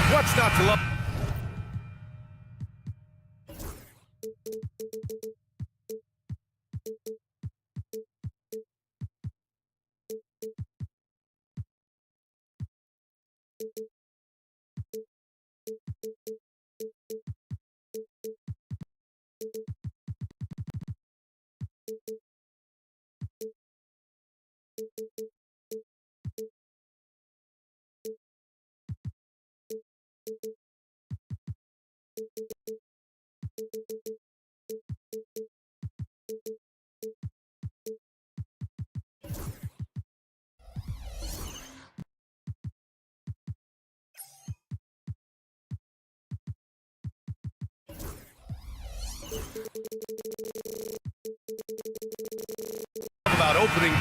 What's not to love? About opening.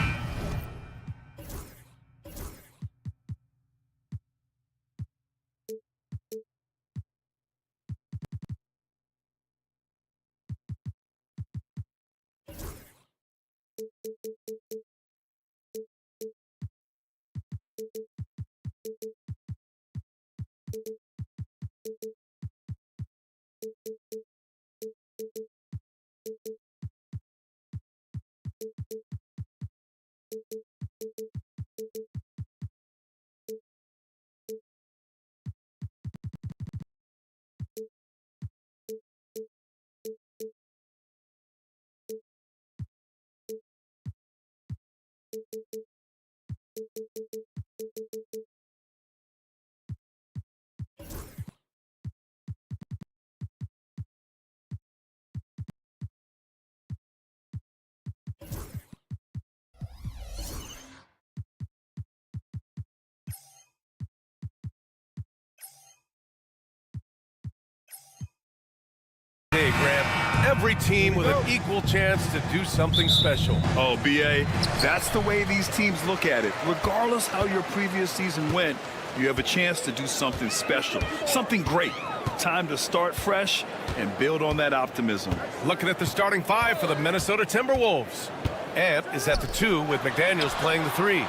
Hey, Grant, every team with an equal chance to do something special. Oh, B.A., that's the way these teams look at it. Regardless how your previous season went, you have a chance to do something special, something great. Time to start fresh and build on that optimism. Looking at the starting five for the Minnesota Timberwolves. Ant is at the 2 with McDaniels playing the 3.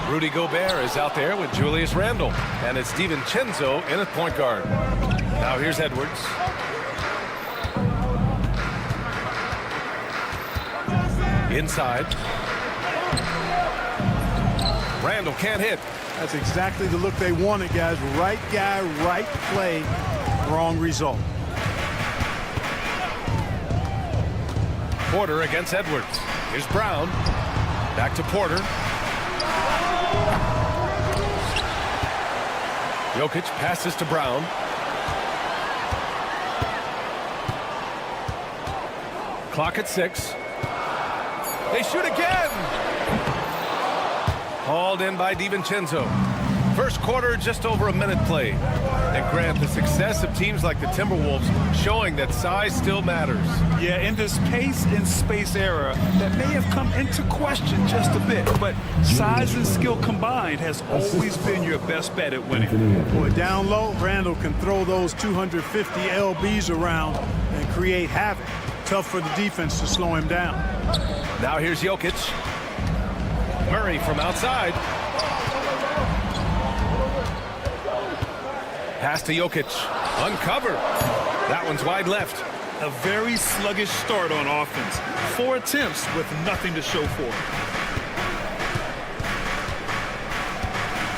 Rudy Gobert is out there with Julius Randle. And it's DiVincenzo in at point guard. Now here's Edwards. Inside. Randle can't hit. That's exactly the look they wanted, guys. Right guy, right play, wrong result. Porter against Edwards. Here's Brown. Back to Porter. Jokic passes to Brown. Clock at 6. They shoot again! Hauled in by DiVincenzo. First quarter, just over a minute played. And Grant, the success of teams like the Timberwolves showing that size still matters. Yeah, in this pace and space era, that may have come into question just a bit, but size and skill combined has always been your best bet at winning. Boy, down low, Randle can throw those 250 lbs around and create havoc. Tough for the defense to slow him down. Now here's Jokic. Murray from outside. Pass to Jokic. Uncovered. That one's wide left. A very sluggish start on offense. 4 attempts with nothing to show for it.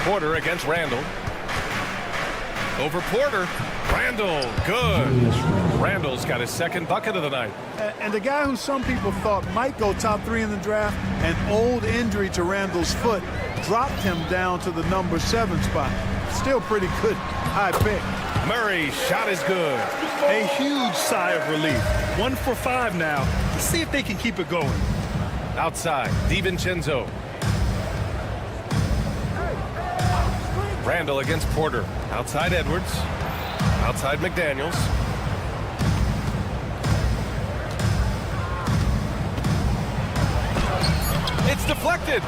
Porter against Randle. Over Porter. Randle, good. Randle's got his second bucket of the night. And the guy who some people thought might go top 3 in the draft, an old injury to Randle's foot, dropped him down to the number 7 spot. Still pretty good. High pick. Murray, shot is good. A huge sigh of relief. 1 for 5 now. Let's see if they can keep it going. Outside, DiVincenzo. Randle against Porter. Outside Edwards. Outside McDaniels. It's deflected.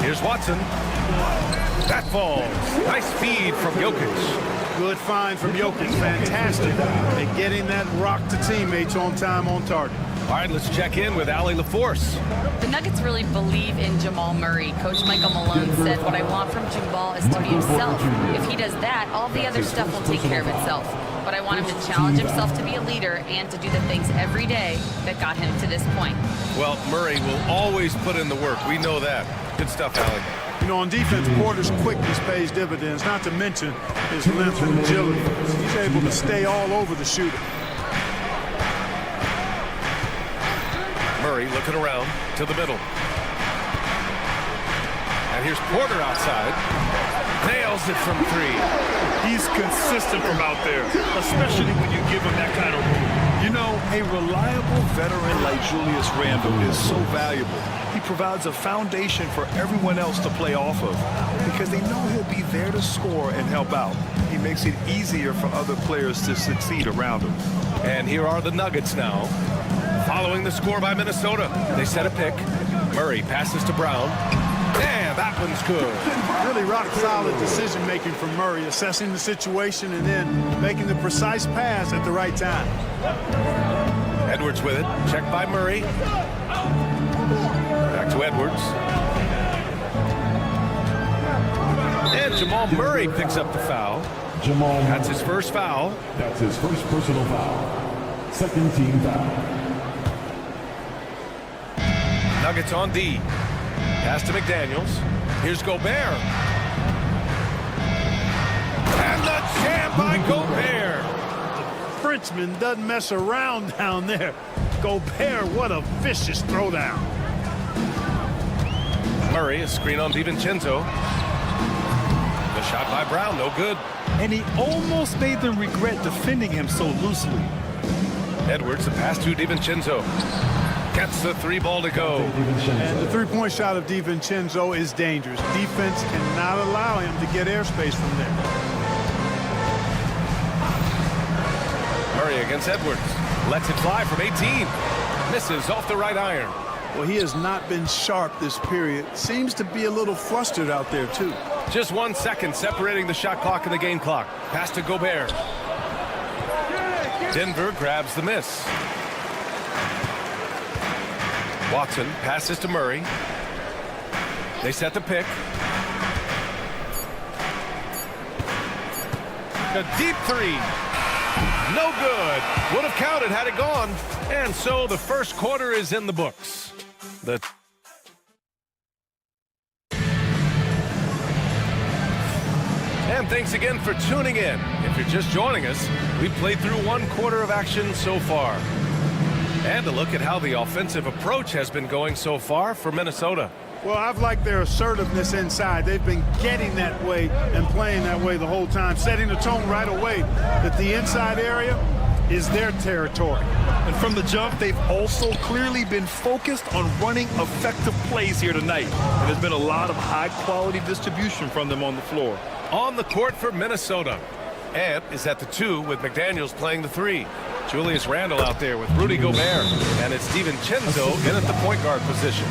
Here's Watson. That falls. Nice feed from Jokic. Good find from Jokic. Fantastic at getting that rock to teammates on time, on target. All right, let's check in with Allie LaForce. The Nuggets really believe in Jamal Murray. Coach Michael Malone said, what I want from Jamal is to be himself. If he does that, all the other stuff will take care of itself. But I want him to challenge himself to be a leader and to do the things every day that got him to this point. Well, Murray will always put in the work. We know that. Good stuff, Allie. You know, on defense, Porter's quickness pays dividends, not to mention his length and agility. He's able to stay all over the shooter. Murray looking around to the middle. And here's Porter outside. Nails it from three. He's consistent from out there, especially when you give him that kind of room. You know, a reliable veteran like Julius Randle is so valuable. He provides a foundation for everyone else to play off of because they know he'll be there to score and help out. He makes it easier for other players to succeed around him. And here are the Nuggets now. Following the score by Minnesota. They set a pick. Murray passes to Brown. And that one's good. Really rock-solid decision-making from Murray, assessing the situation and then making the precise pass at the right time. Edwards with it. Checked by Murray. Back to Edwards. And Jamal Murray picks up the foul. That's his first foul. That's his first personal foul. Second team foul. Nuggets on D. Pass to McDaniels. Here's Gobert. And the jam by Gobert. Frenchman doesn't mess around down there. Gobert, what a vicious throwdown. Murray, a screen on DiVincenzo. The shot by Brown, no good. And he almost made them regret defending him so loosely. Edwards, the pass to DiVincenzo. Gets the three ball to go. And the three-point shot of DiVincenzo is dangerous. Defense cannot allow him to get airspace from there. Murray against Edwards. Lets it fly from 18. Misses off the right iron. Well, he has not been sharp this period. Seems to be a little flustered out there, too. Just 1 second separating the shot clock and the game clock. Pass to Gobert. Denver grabs the miss. Watson passes to Murray. They set the pick. A deep three. No good. Would have counted had it gone. And so the first quarter is in the books. And thanks again for tuning in. If you're just joining us, we've played through 1 quarter of action so far. And a look at how the offensive approach has been going so far for Minnesota. Well, I've liked their assertiveness inside. They've been getting that way and playing that way the whole time, setting the tone right away that the inside area is their territory. And from the jump, they've also clearly been focused on running effective plays here tonight. And there's been a lot of high-quality distribution from them on the floor. On the court for Minnesota. Ant is at the 2 with McDaniels playing the 3. Julius Randle out there with Rudy Gobert. And it's DiVincenzo in at the point guard position.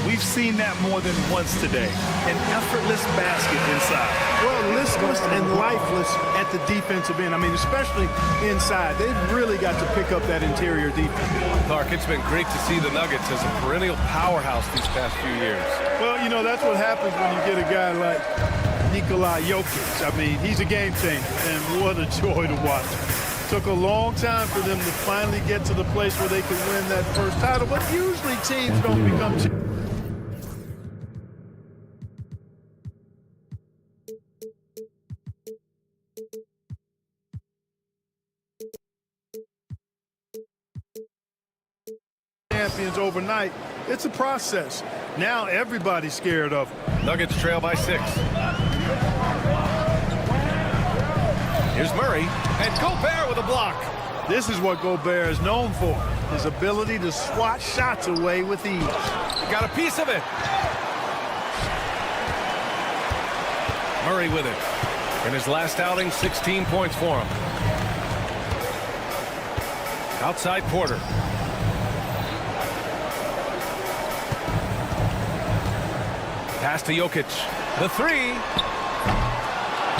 We've seen that more than once today. An effortless basket inside. Well, listless and lifeless at the defensive end. I mean, especially inside. They've really got to pick up that interior defense. Clark, it's been great to see the Nuggets as a perennial powerhouse these past few years. Well, you know, that's what happens when you get a guy like Nikola Jokic. I mean, he's a game changer, and what a joy to watch. Took a long time for them to finally get to the place where they can win that first title, but usually teams don't become champions overnight. It's a process. Now everybody's scared of them. Nuggets trail by 6. Here's Murray, and Gobert with a block. This is what Gobert is known for, his ability to swat shots away with ease. Got a piece of it. Murray with it. In his last outing, 16 points for him. Outside Porter. Pass to Jokic. The three.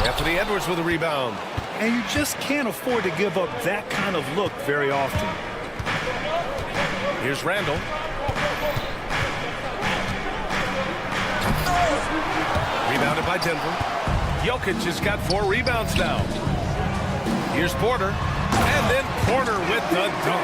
Anthony Edwards with a rebound. And you just can't afford to give up that kind of look very often. Here's Randall. Rebounded by Denver. Jokic has got 4 rebounds now. Here's Porter. And then Porter with the dunk.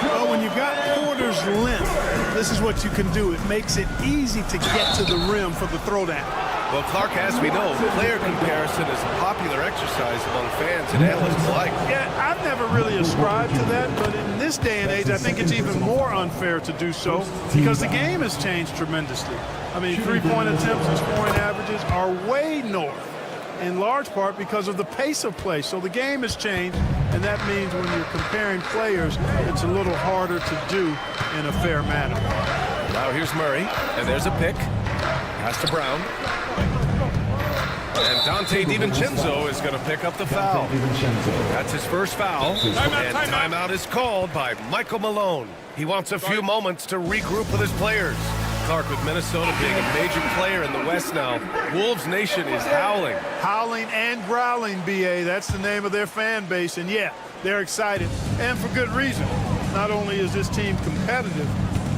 Well, when you got Porter's length, this is what you can do. It makes it easy to get to the rim for the throwdown. Well, Clark, as we know, player comparison is a popular exercise among fans and analysts alike. Yeah, I've never really ascribed to that, but in this day and age, I think it's even more unfair to do so because the game has changed tremendously. I mean, three-point attempts and scoring averages are way north, in large part because of the pace of play. So the game has changed, and that means when you're comparing players, it's a little harder to do in a fair manner. Now here's Murray, and there's a pick. Pass to Brown. And Dante DiVincenzo is going to pick up the foul. That's his first foul. And timeout is called by Michael Malone. He wants a few moments to regroup with his players. Clark, with Minnesota being a major player in the West now, Wolves Nation is howling. Howling and growling, B.A. That's the name of their fan base. And, yeah, they're excited, and for good reason. Not only is this team competitive,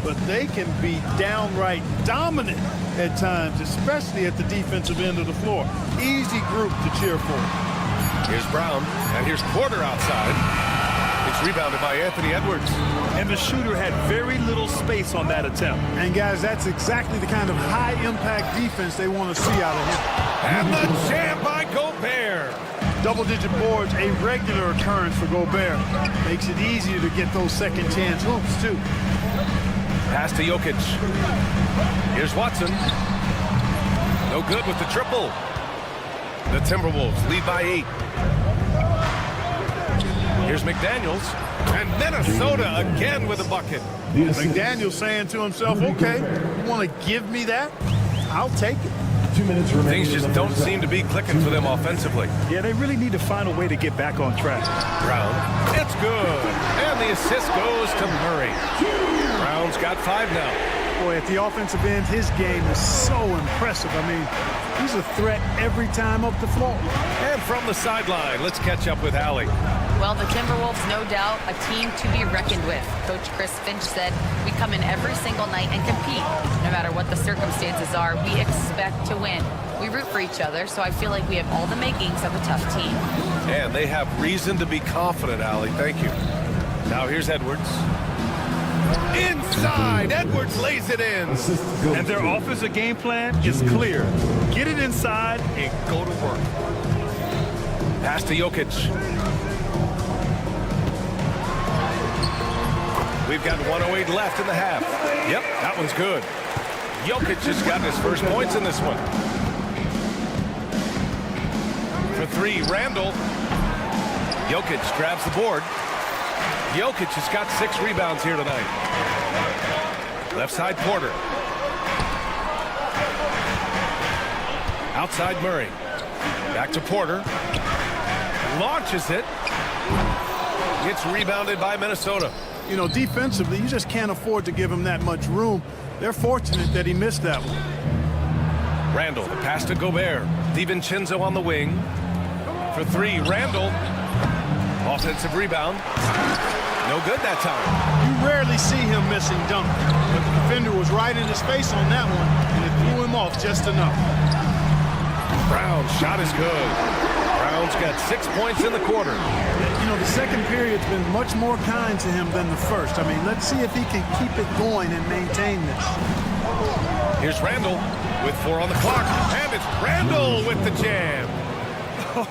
but they can be downright dominant at times, especially at the defensive end of the floor. Easy group to cheer for. Here's Brown, and here's Porter outside. It's rebounded by Anthony Edwards. And the shooter had very little space on that attempt. And, guys, that's exactly the kind of high-impact defense they want to see out of him. And the jam by Gobert. Double-digit boards, a regular occurrence for Gobert. Makes it easier to get those second-chance hoops, too. Pass to Jokic. Here's Watson. No good with the triple. The Timberwolves lead by 8. Here's McDaniels. And Minnesota again with a bucket. McDaniels saying to himself, okay, you want to give me that? I'll take it. 2 minutes remaining. Things just don't seem to be clicking for them offensively. Yeah, they really need to find a way to get back on track. Brown. It's good. And the assist goes to Murray. Brown's got 5 now. Boy, at the offensive end, his game is so impressive. I mean, he's a threat every time up the floor. And from the sideline, let's catch up with Allie. Well, the Timberwolves, no doubt, a team to be reckoned with. Coach Chris Finch said, we come in every single night and compete. No matter what the circumstances are, we expect to win. We root for each other, so I feel like we have all the makings of a tough team. And they have reason to be confident, Allie. Thank you. Now here's Edwards. Inside, Edwards lays it in. And their offensive game plan is clear. Get it inside and go to work. Pass to Jokic. We've got 1:08 left in the half. Yep, that one's good. Jokic just got his first points in this one. For 3, Randall. Jokic grabs the board. Jokic has got 6 rebounds here tonight. Left side, Porter. Outside, Murray. Back to Porter. Launches it. Gets rebounded by Minnesota. You know, defensively, you just can't afford to give him that much room. They're fortunate that he missed that one. Randall, the pass to Gobert. DiVincenzo on the wing. For 3, Randall. Offensive rebound. No good that time. You rarely see him missing dunks, but the defender was right in his face on that one, and it threw him off just enough. Brown's shot is good. Brown's got 6 points in the quarter. You know, the second period's been much more kind to him than the first. I mean, let's see if he can keep it going and maintain this. Here's Randall with 4 on the clock, and it's Randall with the jam.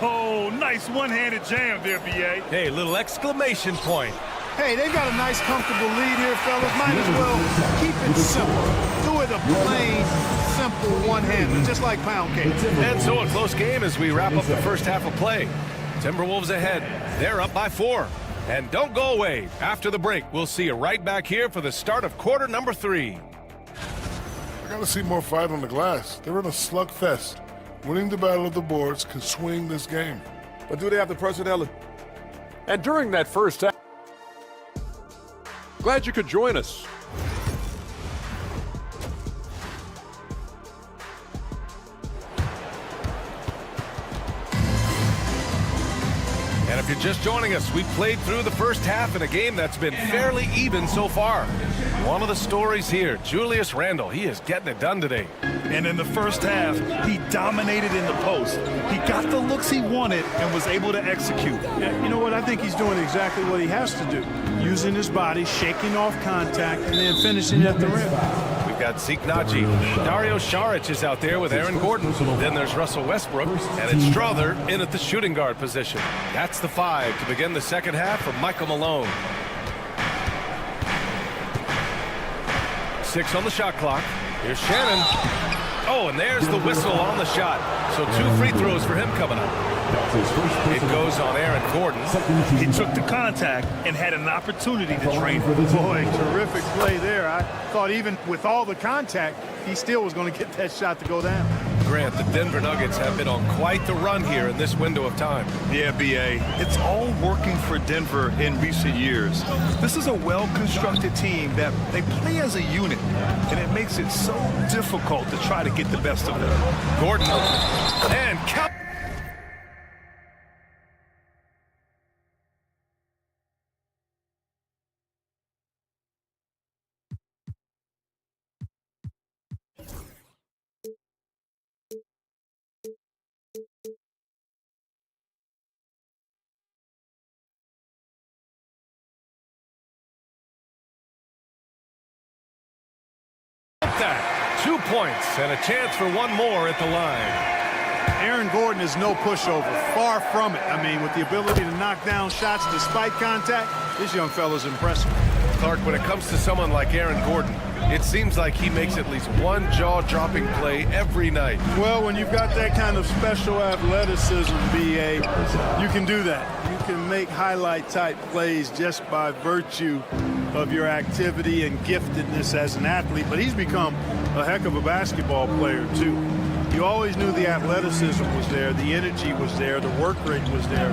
Oh, nice one-handed jam there, B.A. Hey, little exclamation point. Hey, they've got a nice, comfortable lead here, fellas. Might as well keep it simple. Do it a plain, simple one-hander, just like pound cake. And so a close game as we wrap up the first half of play. Timberwolves ahead. They're up by 4. And don't go away. After the break, we'll see you right back here for the start of quarter number 3. I gotta see more fight on the glass. They're in a slugfest. Winning the battle of the boards can swing this game. But do they have the personnel? And during that first half, glad you could join us. If you're just joining us, we've played through the first half in a game that's been fairly even so far. One of the stories here, Julius Randle, he is getting it done today. And in the first half, he dominated in the post. He got the looks he wanted and was able to execute. Yeah, you know what? I think he's doing exactly what he has to do. Using his body, shaking off contact, and then finishing at the rim. We've got Zeke Naji. Dario Saric is out there with Aaron Gordon. Then there's Russell Westbrook, and it's Strother in at the shooting guard position. That's the 5 to begin the second half for Michael Malone. 6 on the shot clock. Here's Shannon. Oh, and there's the whistle on the shot. So 2 free throws for him coming up. It goes on Aaron Gordon. He took the contact and had an opportunity to train. Boy, terrific play there. I thought even with all the contact, he still was going to get that shot to go down. Grant, the Denver Nuggets have been on quite the run here in this window of time. Yeah, B.A. It's all working for Denver in recent years. This is a well-constructed team that they play as a unit, and it makes it so difficult to try to get the best of them. Gordon and count. That 2 points and a chance for one more at the line. Aaron Gordon is no pushover, far from it. I mean, with the ability to knock down shots despite contact, this young fella's impressive. Clark, when it comes to someone like Aaron Gordon, it seems like he makes at least one jaw-dropping play every night. Well, when you've got that kind of special athleticism, B.A., you can do that. You can make highlight-type plays just by virtue of your activity and giftedness as an athlete. But he's become a heck of a basketball player, too. You always knew the athleticism was there, the energy was there, the work rate was there.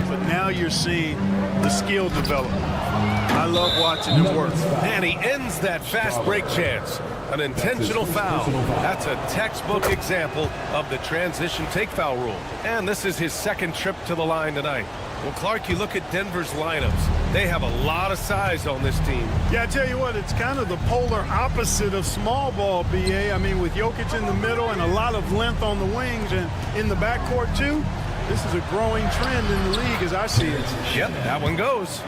But now you're seeing the skill develop. I love watching him work. And he ends that fast break chance. An intentional foul. That's a textbook example of the transition take foul rule. And this is his second trip to the line tonight. Well, Clark, you look at Denver's lineups. They have a lot of size on this team. Yeah, I tell you what, it's kind of the polar opposite of small ball, B.A. I mean, with Jokic in the middle and a lot of length on the wings and in the backcourt, too, this is a growing trend in the league as I see it. Yep, that one goes.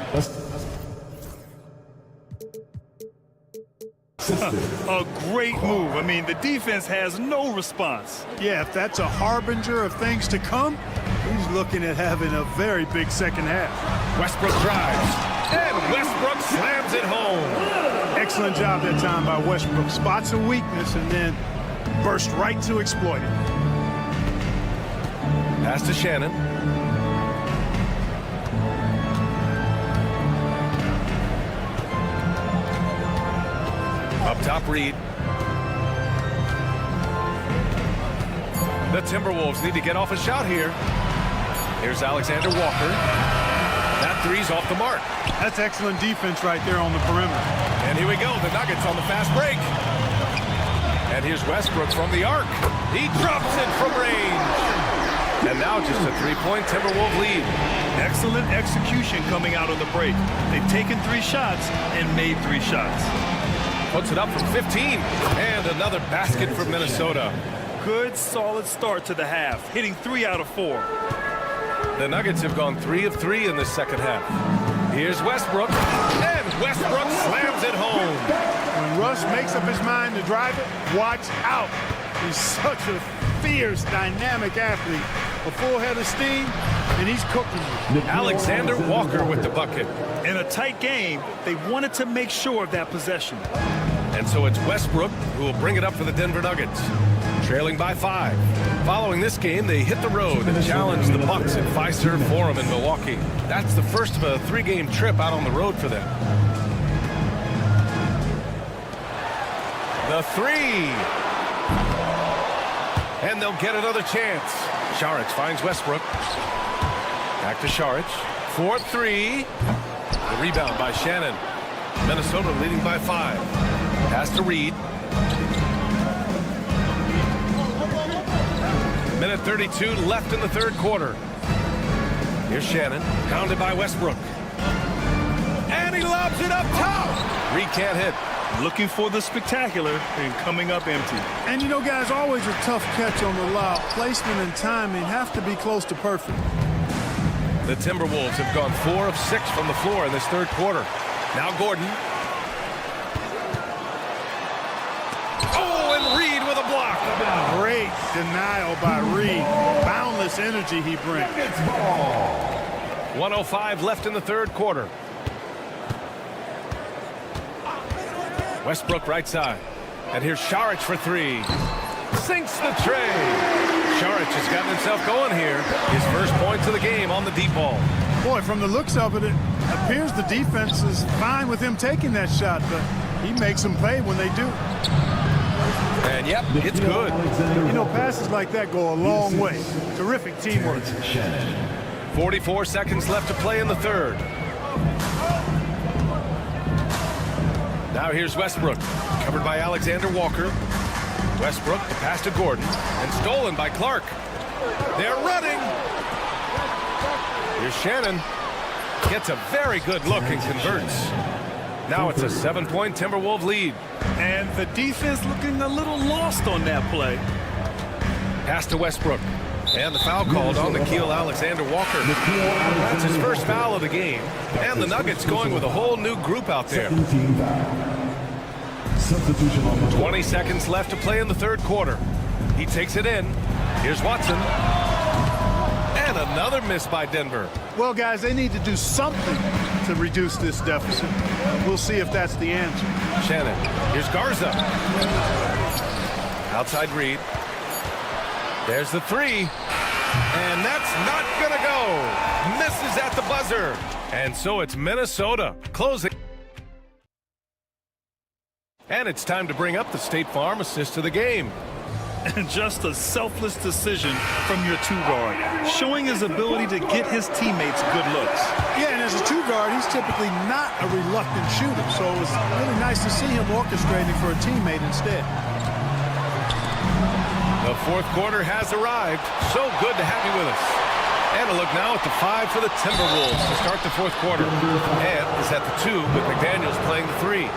A great move. I mean, the defense has no response. Yeah, if that's a harbinger of things to come, he's looking at having a very big second half. Westbrook drives, and Westbrook slams it home. Excellent job that time by Westbrook. Spots a weakness and then burst right to exploit it. Pass to Shannon. Up top, Reed. The Timberwolves need to get off a shot here. Here's Alexander Walker. That three's off the mark. That's excellent defense right there on the perimeter. And here we go, the Nuggets on the fast break. And here's Westbrook from the arc. He drops it from range. And now just a three-point Timberwolves lead. Excellent execution coming out of the break. They've taken 3 shots and made 3 shots. Puts it up from 15. And another basket for Minnesota. Good, solid start to the half, hitting 3 out of 4. The Nuggets have gone 3 of 3 in the second half. Here's Westbrook. And Westbrook slams it home. When Russ makes up his mind to drive it, watch out. He's such a fierce, dynamic athlete. A full head of steam, and he's cooking you. Alexander Walker with the bucket. In a tight game, they wanted to make sure of that possession. And so it's Westbrook who will bring it up for the Denver Nuggets. Trailing by 5. Following this game, they hit the road and challenge the Bucks at Fiserv Forum in Milwaukee. That's the first of a 3-game trip out on the road for them. The 3. And they'll get another chance. Saric finds Westbrook. Back to Saric. 4-3. The rebound by Shannon. Minnesota leading by 5. Pass to Reed. Minute 32 left in the third quarter. Here's Shannon, pounded by Westbrook. And he lobs it up top. Reed can't hit. Looking for the spectacular and coming up empty. And you know, guys, always a tough catch on the lob. Placement and timing have to be close to perfect. The Timberwolves have gone 4 of 6 from the floor in this third quarter. Now Gordon. Oh, and Reed with a block. Great denial by Reed. Boundless energy he brings. 1:05 left in the third quarter. Westbrook right side. And here's Saric for 3. Sinks the tray. Saric has gotten himself going here. His first points of the game on the deep ball. Boy, from the looks of it, it appears the defense is fine with him taking that shot, but he makes them pay when they do. And yep, it's good. You know, passes like that go a long way. Terrific teamwork. 44 seconds left to play in the third. Now here's Westbrook, covered by Alexander Walker. Westbrook, the pass to Gordon, and stolen by Clark. They're running. Here's Shannon. Gets a very good look and converts. Now it's a 7-point Timberwolves lead. And the defense looking a little lost on that play. Pass to Westbrook. And the foul called on Nickeil Alexander-Walker. That's his first foul of the game. And the Nuggets going with a whole new group out there. 20 seconds left to play in the third quarter. He takes it in. Here's Watson. And another miss by Denver. Well, guys, they need to do something to reduce this deficit. We'll see if that's the answer. Shannon. Here's Garza. Outside Reed. There's the 3. And that's not going to go. Misses at the buzzer. And so it's Minnesota closing. And it's time to bring up the State Farm assist of the game. And just a selfless decision from your 2-guard, showing his ability to get his teammates good looks. Yeah, and as a 2-guard, he's typically not a reluctant shooter, so it was really nice to see him orchestrating for a teammate instead. The fourth quarter has arrived. So good to have you with us. And a look now at the 5 for the Timberwolves to start the fourth quarter. And is at the 2 with McDaniels playing the 3.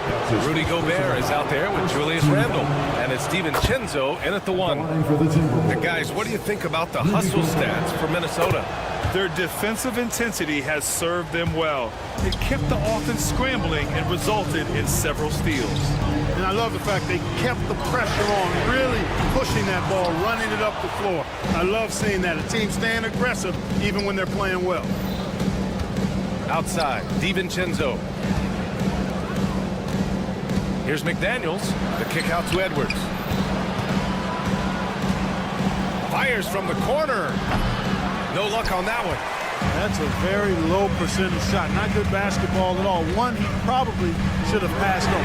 Rudy Gobert is out there with Julius Randle. And it's Steven Chenzo in at the 1. And guys, what do you think about the hustle stats for Minnesota? Their defensive intensity has served them well. It kept the offense scrambling and resulted in several steals. And I love the fact they kept the pressure on, really pushing that ball, running it up the floor. I love seeing that. A team staying aggressive even when they're playing well. Outside, DiVincenzo. Here's McDaniels. The kick out to Edwards. Fires from the corner. No luck on that one. That's a very low percentage shot. Not good basketball at all. One he probably should have passed on.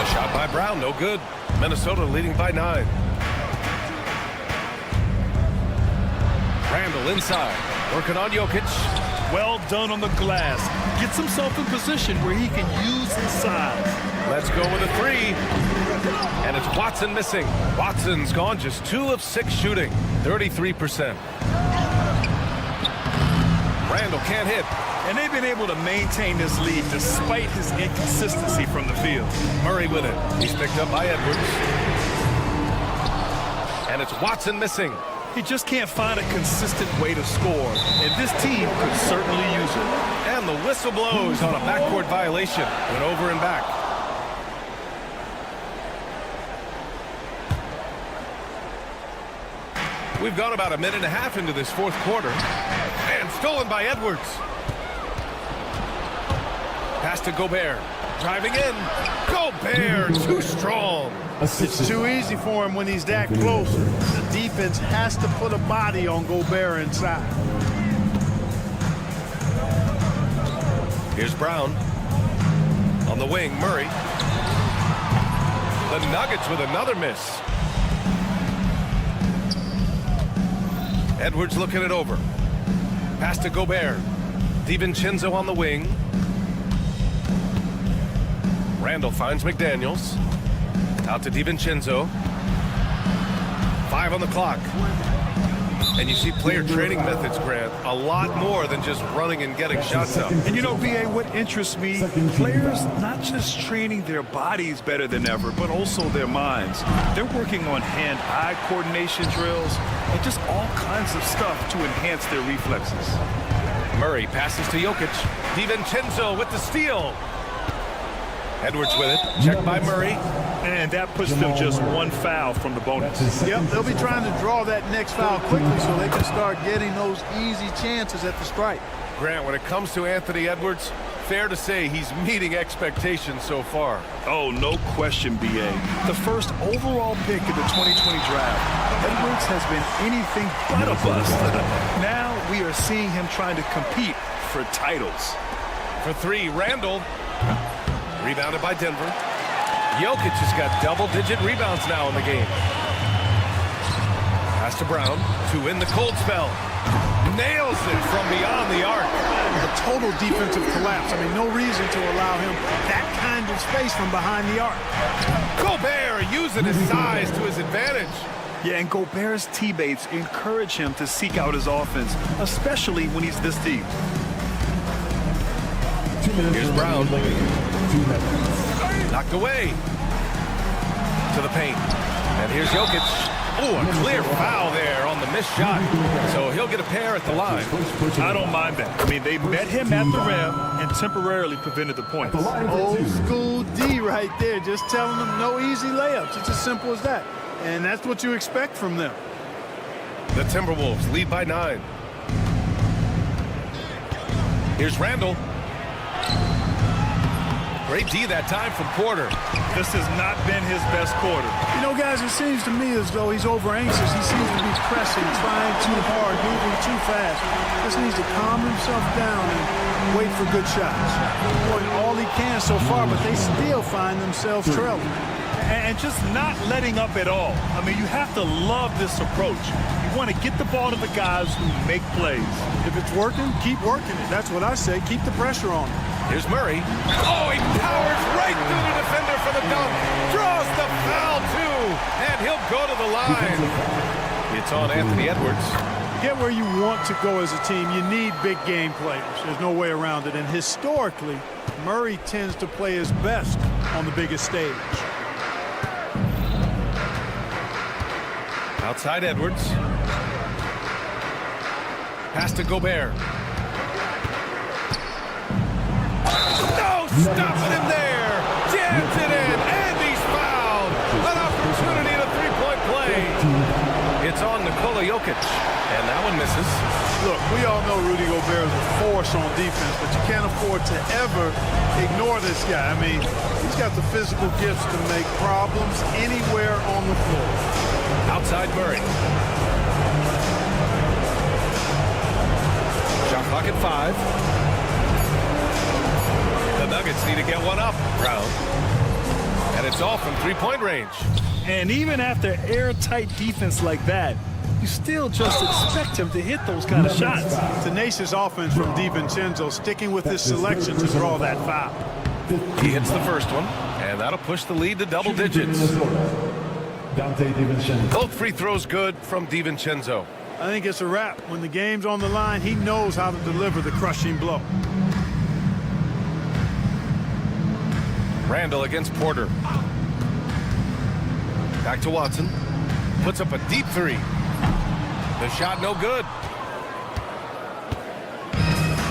A shot by Brown, no good. Minnesota leading by 9. Randle inside, working on Jokic. Well done on the glass. Gets himself in position where he can use his size. Let's go with a 3. And it's Watson missing. Watson's gone just 2 of 6 shooting, 33%. Randle can't hit. And they've been able to maintain this lead despite his inconsistency from the field. Murray with it. He's picked up by Edwards. And it's Watson missing. He just can't find a consistent way to score, and this team could certainly use it. And the whistle blows on a backcourt violation. Went over and back. We've gone about a minute and a half into this fourth quarter. And stolen by Edwards. Pass to Gobert. Driving in. Gobert, too strong. It's too easy for him when he's that close. The defense has to put a body on Gobert inside. Here's Brown. On the wing, Murray. The Nuggets with another miss. Edwards looking it over. Pass to Gobert. DiVincenzo on the wing. Randle finds McDaniels. Out to DiVincenzo. 5 on the clock. And you see player training methods, Grant, a lot more than just running and getting shots up. And you know, BA, what interests me, players not just training their bodies better than ever, but also their minds. They're working on hand-eye coordination drills and just all kinds of stuff to enhance their reflexes. Murray passes to Jokic. DiVincenzo with the steal. Edwards with it. Checked by Murray. And that puts them just one foul from the bonus. Yep, they'll be trying to draw that next foul quickly so they can start getting those easy chances at the stripe. Grant, when it comes to Anthony Edwards, fair to say he's meeting expectations so far. Oh, no question, BA. The first overall pick in the 2020 draft, Edwards has been anything but a bust. Now we are seeing him trying to compete for titles. For three, Randall. Rebounded by Denver. Jokic has got double-digit rebounds now in the game. Pass to Brown to win the cold spell. Nails it from beyond the arc. A total defensive collapse. I mean, no reason to allow him that kind of space from behind the arc. Gobert using his size to his advantage. Yeah, and Gobert's teammates encourage him to seek out his offense, especially when he's this deep. Here's Brown. Knocked away to the paint. And here's Jokic. Oh, a clear foul there on the missed shot. So he'll get a pair at the line. I don't mind that. I mean, they met him at the rim and temporarily prevented the points. Old school D right there, just telling them no easy layups. It's as simple as that. And that's what you expect from them. The Timberwolves lead by 9. Here's Randall. Great D that time from Porter. This has not been his best quarter. You know, guys, it seems to me as though he's over-anxious. He seems to be pressing, trying too hard, moving too fast. Just needs to calm himself down and wait for good shots. Doing all he can so far, but they still find themselves trailing. And just not letting up at all. I mean, you have to love this approach. You want to get the ball to the guys who make plays. If it's working, keep working it. That's what I say. Keep the pressure on him. Here's Murray. Oh, he powers right through the defender for the dunk. Draws the foul, too. And he'll go to the line. It's on Anthony Edwards. Get where you want to go as a team, you need big game players. There's no way around it. And historically, Murray tends to play his best on the biggest stage. Outside Edwards. Pass to Gobert. No, stopping him there. Jams it in, and he's fouled. An opportunity at a three-point play. It's on Nikola Jokic, and that one misses. Look, we all know Rudy Gobert is a force on defense, but you can't afford to ever ignore this guy. I mean, he's got the physical gifts to make problems anywhere on the floor. Outside Murray. Shot clock at 5. The Nuggets need to get one up. Brown. And it's off from three-point range. And even after airtight defense like that, you still just expect him to hit those kind of shots. Tenacious offense from DiVincenzo, sticking with his selection to draw that foul. He hits the first one, and that'll push the lead to double digits. Both free throws good from DiVincenzo. I think it's a wrap. When the game's on the line, he knows how to deliver the crushing blow. Randall against Porter. Back to Watson. Puts up a deep three. The shot no good.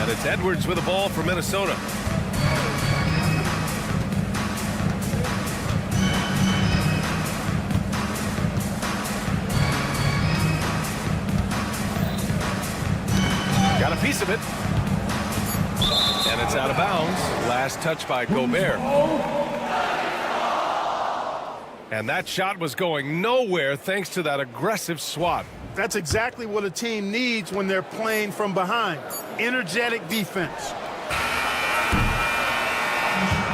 And it's Edwards with the ball for Minnesota. Got a piece of it. And it's out of bounds. Last touch by Gobert. And that shot was going nowhere thanks to that aggressive swat. That's exactly what a team needs when they're playing from behind. Energetic defense.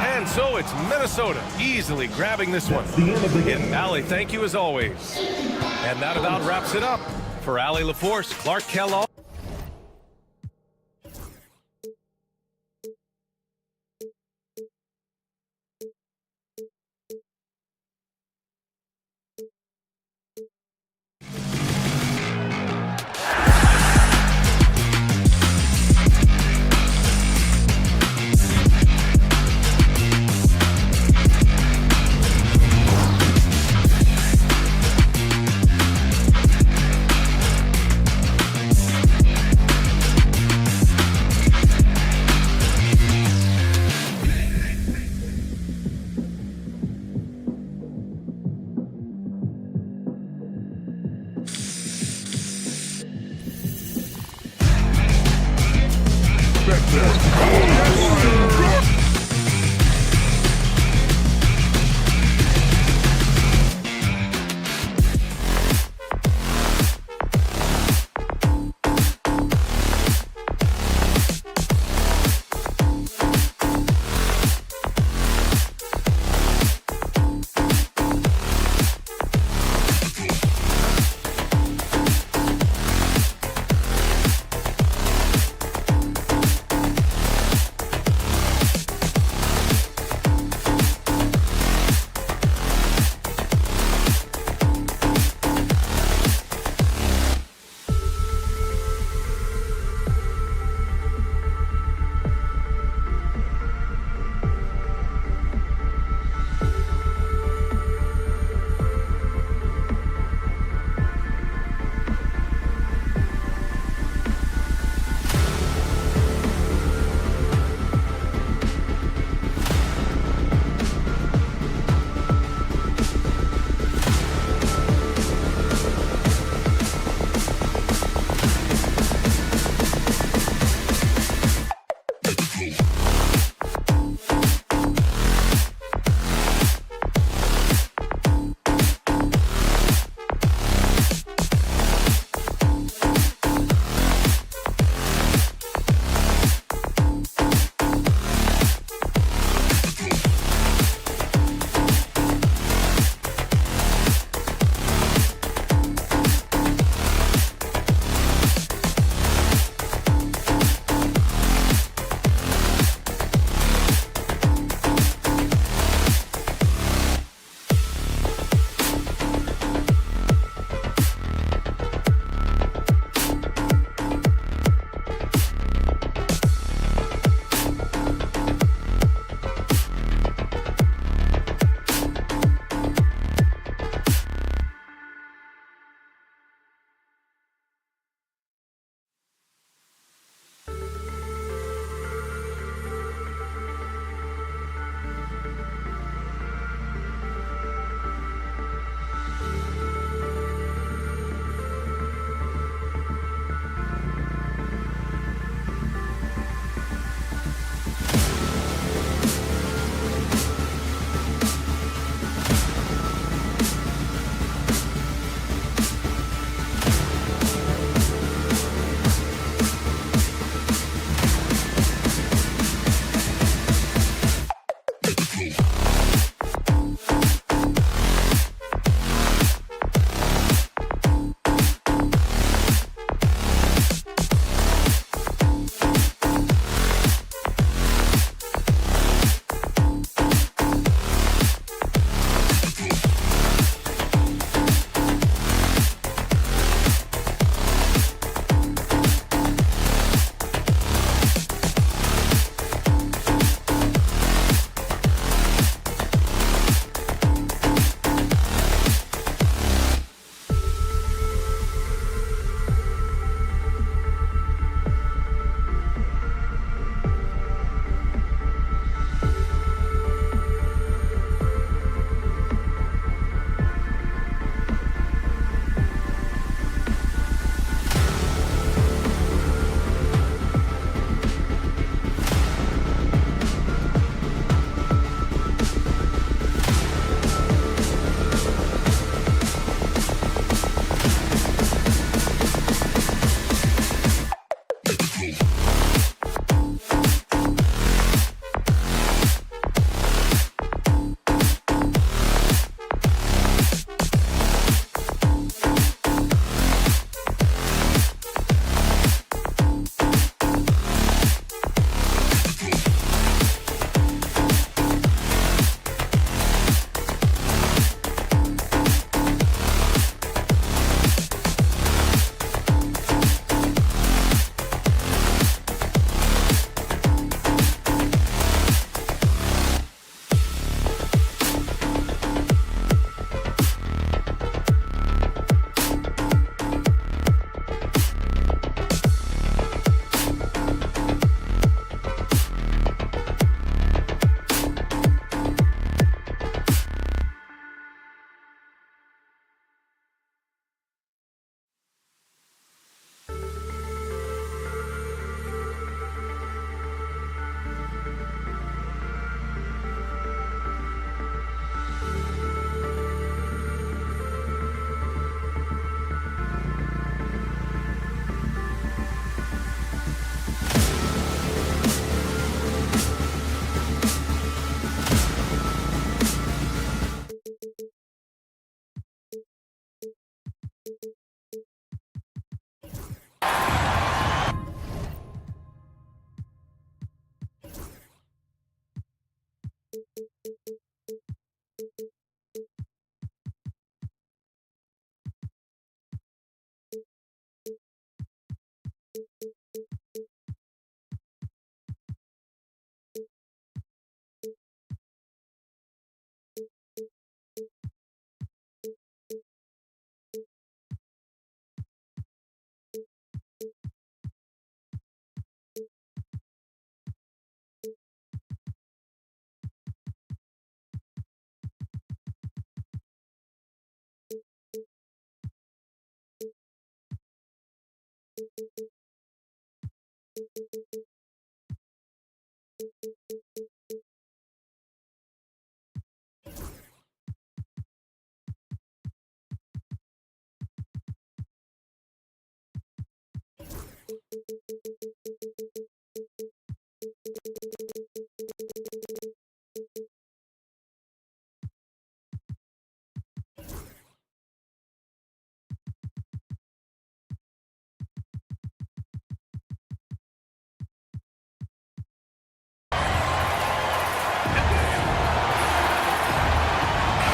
And so it's Minnesota easily grabbing this one. And Allie, thank you as always. And that about wraps it up. For Allie LaForce, Clark Kellogg.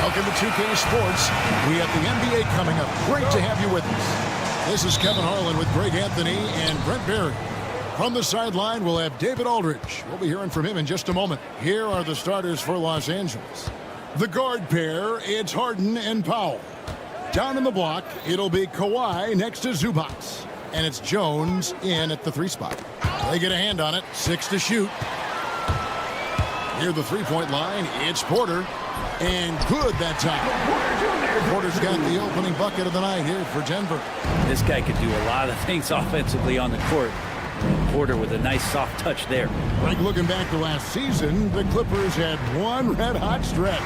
Welcome to 2K Sports. We have the NBA coming up. Great to have you with us. This is Kevin Harlan with Greg Anthony and Brent Barry. From the sideline, we'll have David Aldridge. We'll be hearing from him in just a moment. Here are the starters for Los Angeles. The guard pair, it's Harden and Powell. Down in the block, it'll be Kawhi next to Zubac. And it's Jones in at the 3 spot. They get a hand on it. 6 to shoot. Near the 3-point line, it's Porter. And good that time. Porter's got the opening bucket of the night here for Denver. This guy could do a lot of things offensively on the court. Porter with a nice soft touch there. Like looking back to last season, the Clippers had one red-hot stretch.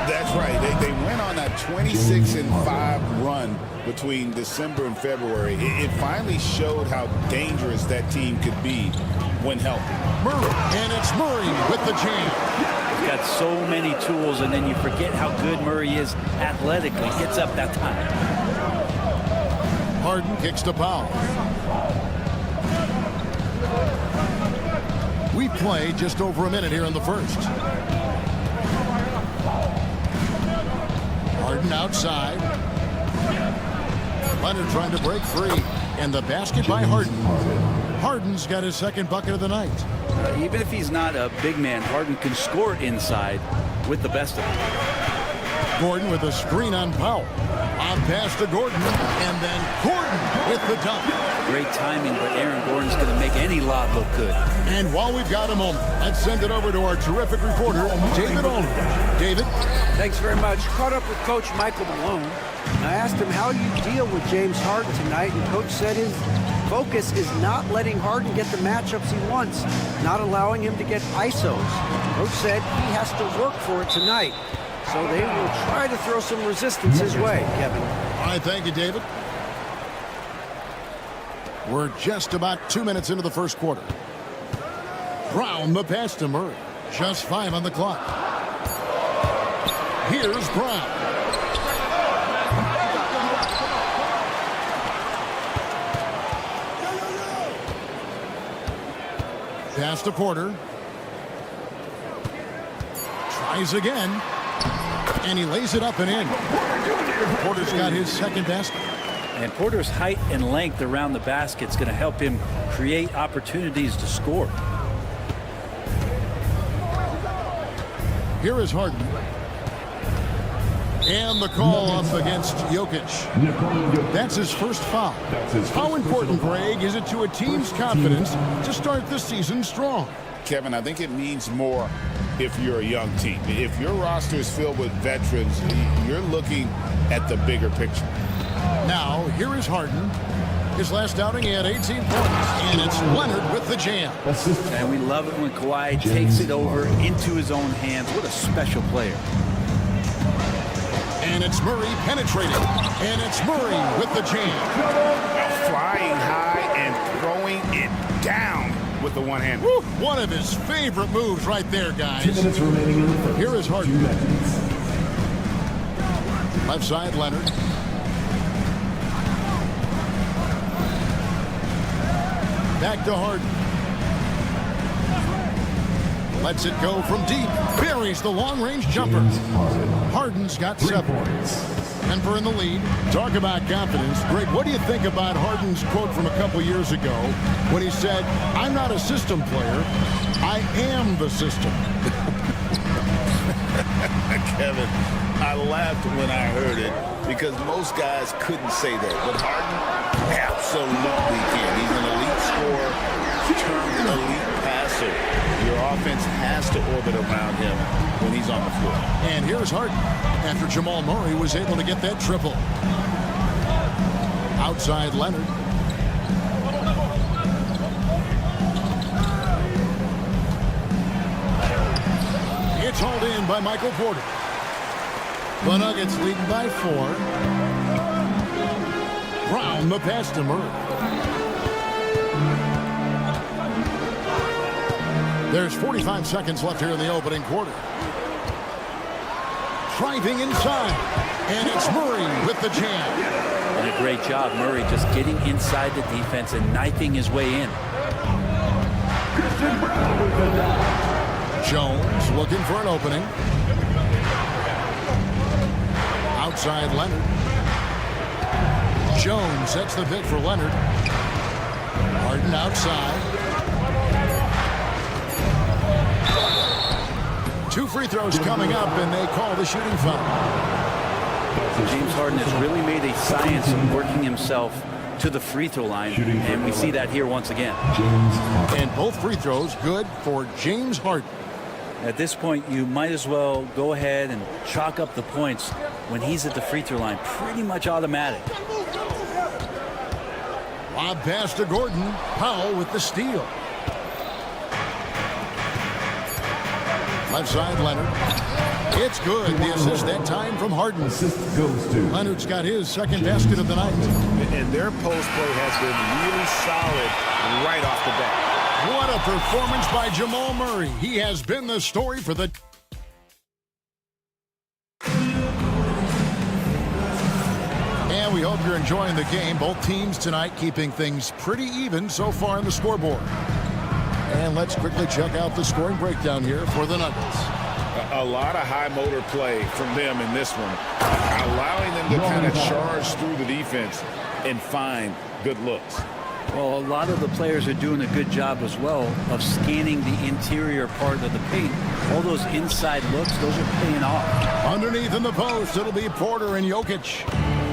That's right. They went on a 26-5 run between December and February. It finally showed how dangerous that team could be when healthy. Murray, and it's Murray with the jam. He's got so many tools, and then you forget how good Murray is athletically. Gets up that time. Harden kicks to Powell. We play just over a minute here in the first. Harden outside. Leonard trying to break free. And the basket by Harden. Harden's got his second bucket of the night. Even if he's not a big man, Harden can score inside with the best of them. Gordon with a screen on Powell. On pass to Gordon. And then Gordon with the dunk. Great timing, but Aaron Gordon's going to make any lob look good. And while we've got a moment, let's send it over to our terrific reporter, David Aldridge. David? Thanks very much. Caught up with Coach Michael Malone. I asked him how you deal with James Harden tonight, and Coach said his focus is not letting Harden get the matchups he wants, not allowing him to get ISOs. Coach said he has to work for it tonight, so they will try to throw some resistance his way, Kevin. All right, thank you, David. We're just about 2 minutes into the first quarter. Brown the pass to Murray. Just 5 on the clock. Here's Brown. Pass to Porter. Tries again. And he lays it up and in. Porter's got his second basket. And Porter's height and length around the basket is going to help him create opportunities to score. Here is Harden. And the call up against Jokic. That's his first foul. How important, Greg, is it to a team's confidence to start the season strong? Kevin, I think it means more if you're a young team. If your roster is filled with veterans, you're looking at the bigger picture. Now, here is Harden. His last outing, he had 18 points. And it's Leonard with the jam. And we love it when Kawhi takes it over into his own hands. What a special player. And it's Murray penetrating. And it's Murray with the jam. Flying high and throwing it down with the one hand. Woo, one of his favorite moves right there, guys. 2 minutes remaining in the first. Here is Harden. 2 minutes. Left side, Leonard. Back to Harden. Lets it go from deep. Buries the long-range jumper. Harden's got 7. Denver in the lead. Talk about confidence. Greg, what do you think about Harden's quote from a couple years ago when he said, "I'm not a system player. I am the system." Kevin, I laughed when I heard it because most guys couldn't say that. But Harden absolutely can. He's an elite scorer, turned elite passer. Your offense has to orbit around him when he's on the floor. And here's Harden after Jamal Murray was able to get that triple. Outside Leonard. It's hauled in by Michael Porter. The Nuggets leading by 4. Brown the pass to Murray. There's 45 seconds left here in the opening quarter. Driving inside, and it's Murray with the jam. And a great job, Murray, just getting inside the defense and knifing his way in. Jones looking for an opening. Outside Leonard. Jones sets the pick for Leonard. Harden outside. 2 free throws coming up, and they call the shooting foul. James Harden has really made a science of working himself to the free throw line, and we see that here once again. And both free throws good for James Harden. At this point, you might as well go ahead and chalk up the points when he's at the free throw line. Pretty much automatic. Lob pass to Gordon. Powell with the steal. Left side, Leonard. It's good. The assist that time from Harden. Assist goes to Leonard's got his second basket of the night. And their post play has been really solid right off the bat. What a performance by Jamal Murray. He has been the story for the... And we hope you're enjoying the game. Both teams tonight keeping things pretty even so far on the scoreboard. And let's quickly check out the scoring breakdown here for the Nuggets. A lot of high motor play from them in this one, allowing them to kind of charge through the defense and find good looks. Well, a lot of the players are doing a good job as well of scanning the interior part of the paint. All those inside looks, those are paying off. Underneath in the post, it'll be Porter and Jokic.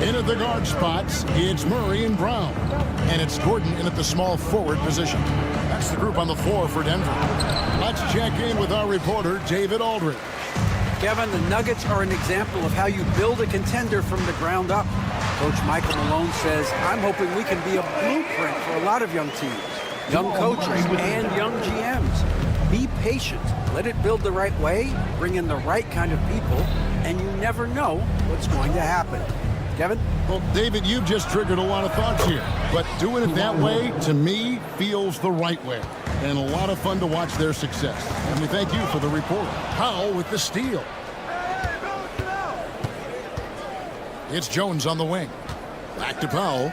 In at the guard spots, it's Murray and Brown. And it's Gordon in at the small forward position. That's the group on the floor for Denver. Let's check in with our reporter, David Aldridge. Kevin, the Nuggets are an example of how you build a contender from the ground up. Coach Michael Malone says, I'm hoping we can be a blueprint for a lot of young teams, young coaches, and young GMs. Be patient. Let it build the right way, bring in the right kind of people, and you never know what's going to happen. Kevin? Well, David, you've just triggered a lot of thoughts here. But doing it that way, to me, feels the right way. And a lot of fun to watch their success. And we thank you for the report. Powell with the steal. It's Jones on the wing. Back to Powell.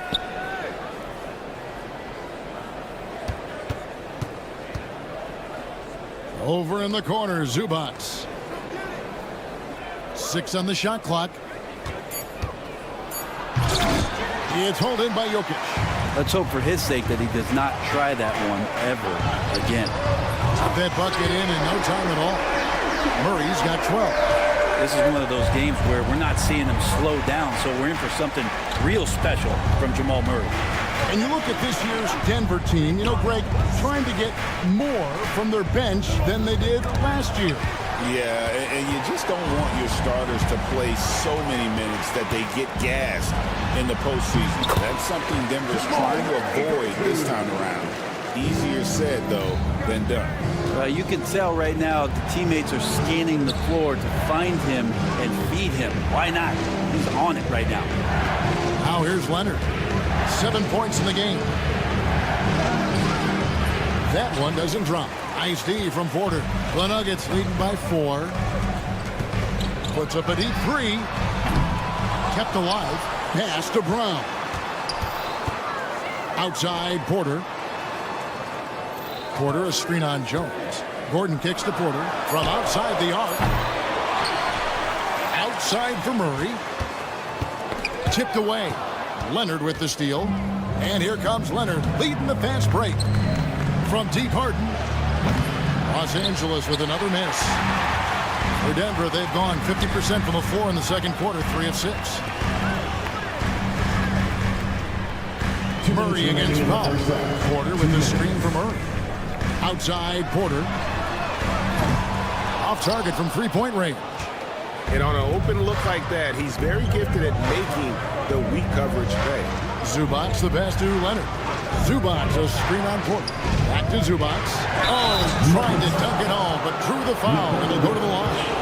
Over in the corner, Zubats. 6 on the shot clock. It's hauled in by Jokic. Let's hope for his sake that he does not try that one ever again. Put that bucket in no time at all. Murray's got 12. This is one of those games where we're not seeing him slow down, so we're in for something real special from Jamal Murray. And you look at this year's Denver team, you know, Greg, trying to get more from their bench than they did last year. Yeah, and you just don't want your starters to play so many minutes that they get gassed in the postseason. That's something Denver's trying to avoid this time around. Easier said, though, than done. You can tell right now the teammates are scanning the floor to find him and feed him. Why not? He's on it right now. Now here's Leonard. 7 points in the game. That one doesn't drop. Nice D from Porter. The Nuggets leading by 4. Puts up a deep 3. Kept alive. Pass to Brown. Outside Porter. Porter, a screen on Jones. Gordon kicks to Porter from outside the arc. Outside for Murray. Tipped away. Leonard with the steal. And here comes Leonard leading the fast break. From deep Harden. Los Angeles with another miss. For Denver, they've gone 50% from the floor in the second quarter, 3 of 6. Murray against Powell. Porter with the screen from Murray. Outside Porter. Off target from three-point range. And on an open look like that, he's very gifted at making the weak coverage pay. Zubac, the pass to Leonard. Zubac, a screen on Porter. Back to Zubac. Oh, trying to dunk it home, but drew the foul, and he'll go to the line.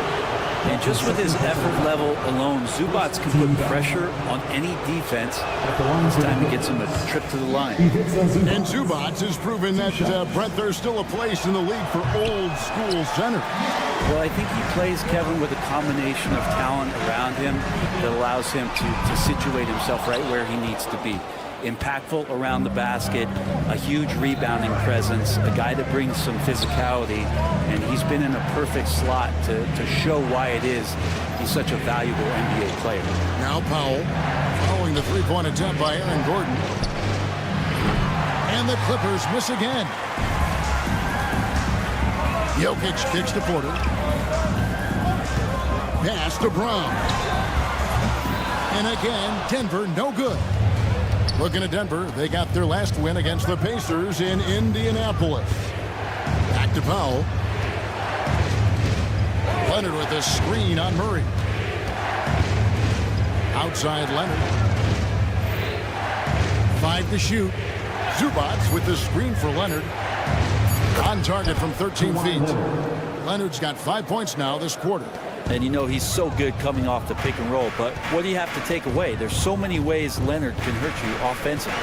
And just with his effort level alone, Zubac can put pressure on any defense. This time he gets him a trip to the line. And Zubac has proven that, Brent, there's still a place in the league for old-school center. Well, I think he plays, Kevin, with a combination of talent around him that allows him to situate himself right where he needs to be. Impactful around the basket, a huge rebounding presence, a guy that brings some physicality, and he's been in a perfect slot to show why it is he's such a valuable NBA player. Now Powell, following the three-point attempt by Aaron Gordon. And the Clippers miss again. Jokic kicks to Porter. Pass to Brown. And again, Denver no good. Looking at Denver, they got their last win against the Pacers in Indianapolis. Back to Powell. Leonard with a screen on Murray. Outside Leonard. 5 to shoot. Zubac with the screen for Leonard. On target from 13 feet. Leonard's got 5 points now this quarter. And you know he's so good coming off the pick and roll, but what do you have to take away? There's so many ways Leonard can hurt you offensively.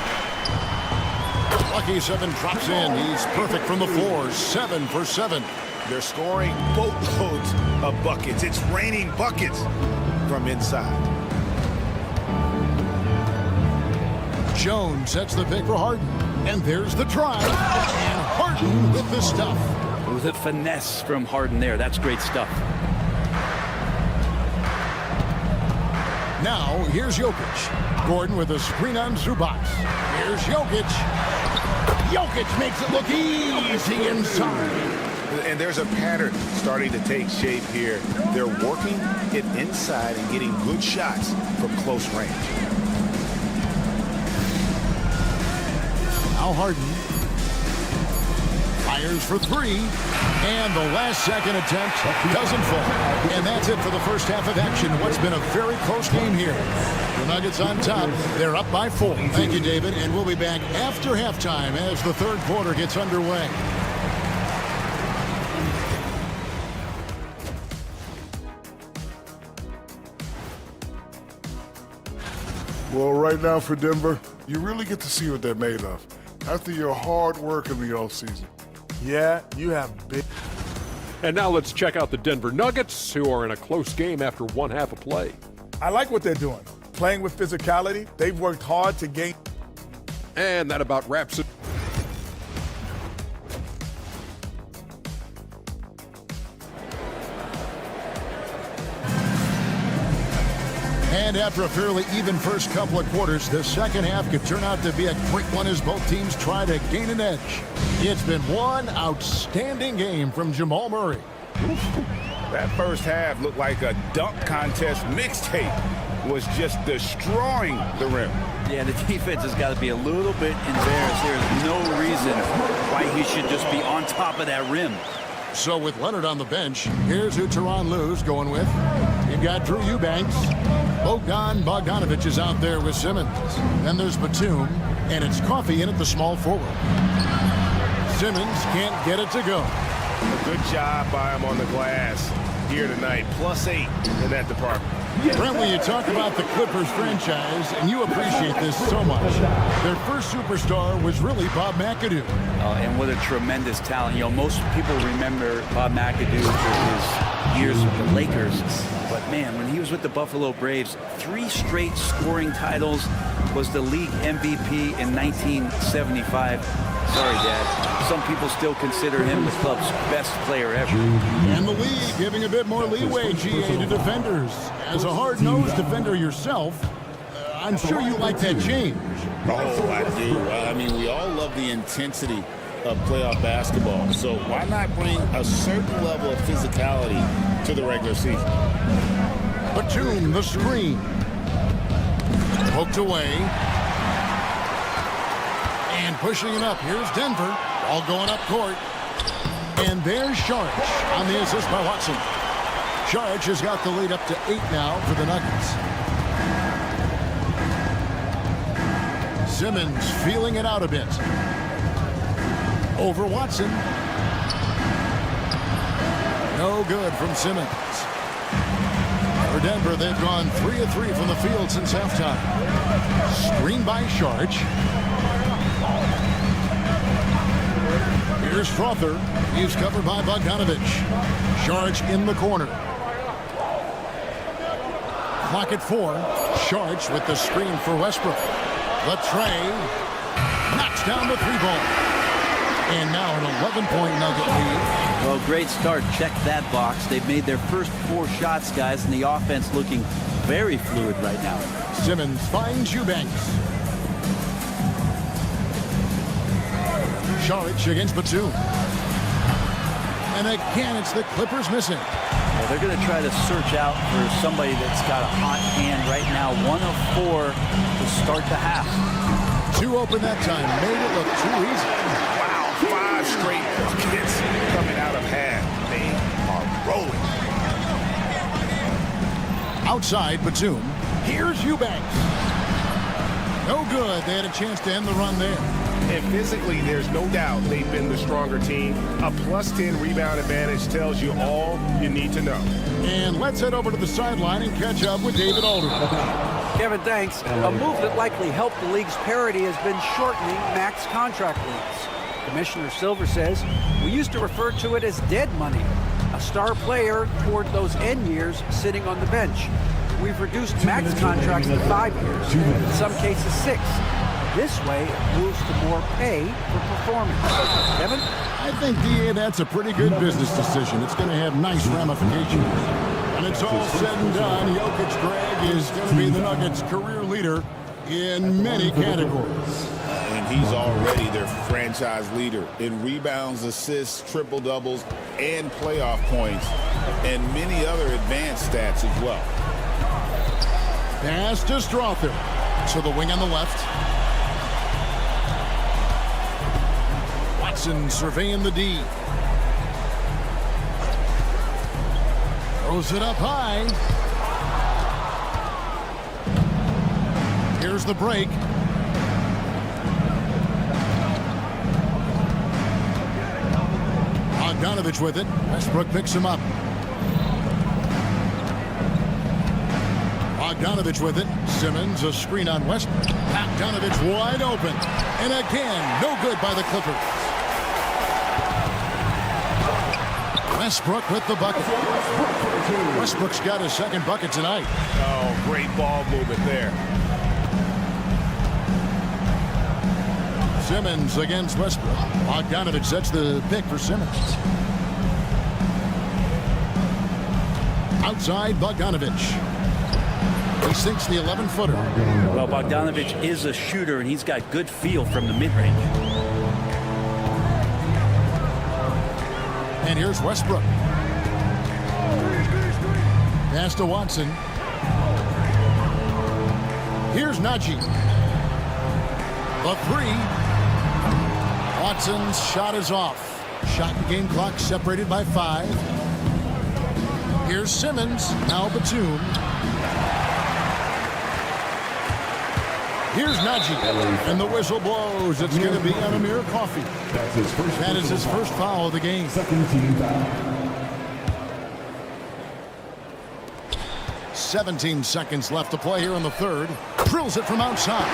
Lucky 7 drops in. He's perfect from the floor. 7 for 7. They're scoring boatloads of buckets. It's raining buckets from inside. Jones sets the pick for Harden. And there's the try. And Harden with the stuff. With a finesse from Harden there. That's great stuff. Now, here's Jokic. Gordon with a screen on Zubac. Here's Jokic. Jokic makes it look easy inside. And there's a pattern starting to take shape here. They're working it inside and getting good shots from close range. Now Harden fires for 3. And the last second attempt doesn't fall. And that's it for the first half of action. What's been a very close game here. The Nuggets on top. They're up by 4. Thank you, David. And we'll be back after halftime as the third quarter gets underway. Well, right now for Denver, you really get to see what they're made of after your hard work in the offseason. Yeah, you have big. And now let's check out the Denver Nuggets, who are in a close game after one half of play. I like what they're doing. Playing with physicality. They've worked hard to gain. And that about wraps it. And after a fairly even first couple of quarters, the second half could turn out to be a quick one as both teams try to gain an edge. It's been one outstanding game from Jamal Murray. That first half looked like a dunk contest mixtape. Was just destroying the rim. Yeah, the defense has got to be a little bit embarrassed. There's no reason why he should just be on top of that rim. So with Leonard on the bench, here's who Tyronn Lue's going with. You've got Drew Eubanks. Bogdan Bogdanovic is out there with Simmons. Then there's Batum, and it's Coffey in at the small forward. Simmons can't get it to go. A good job by him on the glass here tonight. +8 in that department. Brent, when you talk about the Clippers franchise, and you appreciate this so much, their first superstar was really Bob McAdoo. And what a tremendous talent. You know, most people remember Bob McAdoo for his years with the Lakers. But, man, when he was with the Buffalo Braves, 3 straight scoring titles, was the league MVP in 1975. Sorry, Dad. Some people still consider him the club's best player ever. And the league giving a bit more leeway, GA, to defenders. As a hard-nosed defender yourself, I'm sure you like that change. Oh, I do. I mean, we all love the intensity of playoff basketball. So why not bring a certain level of physicality to the regular season? Batum, the screen. Poked away. And pushing it up. Here's Denver. All going up court. And there's Saric on the assist by Watson. Saric has got the lead up to 8 now for the Nuggets. Simmons feeling it out a bit. Over Watson. No good from Simmons. For Denver, they've gone 3 of 3 from the field since halftime. Screen by Sharch. Here's Frother. He's covered by Bogdanovich. Sharch in the corner. Clock at 4. Sharch with the screen for Westbrook. The tray. Knocks down the 3-ball. And now an 11-point Nugget lead. Well, great start. Check that box. They've made their first 4 shots, guys, and the offense looking very fluid right now. Simmons finds Eubanks. Sharch against Batum. And again, it's the Clippers missing. Well, they're going to try to search out for somebody that's got a hot hand right now. 1 of 4 to start the half. 2 open that time. Made it look too easy. 5 straight buckets coming out of half. They are rolling. Outside Batum. Here's Eubanks. No good. They had a chance to end the run there. And physically, there's no doubt they've been the stronger team. A +10 rebound advantage tells you all you need to know. And let's head over to the sideline and catch up with David Aldridge. Kevin, thanks. A move that likely helped the league's parity has been shortening max contract lengths. Commissioner Silver says, we used to refer to it as dead money, a star player toward those end years sitting on the bench. We've reduced max contracts to 5 years, in some cases 6. This way, it moves to more pay for performance. Kevin? I think, DA, that's a pretty good business decision. It's going to have nice ramifications. When it's all said and done, Jokic, Greg, is going to be the Nuggets' career leader in many categories. And he's already their franchise leader in rebounds, assists, triple-doubles, and playoff points, and many other advanced stats as well. Pass to Strother. To the wing on the left. Watson surveying the D. Throws it up high. Here's the break. Bogdanovich with it. Westbrook picks him up. Bogdanovich with it. Simmons, a screen on Westbrook. Bogdanovich wide open. And again, no good by the Clippers. Westbrook with the bucket. Westbrook's got his second bucket tonight. Oh, great ball movement there. Simmons against Westbrook. Bogdanovich sets the pick for Simmons. Outside Bogdanovich. He sinks the 11-footer. Well, Bogdanovich is a shooter, and he's got good feel from the mid-range. And here's Westbrook. Pass to Watson. Here's Najee. The 3. Watson's shot is off. Shot and game clock separated by 5. Here's Simmons. Now Batum. Here's Najee. And the whistle blows. It's going to be on Amir Coffey. That is his first foul of the game. Second team foul. 17 seconds left to play here in the third. Drills it from outside.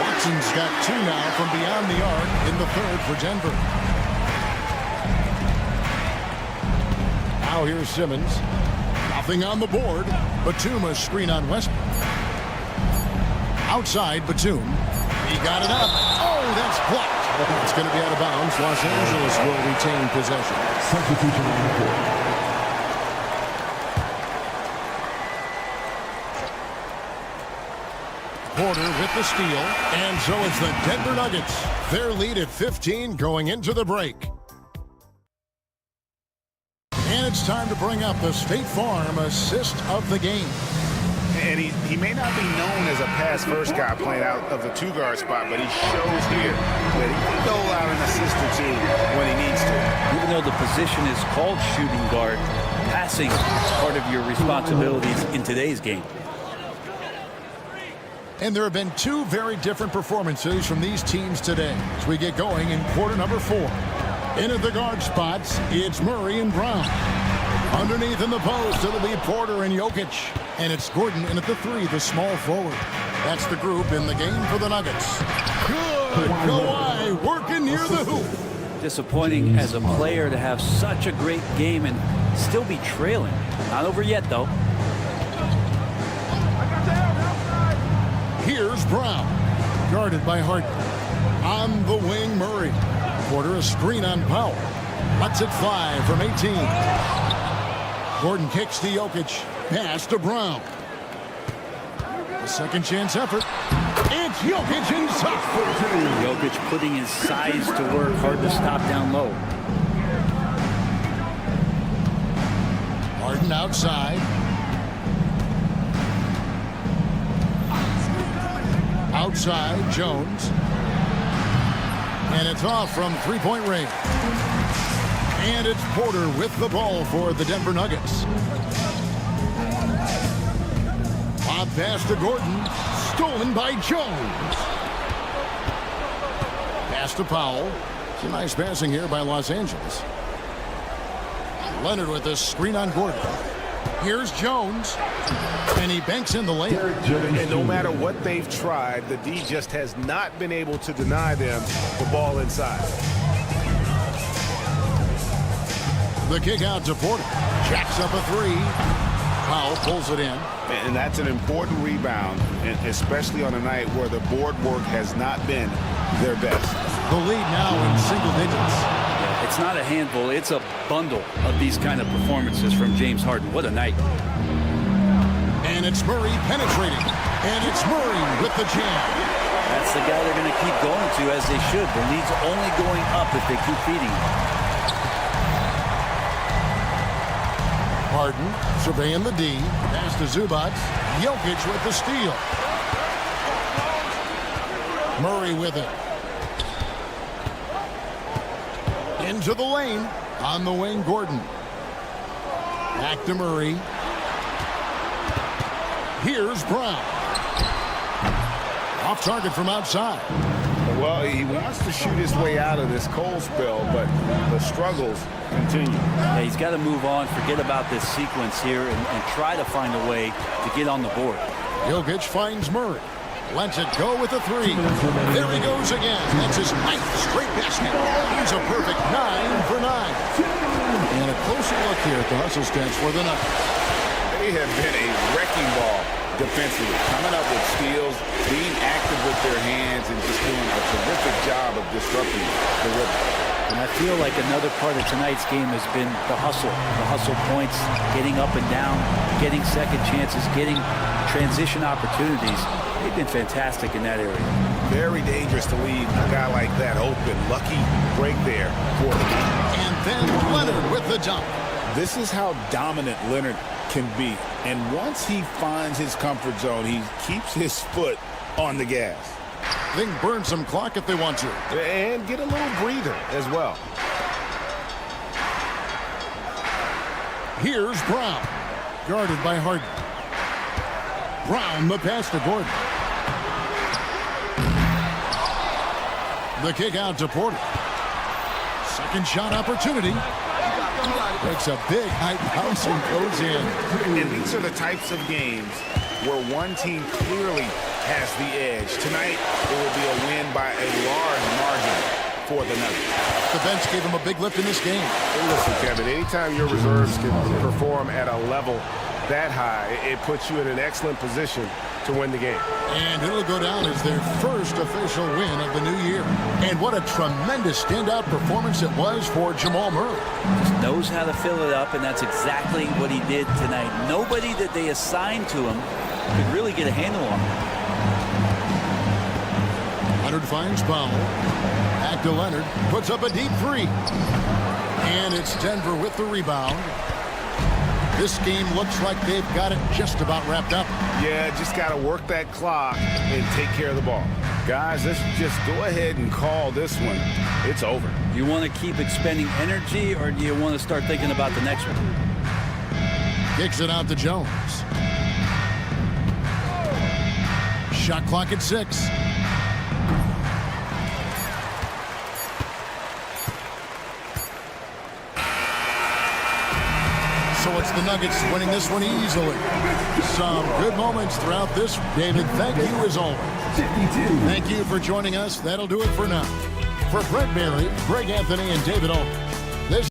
Watson's got 2 now from beyond the arc in the third for Denver. Now here's Simmons. Nothing on the board. Batum a screen on Westbrook. Outside Batum. He got it up. Oh, that's blocked. It's going to be out of bounds. Los Angeles will retain possession. Substitution on the court. Porter with the steal, and so it's the Denver Nuggets. Their lead at 15 going into the break. And it's time to bring up the State Farm assist of the game. And he may not be known as a pass-first guy playing out of the 2-guard spot, but he shows here that he can dole out an assist or 2 when he needs to. Even though the position is called shooting guard, passing is part of your responsibilities in today's game. And there have been two very different performances from these teams today as we get going in quarter number 4. In at the guard spots, it's Murray and Brown. Underneath in the post, it'll be Porter and Jokic. And it's Gordon in at the 3, the small forward. That's the group in the game for the Nuggets. Good Kawhi working near the hoop. Disappointing as a player to have such a great game and still be trailing. Not over yet, though. Here's Brown, guarded by Harden. On the wing, Murray. Porter a screen on Powell. Lets it fly from 18. Gordon kicks to Jokic. Pass to Brown. A second chance effort. It's Jokic inside. Jokic putting his size to work. Hard to stop down low. Harden outside. Outside, Jones. And it's off from three-point range. And it's Porter with the ball for the Denver Nuggets. Lob pass to Gordon. Stolen by Jones. Pass to Powell. It's a nice passing here by Los Angeles. Leonard with a screen on Gordon. Here's Jones. And he banks in the lane. And no matter what they've tried, the D just has not been able to deny them the ball inside. The kick out to Porter. Jacks up a 3. Powell pulls it in. And that's an important rebound, and especially on a night where the board work has not been their best. The lead now in single digits. It's not a handful, it's a bundle of these kind of performances from James Harden. What a night. And it's Murray penetrating. And it's Murray with the jam. That's the guy they're going to keep going to, as they should. The lead's only going up if they keep feeding him. Harden surveying the D. Pass to Zubac. Jokic with the steal. Murray with it. Into the lane. On the wing, Gordon. Back to Murray. Here's Brown. Off target from outside. Well, he wants to shoot his way out of this cold spell, but the struggles continue. Yeah, he's got to move on, forget about this sequence here, and try to find a way to get on the board. Jokic finds Murray. Lets it go with a 3. There he goes again. That's his 9th straight basket. He's a perfect 9 for 9. And a closer look here at the hustle stats for the Nuggets. They have been a wrecking ball defensively, coming up with steals, being active with their hands, and just doing a terrific job of disrupting the rhythm. And I feel like another part of tonight's game has been the hustle points, getting up and down, getting second chances, getting transition opportunities. They've been fantastic in that area. Very dangerous to leave a guy like that open. Lucky break there for the game. And then Leonard with the dunk. This is how dominant Leonard can be. And once he finds his comfort zone, he keeps his foot on the gas. They can burn some clock if they want to. And get a little breather as well. Here's Brown. Guarded by Harden. Brown the pass to Gordon. The kick out to Porter. Second shot opportunity. Takes a big high bounce and goes in. And these are the types of games where one team clearly has the edge. Tonight, it will be a win by a large margin for the Nuggets. The bench gave him a big lift in this game. Hey, listen, Kevin, anytime your reserves can perform at a level that high, it puts you in an excellent position to win the game. And it'll go down as their first official win of the new year. And what a tremendous standout performance it was for Jamal Murray. Just knows how to fill it up, and that's exactly what he did tonight. Nobody that they assigned to him could really get a handle on him. Leonard finds Powell. Back to Leonard. Puts up a deep 3. And it's Denver with the rebound. This game looks like they've got it just about wrapped up. Yeah, just got to work that clock and take care of the ball. Guys, let's just go ahead and call this one. It's over. Do you want to keep expending energy, or do you want to start thinking about the next one? Kicks it out to Jones. Shot clock at 6. So it's the Nuggets winning this one easily. Some good moments throughout this. David, thank you as always. Thank you for joining us. That'll do it for now. For Brent Barry, Greg Anthony, and David Aldridge, this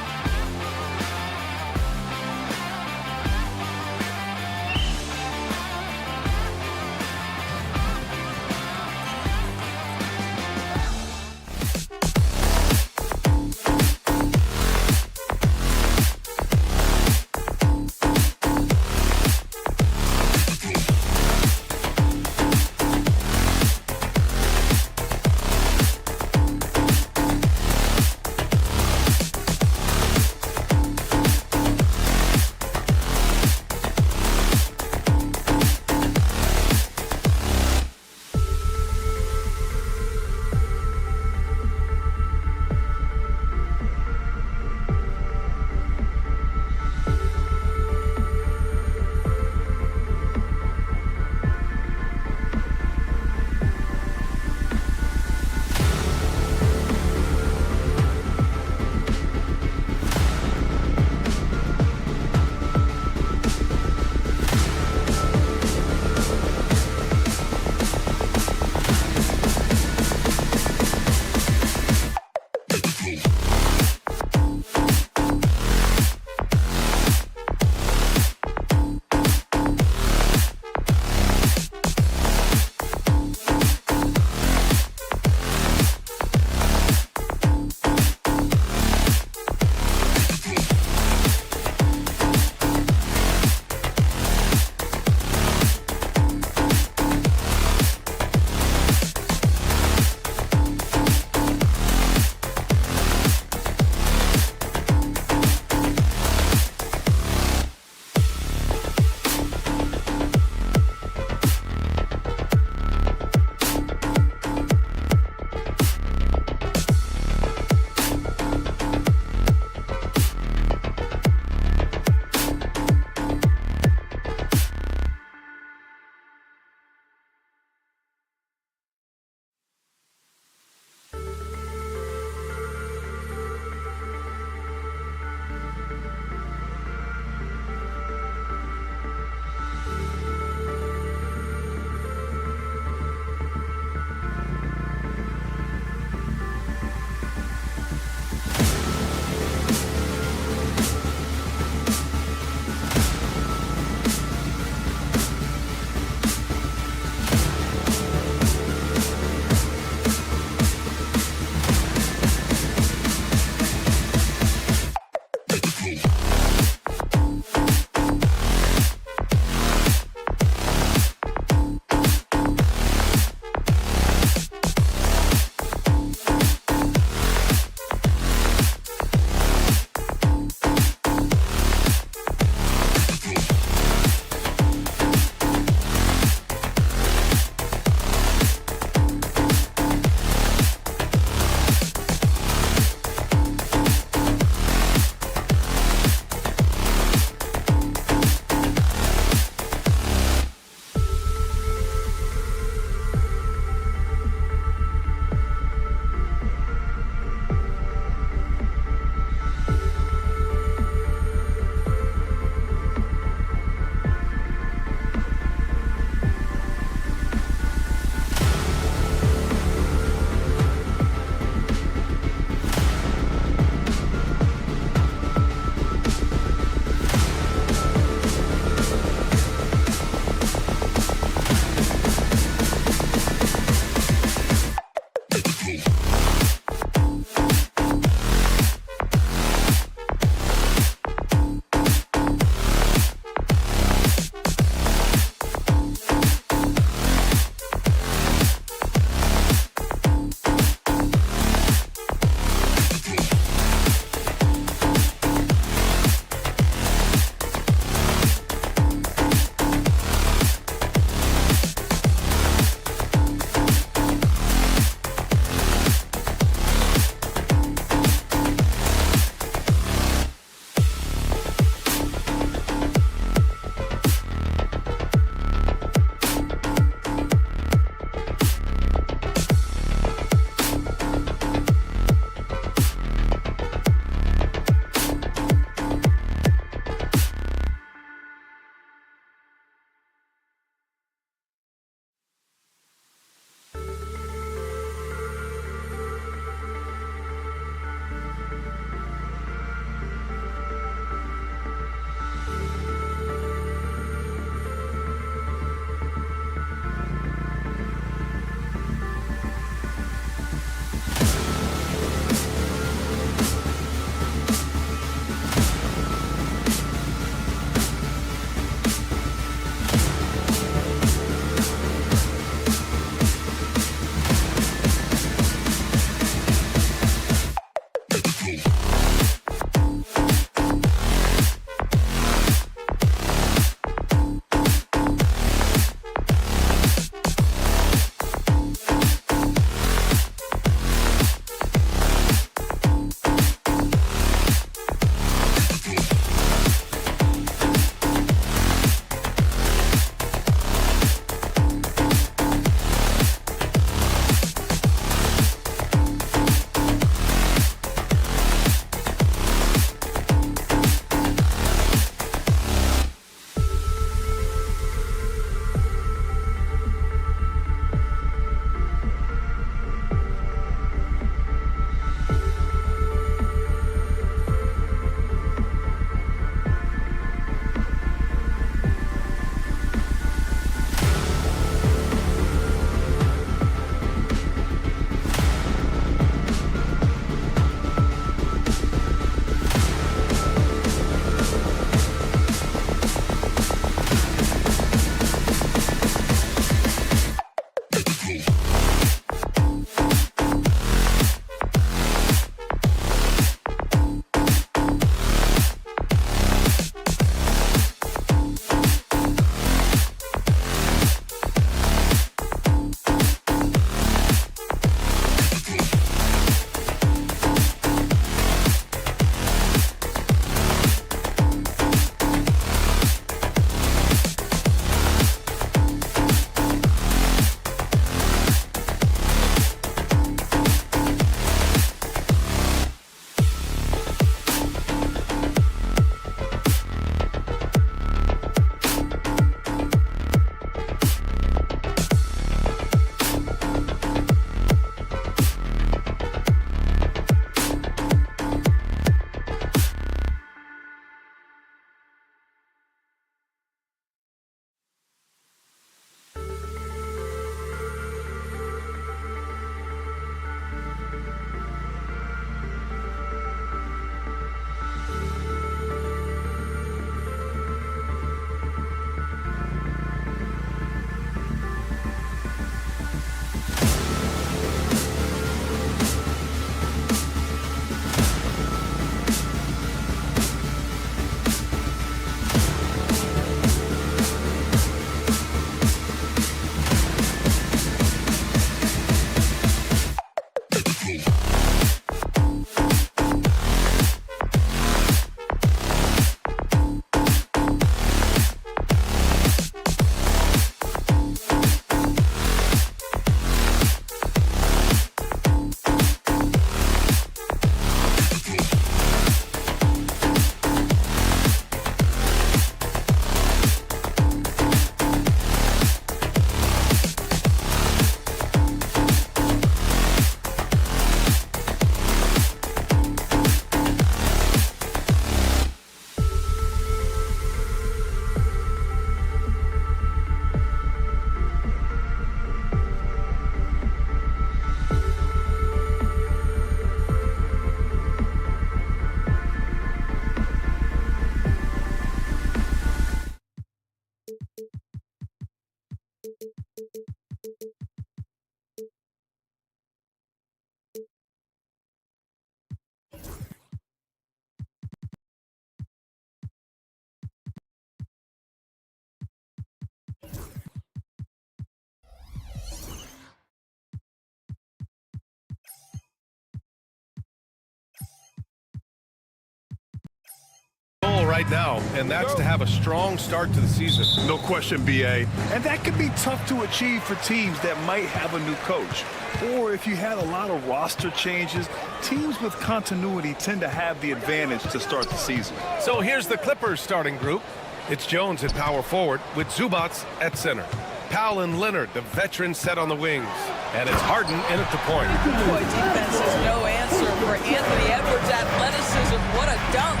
right now, and that's to have a strong start to the season. No question, B.A. And that could be tough to achieve for teams that might have a new coach. Or if you had a lot of roster changes, teams with continuity tend to have the advantage to start the season. So here's the Clippers starting group. It's Jones at power forward with Zubats at center. Powell and Leonard, the veterans, set on the wings. And it's Harden in at the point. Boy, defense is no answer for Anthony Edwards' athleticism. What a dunk.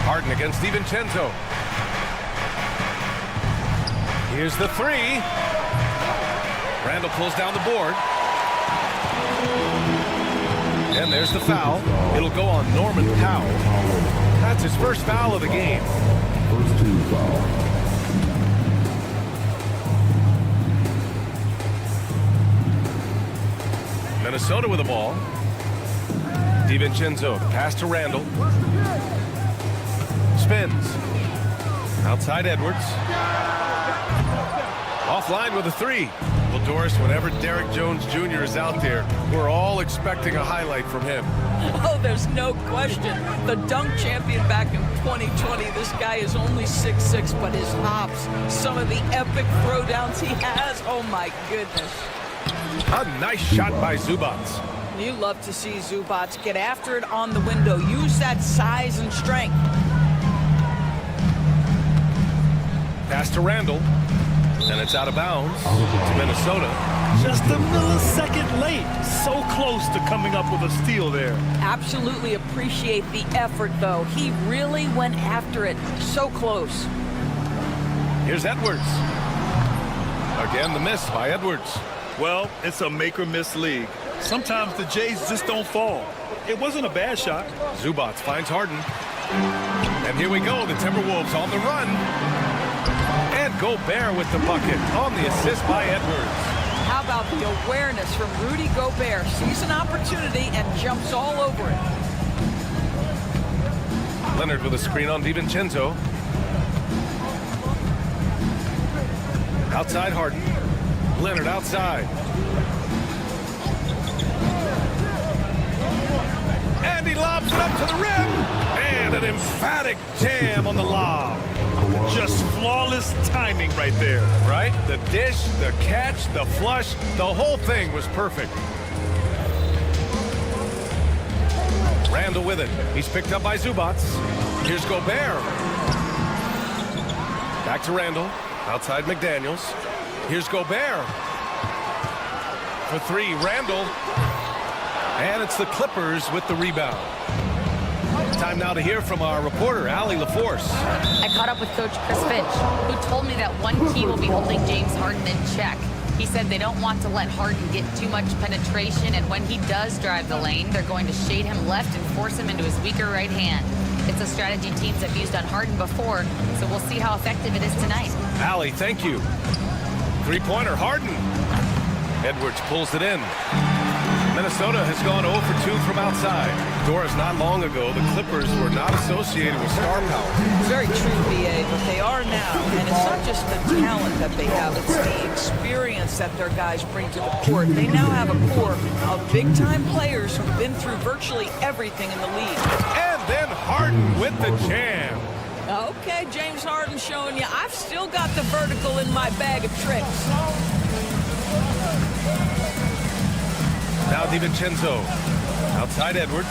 Harden against DiVincenzo. Here's the three. Randall pulls down the board. And there's the foul. It'll go on Norman Powell. That's his first foul of the game. First team foul. Minnesota with the ball. DiVincenzo, pass to Randall. Spins. Outside Edwards. Offline with a three. Well, Doris, whenever Derek Jones Jr. is out there, we're all expecting a highlight from him. Oh, there's no question. The dunk champion back in 2020. This guy is only 6'6", but his hops, some of the epic throwdowns he has. Oh, my goodness. A nice shot by Zubats. You love to see Zubats get after it on the window. Use that size and strength. Pass to Randall. And it's out of bounds to Minnesota. Just a millisecond late. So close to coming up with a steal there. Absolutely appreciate the effort, though. He really went after it. So close. Here's Edwards. Again, the miss by Edwards. Well, it's a make-or-miss league. Sometimes the Jays just don't fall. It wasn't a bad shot. Zubats finds Harden. And here we go, the Timberwolves on the run. And Gobert with the bucket on the assist by Edwards. How about the awareness from Rudy Gobert? Sees an opportunity and jumps all over it. Leonard with a screen on DiVincenzo. Outside Harden. Leonard outside. And he lobs it up to the rim. And an emphatic jam on the lob. Just flawless timing right there. Right? The dish, the catch, the flush, the whole thing was perfect. Randall with it. He's picked up by Zubats. Here's Gobert. Back to Randall. Outside McDaniels. Here's Gobert. For three, Randall. And it's the Clippers with the rebound. Time now to hear from our reporter, Allie LaForce. I caught up with Coach Chris Finch, who told me that one key will be holding James Harden in check. He said they don't want to let Harden get too much penetration, and when he does drive the lane, they're going to shade him left and force him into his weaker right hand. It's a strategy teams have used on Harden before, so we'll see how effective it is tonight. Allie, thank you. Three-pointer, Harden. Edwards pulls it in. Minnesota has gone 0 for 2 from outside. Doris, not long ago, the Clippers were not associated with star power. Very true, B.A., but they are now. And it's not just the talent that they have, it's the experience that their guys bring to the court. They now have a core of big-time players who've been through virtually everything in the league. And then Harden with the jam. Okay, James Harden showing you, I've still got the vertical in my bag of tricks. Now DiVincenzo. Outside Edwards.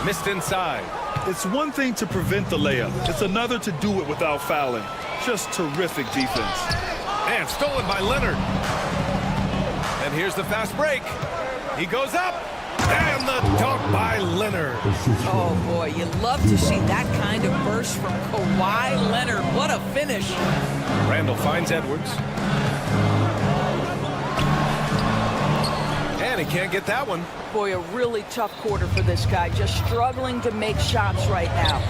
Missed inside. It's one thing to prevent the layup. It's another to do it without fouling. Just terrific defense. And stolen by Leonard. And here's the fast break. He goes up. And the dunk by Leonard. Oh, boy, you love to see that kind of burst from Kawhi Leonard. What a finish. Randall finds Edwards. And he can't get that one. Boy, a really tough quarter for this guy. Just struggling to make shots right now.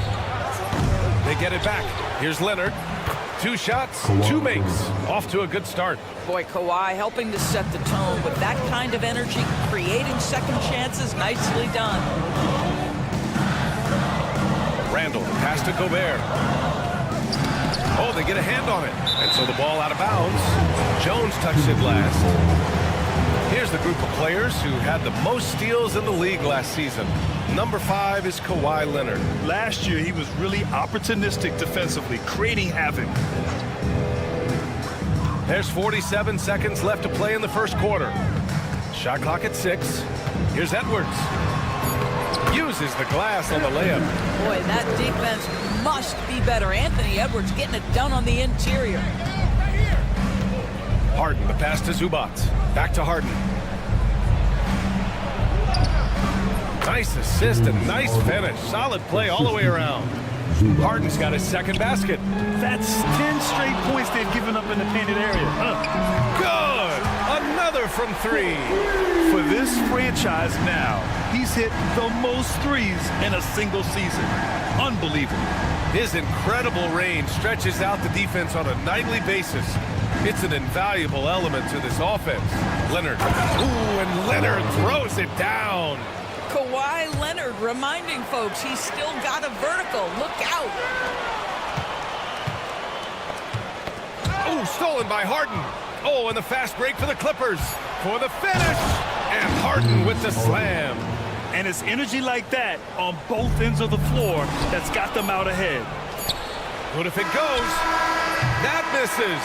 They get it back. Here's Leonard. 2 shots, 2 makes. Off to a good start. Boy, Kawhi helping to set the tone with that kind of energy, creating second chances. Nicely done. Randall, pass to Gobert. Oh, they get a hand on it. And so the ball out of bounds. Jones touched it last. Here's the group of players who had the most steals in the league last season. Number 5 is Kawhi Leonard. Last year, he was really opportunistic defensively, creating havoc. There's 47 seconds left to play in the first quarter. Shot clock at 6. Here's Edwards. Uses the glass on the layup. Boy, that defense must be better. Anthony Edwards getting it done on the interior. Harden, the pass to Zubac. Back to Harden. Nice assist and nice finish. Solid play all the way around. Harden's got his second basket. That's 10 straight points they've given up in the painted area. Good! Another from 3. For this franchise now, he's hit the most threes in a single season. Unbelievable. His incredible range stretches out the defense on a nightly basis. It's an invaluable element to this offense. Leonard. Ooh, and Leonard throws it down. Kawhi Leonard reminding folks he's still got a vertical. Look out. Oh, stolen by Harden. Oh, and the fast break for the Clippers. For the finish. And Harden with the slam. And it's energy like that on both ends of the floor that's got them out ahead. What if it goes? That misses.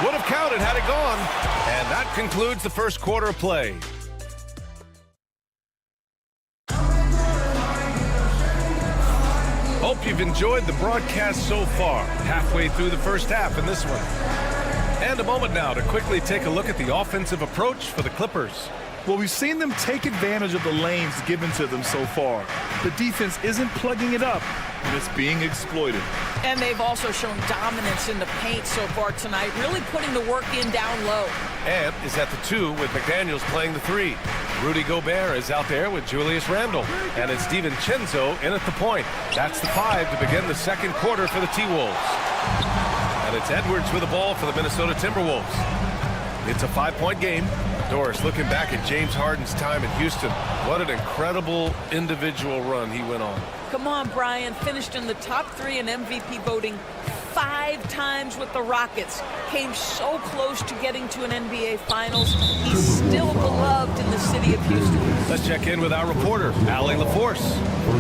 Would have counted had it gone. And that concludes the first quarter of play. Hope you've enjoyed the broadcast so far. Halfway through the first half in this one. And a moment now to quickly take a look at the offensive approach for the Clippers. Well, we've seen them take advantage of the lanes given to them so far. The defense isn't plugging it up, and it's being exploited. And they've also shown dominance in the paint so far tonight, really putting the work in down low. Ant is at the 2 with McDaniels playing the 3. Rudy Gobert is out there with Julius Randle. And it's DiVincenzo in at the point. That's the 5 to begin the second quarter for the T-Wolves. And it's Edwards with the ball for the Minnesota Timberwolves. It's a 5-point game. Doris looking back at James Harden's time in Houston. What an incredible individual run he went on. Come on, Brian. Finished in the top 3 in MVP voting 5 times with the Rockets. Came so close to getting to an NBA Finals. He's still beloved in the city of Houston. Let's check in with our reporter, Allie LaForce.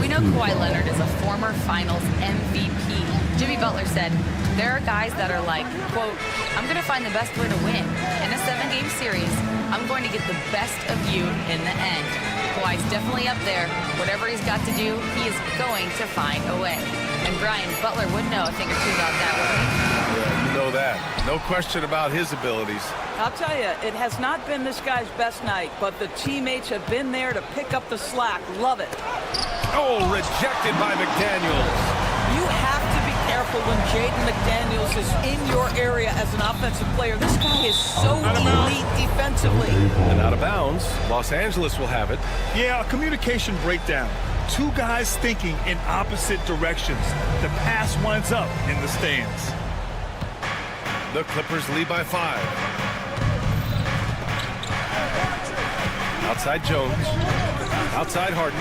We know Kawhi Leonard is a former Finals MVP. Jimmy Butler said, there are guys that are like, quote, I'm going to find the best way to win. In a 7-game series, I'm going to get the best of you in the end. Kawhi's definitely up there. Whatever he's got to do, he is going to find a way. And Brian, Butler would know a thing or two about that, wouldn't he? Yeah, you know that. No question about his abilities. I'll tell you, it has not been this guy's best night, but the teammates have been there to pick up the slack. Love it. Oh, rejected by McDaniels. You have to be careful when Jaden McDaniels is in your area as an offensive player. This guy is so elite defensively. And out of bounds, Los Angeles will have it. Yeah, a communication breakdown. 2 guys thinking in opposite directions. The pass winds up in the stands. The Clippers lead by 5. Outside Jones. Outside Harden.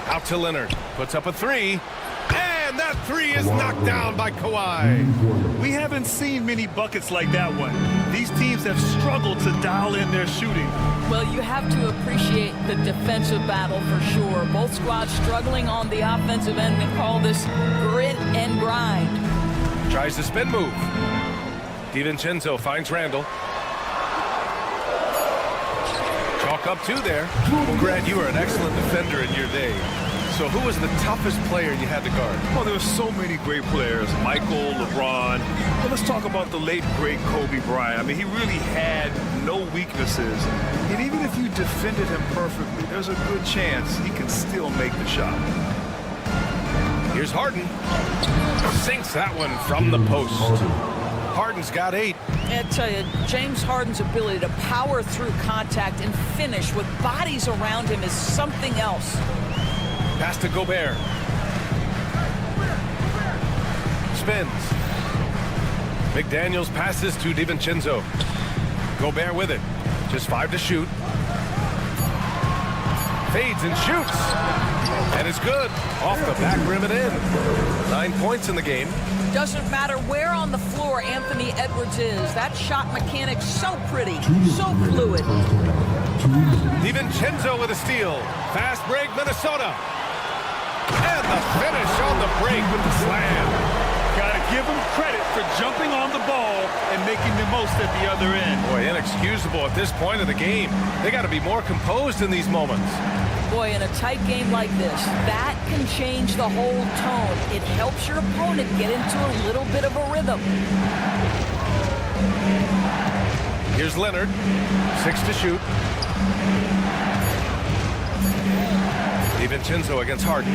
Out to Leonard. Puts up a 3. And that 3 is knocked down by Kawhi. We haven't seen many buckets like that one. These teams have struggled to dial in their shooting. Well, you have to appreciate the defensive battle for sure. Both squads struggling on the offensive end. We call this grit and grind. Tries the spin move. DiVincenzo finds Randle. Chalk up 2 there. Well, Grant, you were an excellent defender in your day. So who was the toughest player you had to guard? Well, there were so many great players. Michael, LeBron. But let's talk about the late, great Kobe Bryant. I mean, he really had no weaknesses. And even if you defended him perfectly, there's a good chance he can still make the shot. Here's Harden. Sinks that one from the post. Harden's got 8. I tell you, James Harden's ability to power through contact and finish with bodies around him is something else. Pass to Gobert. Spins. McDaniels passes to DiVincenzo. Gobert with it. Just 5 to shoot. fades and shoots. And it's good. Off the back rim and in. 9 points in the game. Doesn't matter where on the floor Anthony Edwards is. That shot mechanic's so pretty, so fluid. DiVincenzo with a steal. Fast break, Minnesota. And the finish on the break with the slam. Gotta give him credit for jumping on the ball and making the most at the other end. Boy, inexcusable at this point of the game. They got to be more composed in these moments. Boy, in a tight game like this, that can change the whole tone. It helps your opponent get into a little bit of a rhythm. Here's Leonard. 6 to shoot. DiVincenzo against Harden.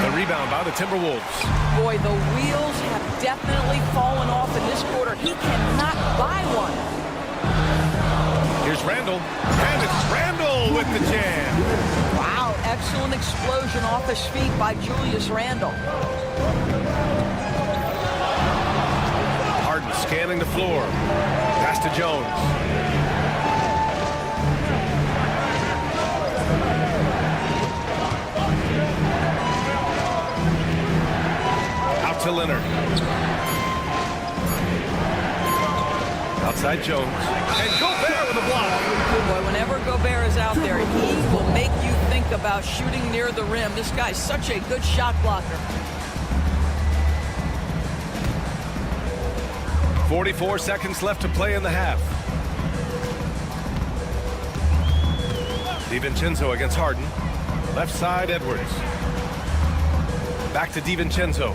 The rebound by the Timberwolves. Boy, the wheels have definitely fallen off in this quarter. He cannot buy one. Here's Randall. And it's Randall with the jam. Wow, excellent explosion off his feet by Julius Randle. Harden scanning the floor. Pass to Jones. To Leonard. Outside Jones. And Gobert with a block. Boy, whenever Gobert is out there, he will make you think about shooting near the rim. This guy's such a good shot blocker. 44 seconds left to play in the half. DiVincenzo against Harden. Left side, Edwards. Back to DiVincenzo.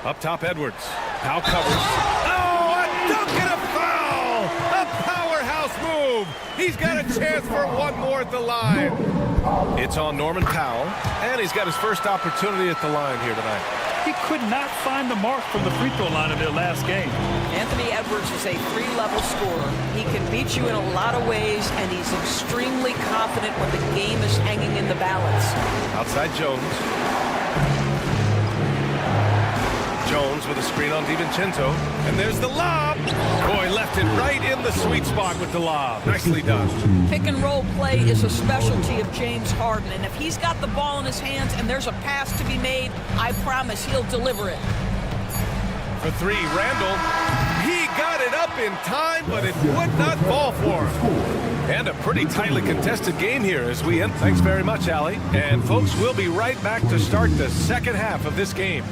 Up top, Edwards. Powell covers. Oh, a dunk and a foul! A powerhouse move! He's got a chance for one more at the line. It's on Norman Powell, and he's got his first opportunity at the line here tonight. He could not find the mark from the free throw line in their last game. Anthony Edwards is a 3-level scorer. He can beat you in a lot of ways, and he's extremely confident when the game is hanging in the balance. Outside Jones. Jones with a screen on DiVincenzo. And there's the lob. Boy, left it right in the sweet spot with the lob. Nicely done. Pick and roll play is a specialty of James Harden. And if he's got the ball in his hands and there's a pass to be made, I promise he'll deliver it. For 3, Randall. He got it up in time, but it would not fall for him. And a pretty tightly contested game here as we end. Thanks very much, Allie. And folks, we'll be right back to start the second half of this game.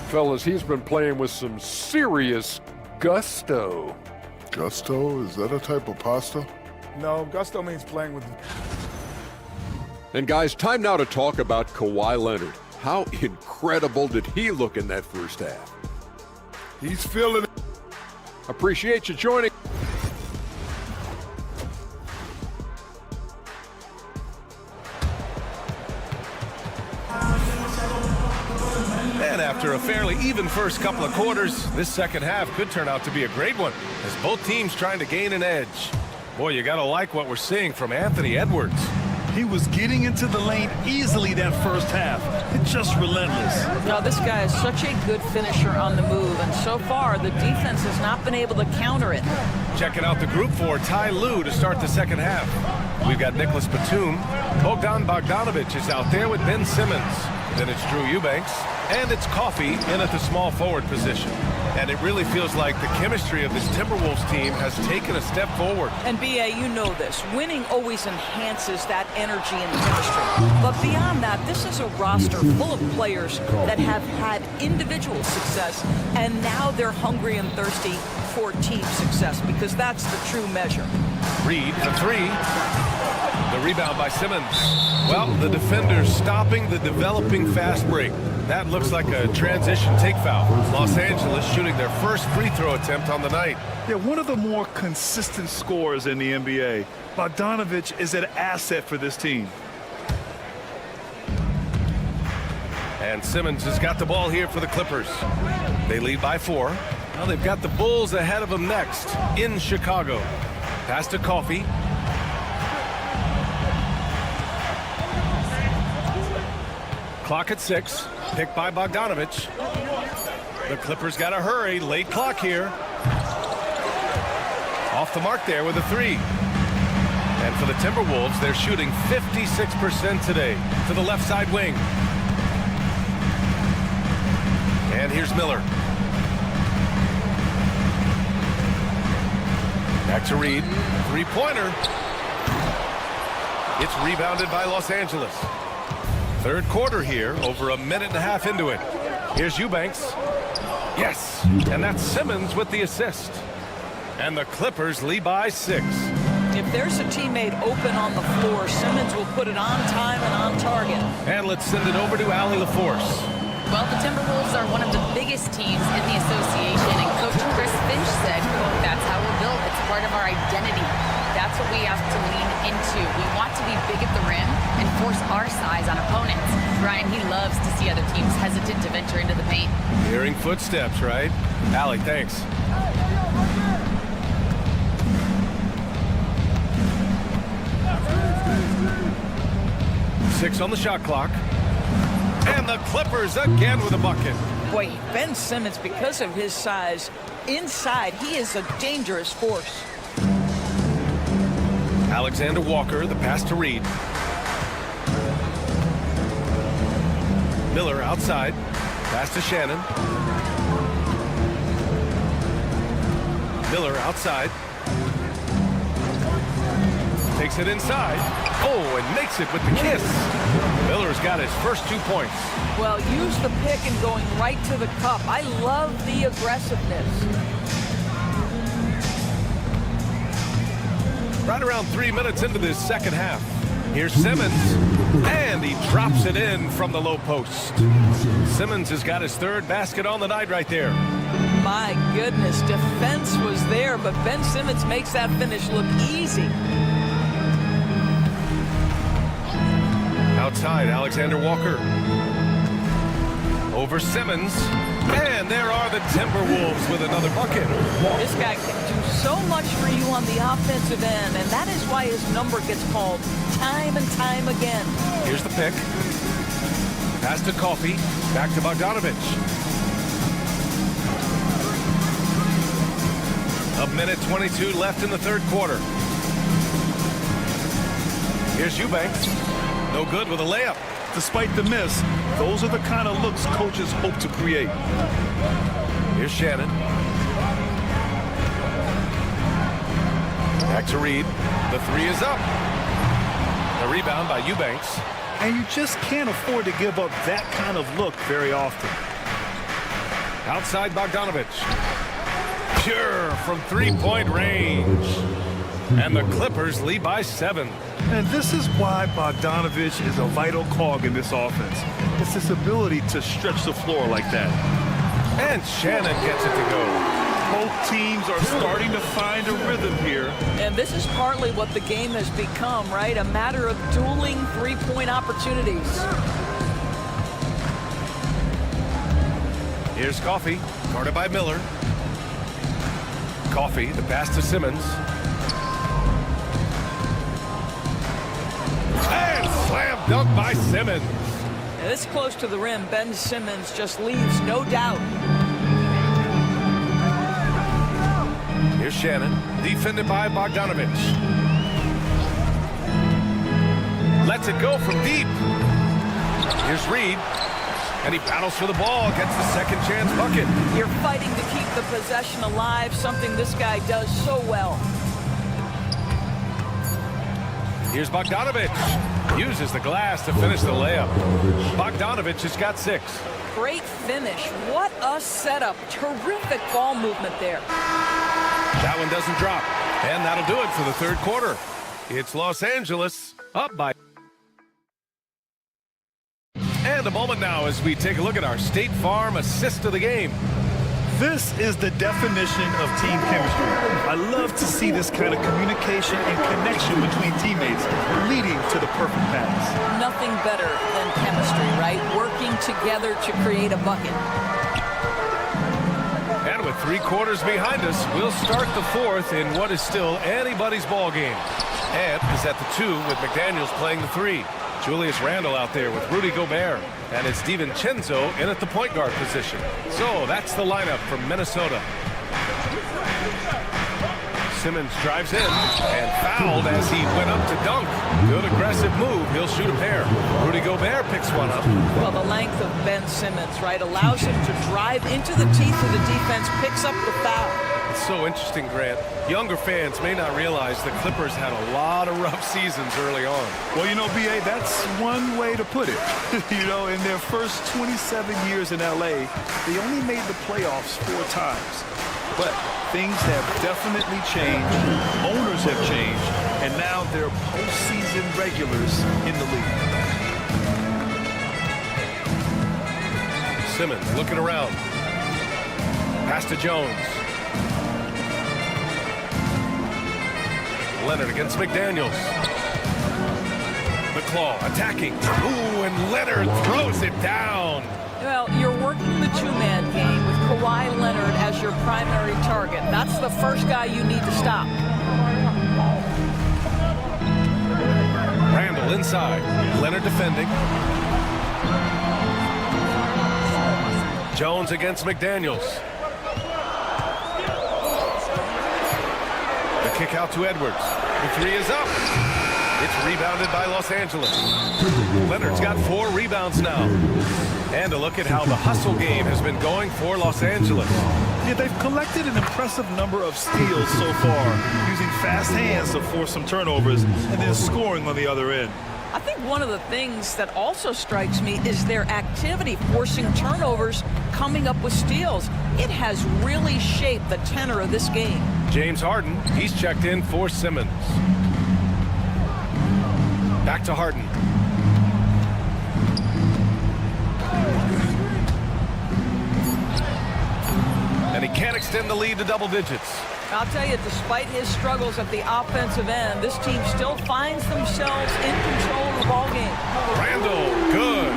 Fellas, he's been playing with some serious gusto. Gusto? Is that a type of pasta? No, gusto means playing with. And guys, time now to talk about Kawhi Leonard. How incredible did he look in that first half? He's feeling it. Appreciate you joining. And after a fairly even first couple of quarters, this second half could turn out to be a great one as both teams trying to gain an edge. Boy, you got to like what we're seeing from Anthony Edwards. He was getting into the lane easily that first half. Just relentless. No, this guy is such a good finisher on the move, and so far the defense has not been able to counter it. Checking out the group for SuperLu to start the second half. We've got Nicholas Batum. Bogdan Bogdanovic is out there with Ben Simmons. Then it's Drew Eubanks. And it's Coffey in at the small forward position. And it really feels like the chemistry of this Timberwolves team has taken a step forward. And B.A., you know this. Winning always enhances that energy and chemistry. But beyond that, this is a roster full of players that have had individual success, and now they're hungry and thirsty for team success, because that's the true measure. Reed for 3. The rebound by Simmons. Well, the defenders stopping the developing fast break. That looks like a transition take foul. Los Angeles shooting their first free throw attempt on the night. Yeah, one of the more consistent scorers in the NBA. Bogdanovic is an asset for this team. And Simmons has got the ball here for the Clippers. They lead by 4. Now they've got the Bulls ahead of them next in Chicago. Pass to Coffey. Clock at 6. Picked by Bogdanovich. The Clippers got to hurry. Late clock here. Off the mark there with a 3. And for the Timberwolves, they're shooting 56% today to the left side wing. And here's Miller. Back to Reed. Three-pointer. It's rebounded by Los Angeles. Third quarter here, over a minute and a half into it. Here's Eubanks. Yes, and that's Simmons with the assist. And the Clippers lead by 6. If there's a teammate open on the floor, Simmons will put it on time and on target. And let's send it over to Allie LaForce. Well, the Timberwolves are one of the biggest teams in the association, and Coach Chris Finch said, quote, "That's how we're built. It's part of our identity. That's what we have to lean into. We want to be big at the rim and force our size on opponents." Ryan, he loves to see other teams hesitant to venture into the paint. Hearing footsteps, right? Allie, thanks. Six on the shot clock. And the Clippers again with a bucket. Boy, Ben Simmons, because of his size, inside, he is a dangerous force. Alexander Walker, the pass to Reed. Miller outside. Pass to Shannon. Miller outside. Takes it inside. Oh, and makes it with the kiss. Miller's got his first 2 points. Well, use the pick and going right to the cup. I love the aggressiveness. Right around 3 minutes into this second half. Here's Simmons, and he drops it in from the low post. Simmons has got his third basket on the night right there. My goodness, defense was there, but Ben Simmons makes that finish look easy. Outside, Alexander Walker. Over Simmons. And there are the Timberwolves with another bucket. This guy can do so much for you on the offensive end, and that is why his number gets called time and time again. Here's the pick. Pass to Coffey. Back to Bogdanovich. A minute 22 left in the third quarter. Here's Eubanks. No good with a layup. Despite the miss, those are the kind of looks coaches hope to create. Here's Shannon. Back to Reed. The 3 is up. The rebound by Eubanks. And you just can't afford to give up that kind of look very often. Outside Bogdanovich. Pure from three-point range. And the Clippers lead by 7. And this is why Bogdanovich is a vital cog in this offense. It's his ability to stretch the floor like that. And Shannon gets it to go. Both teams are starting to find a rhythm here. And this is partly what the game has become, right? A matter of dueling three-point opportunities. Here's Coffey, guarded by Miller. Coffey, the pass to Simmons. And slam dunk by Simmons. This close to the rim, Ben Simmons just leaves no doubt. Here's Shannon, defended by Bogdanovich. Lets it go from deep. Here's Reed, and he battles for the ball, gets the second chance bucket. You're fighting to keep the possession alive, something this guy does so well. Here's Bogdanovich. Uses the glass to finish the layup. Bogdanovich has got 6. Great finish. What a setup. Terrific ball movement there. That one doesn't drop. And that'll do it for the third quarter. It's Los Angeles up by. And a moment now as we take a look at our State Farm assist of the game. This is the definition of team chemistry. I love to see this kind of communication and connection between teammates leading to the perfect pass. Nothing better than chemistry, right? Working together to create a bucket. And with 3 quarters behind us, we'll start the fourth in what is still anybody's ball game. Ant is at the 2 with McDaniels playing the 3. Julius Randle out there with Rudy Gobert. And it's DiVincenzo in at the point guard position. So that's the lineup from Minnesota. Simmons drives in and fouled as he went up to dunk. Good aggressive move. He'll shoot a pair. Rudy Gobert picks one up. Well, the length of Ben Simmons, right, allows him to drive into the teeth of the defense, picks up the foul. It's so interesting, Grant. Younger fans may not realize the Clippers had a lot of rough seasons early on. Well, you know, B.A., that's one way to put it. You know, in their first 27 years in L.A., they only made the playoffs 4 times. But things have definitely changed. Owners have changed. And now they're postseason regulars in the league. Simmons looking around. Pass to Jones. Leonard against McDaniels. The claw attacking. Ooh, and Leonard throws it down. Well, you're working the two-man game with Kawhi Leonard as your primary target. That's the first guy you need to stop. Randle inside. Leonard defending. Jones against McDaniels. The kick out to Edwards. The 3 is up. It's rebounded by Los Angeles. Leonard's got 4 rebounds now. And a look at how the hustle game has been going for Los Angeles. Yeah, they've collected an impressive number of steals so far, using fast hands to force some turnovers and then scoring on the other end. I think one of the things that also strikes me is their activity, forcing turnovers, coming up with steals. It has really shaped the tenor of this game. James Harden, he's checked in for Simmons. Back to Harden. And he can't extend the lead to double digits. I'll tell you, despite his struggles at the offensive end, this team still finds themselves in control of the ball game. Randle, good.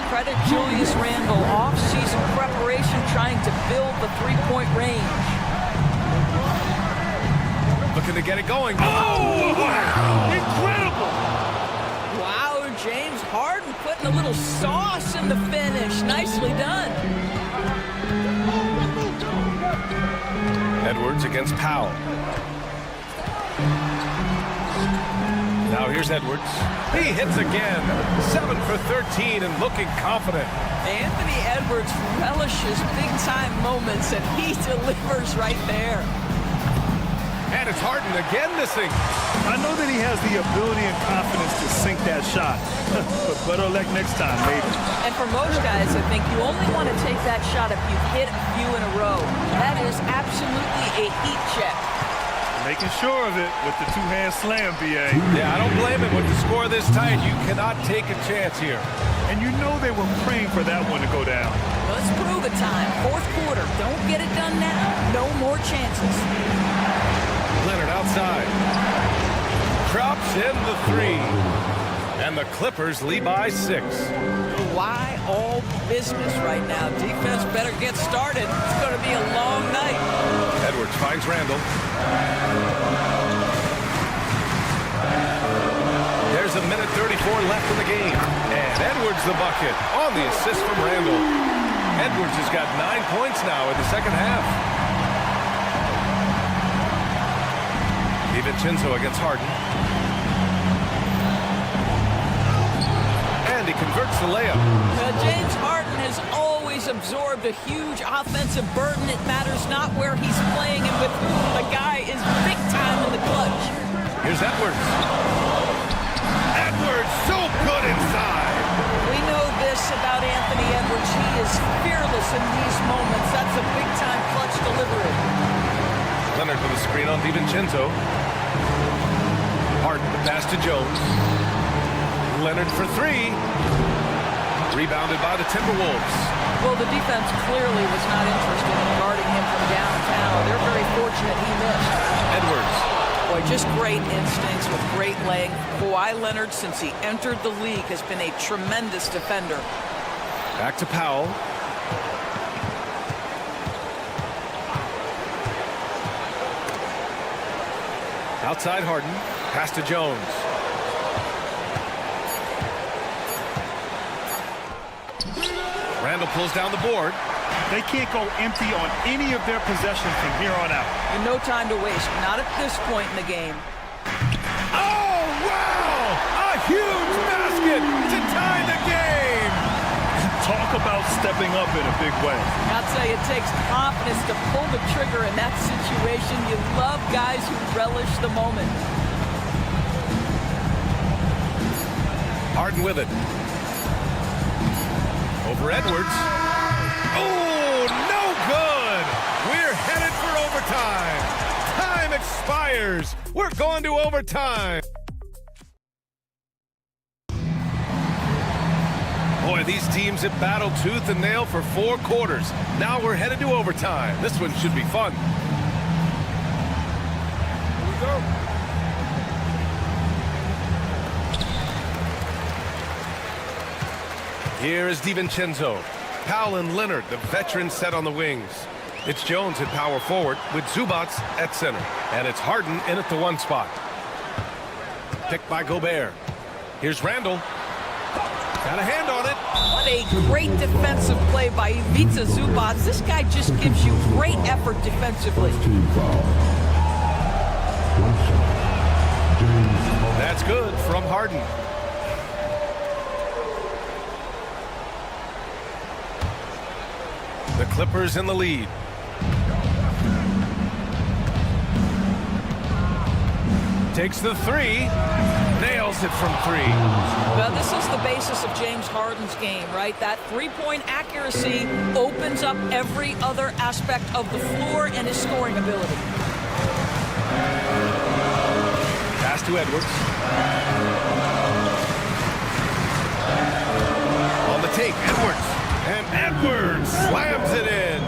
Credit Julius Randle, off-season preparation, trying to build the three-point range. Looking to get it going. Oh, wow. Incredible. Wow, James Harden putting a little sauce in the finish. Nicely done. Edwards against Powell. Now here's Edwards. He hits again. 7 for 13 and looking confident. Anthony Edwards relishes big-time moments, and he delivers right there. And it's Harden again missing. I know that he has the ability and confidence to sink that shot. But better luck next time, maybe. And for most guys, I think you only want to take that shot if you've hit a few in a row. That is absolutely a heat check. Making sure of it with the two-hand slam, B.A. Yeah, I don't blame him. With the score this tight, you cannot take a chance here. And you know they were praying for that one to go down. Let's prove it time. 4th quarter. Don't get it done now. No more chances. Leonard outside. Drops in the 3. And the Clippers lead by 6. Why all business right now? Defense better get started. It's going to be a long night. Edwards finds Randle. There's a minute 34 left in the game. And Edwards the bucket on the assist from Randle. Edwards has got 9 points now in the second half. DiVincenzo against Harden. And he converts the layup. James Harden has always absorbed a huge offensive burden. It matters not where he's playing and with whom. The guy is big time in the clutch. Here's Edwards. Edwards so good inside. We know this about Anthony Edwards. He is fearless in these moments. That's a big time clutch delivery. Leonard with a screen on DiVincenzo. Harden the pass to Jones. Leonard for 3. Rebounded by the Timberwolves. Well, the defense clearly was not interested in guarding him from downtown. They're very fortunate he missed. Edwards. Boy, just great instincts with great length. Kawhi Leonard, since he entered the league, has been a tremendous defender. Back to Powell. Outside Harden. Pass to Jones. pulls down the board. They can't go empty on any of their possessions from here on out. And no time to waste. Not at this point in the game. Oh, wow! A huge basket to tie the game! Talk about stepping up in a big way. I'll tell you, it takes confidence to pull the trigger in that situation. You love guys who relish the moment. Harden with it. Over Edwards. Oh, no good! We're headed for overtime. Time expires. We're going to overtime. Boy, these teams have battled tooth and nail for 4 quarters. Now we're headed to overtime. This one should be fun. Here we go. Here is DiVincenzo. Powell and Leonard, the veterans, set on the wings. It's Jones at power forward with Zubac at center. And it's Harden in at the 1 spot. Picked by Gobert. Here's Randall. Got a hand on it. What a great defensive play by Ivica Zubac. This guy just gives you great effort defensively. That's good from Harden. The Clippers in the lead. Takes the 3. Nails it from 3. Well, this is the basis of James Harden's game, right? That three-point accuracy opens up every other aspect of the floor and his scoring ability. Pass to Edwards. On the take, Edwards. And Edwards slams it in.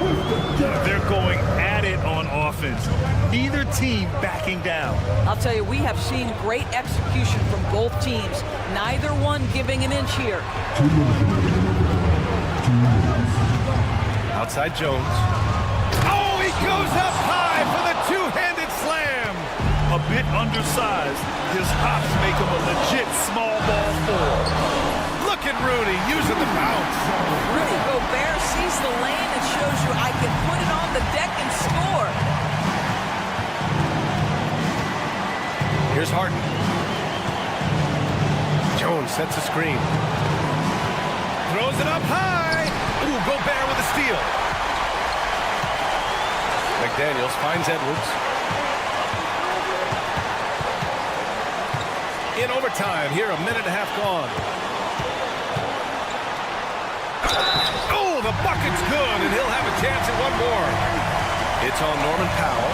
They're going at it on offense. Neither team backing down. I'll tell you, we have seen great execution from both teams. Neither one giving an inch here. Outside Jones. Oh, he goes up high for the two-handed slam. A bit undersized. His hops make him a legit small ball 4. Look at Rudy using the bounce. Rudy Gobert sees the lane and shows you I can put it on the deck and score. Here's Harden. Jones sets a screen. Throws it up high. Ooh, Gobert with a steal. McDaniels finds Edwards. In overtime, here a minute and a half gone. Oh, the bucket's good, and he'll have a chance at one more. It's on Norman Powell.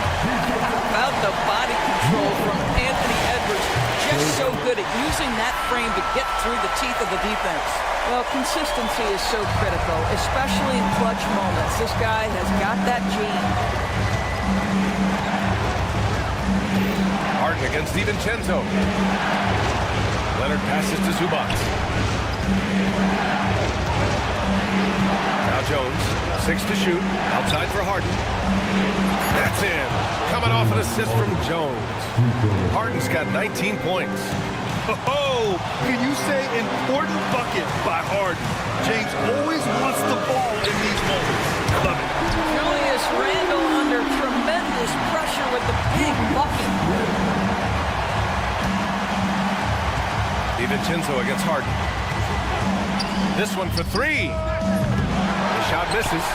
About the body control from Anthony Edwards. Just so good at using that frame to get through the teeth of the defense. Well, consistency is so critical, especially in clutch moments. This guy has got that gene. Harden against DiVincenzo. Leonard passes to Zubac. Now Jones, 6 to shoot, outside for Harden. That's in. Coming off an assist from Jones. Harden's got 19 points. Oh, can you say important bucket by Harden? James always wants the ball in these moments. Love it. Julius Randle under tremendous pressure with the big bucket. DiVincenzo against Harden. This one for 3. The shot misses.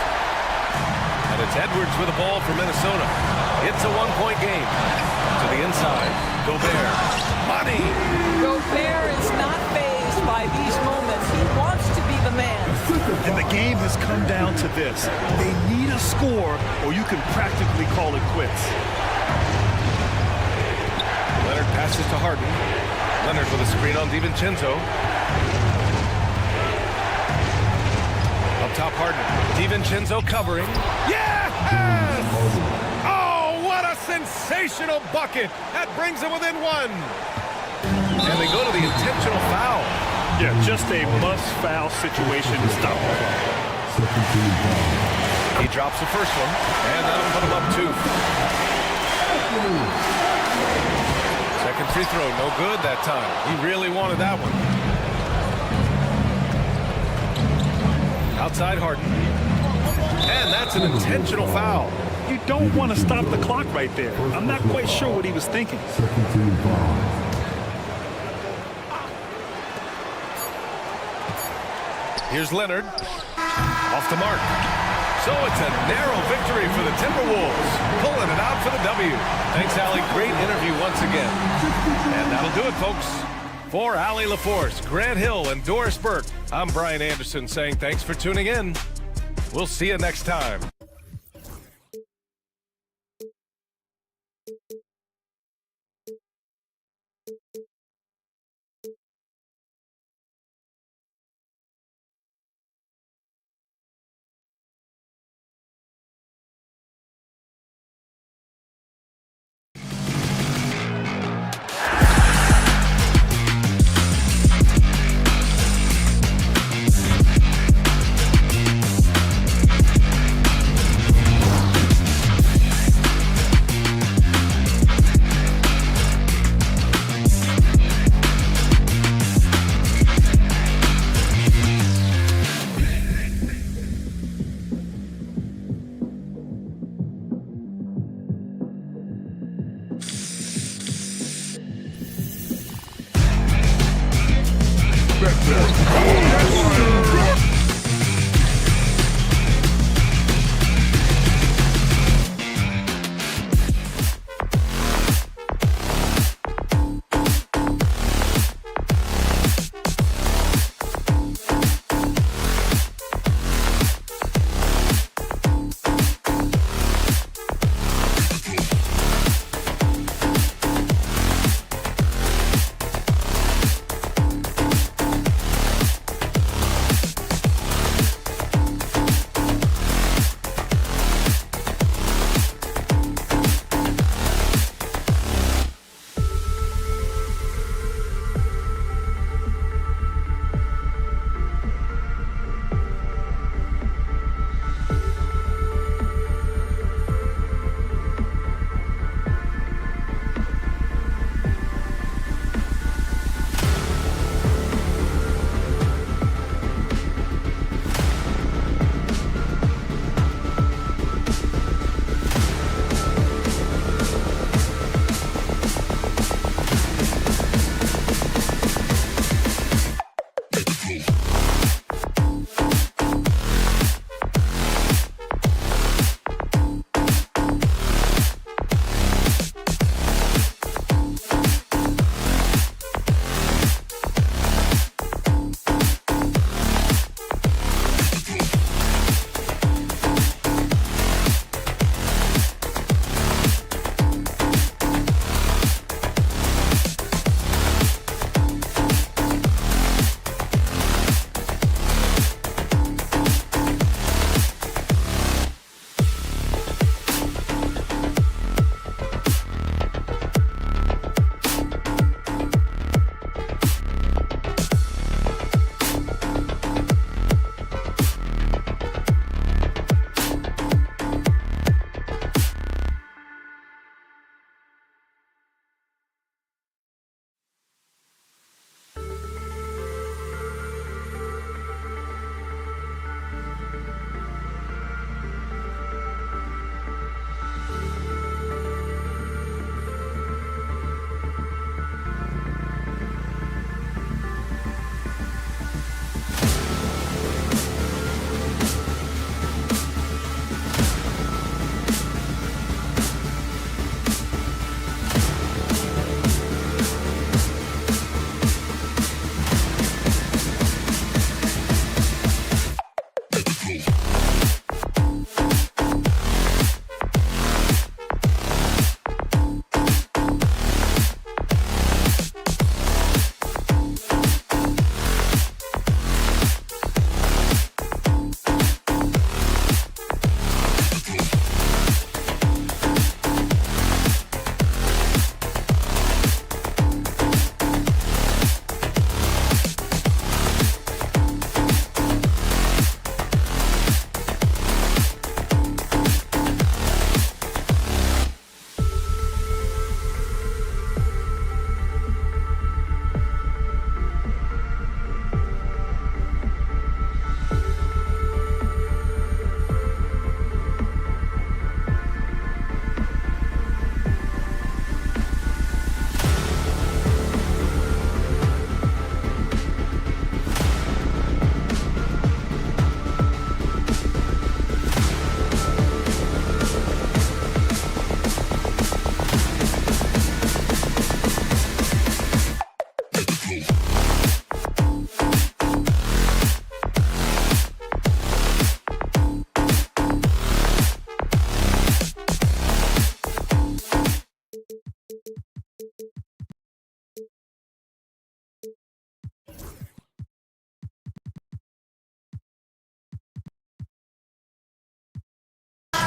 And it's Edwards with the ball for Minnesota. It's a 1-point game. To the inside. Gobert. Money. Gobert is not fazed by these moments. He wants to be the man. And the game has come down to this. They need a score, or you can practically call it quits. Leonard passes to Harden. Leonard with a screen on DiVincenzo. Up top, Harden. DiVincenzo covering. Yes! Oh, what a sensational bucket. That brings them within 1. And they go to the intentional foul. Yeah, just a must-foul situation to stop the clock. He drops the first one, and that'll put him up 2. Second free throw, no good that time. He really wanted that one. Outside Harden. And that's an intentional foul. You don't want to stop the clock right there. I'm not quite sure what he was thinking. Second team foul. Here's Leonard. Off the mark. So it's a narrow victory for the Timberwolves. Pulling it out for the W. Thanks, Allie. Great interview once again. And that'll do it, folks. For Allie LaForce, Grant Hill, and Doris Burke, I'm Brian Anderson saying thanks for tuning in. We'll see you next time.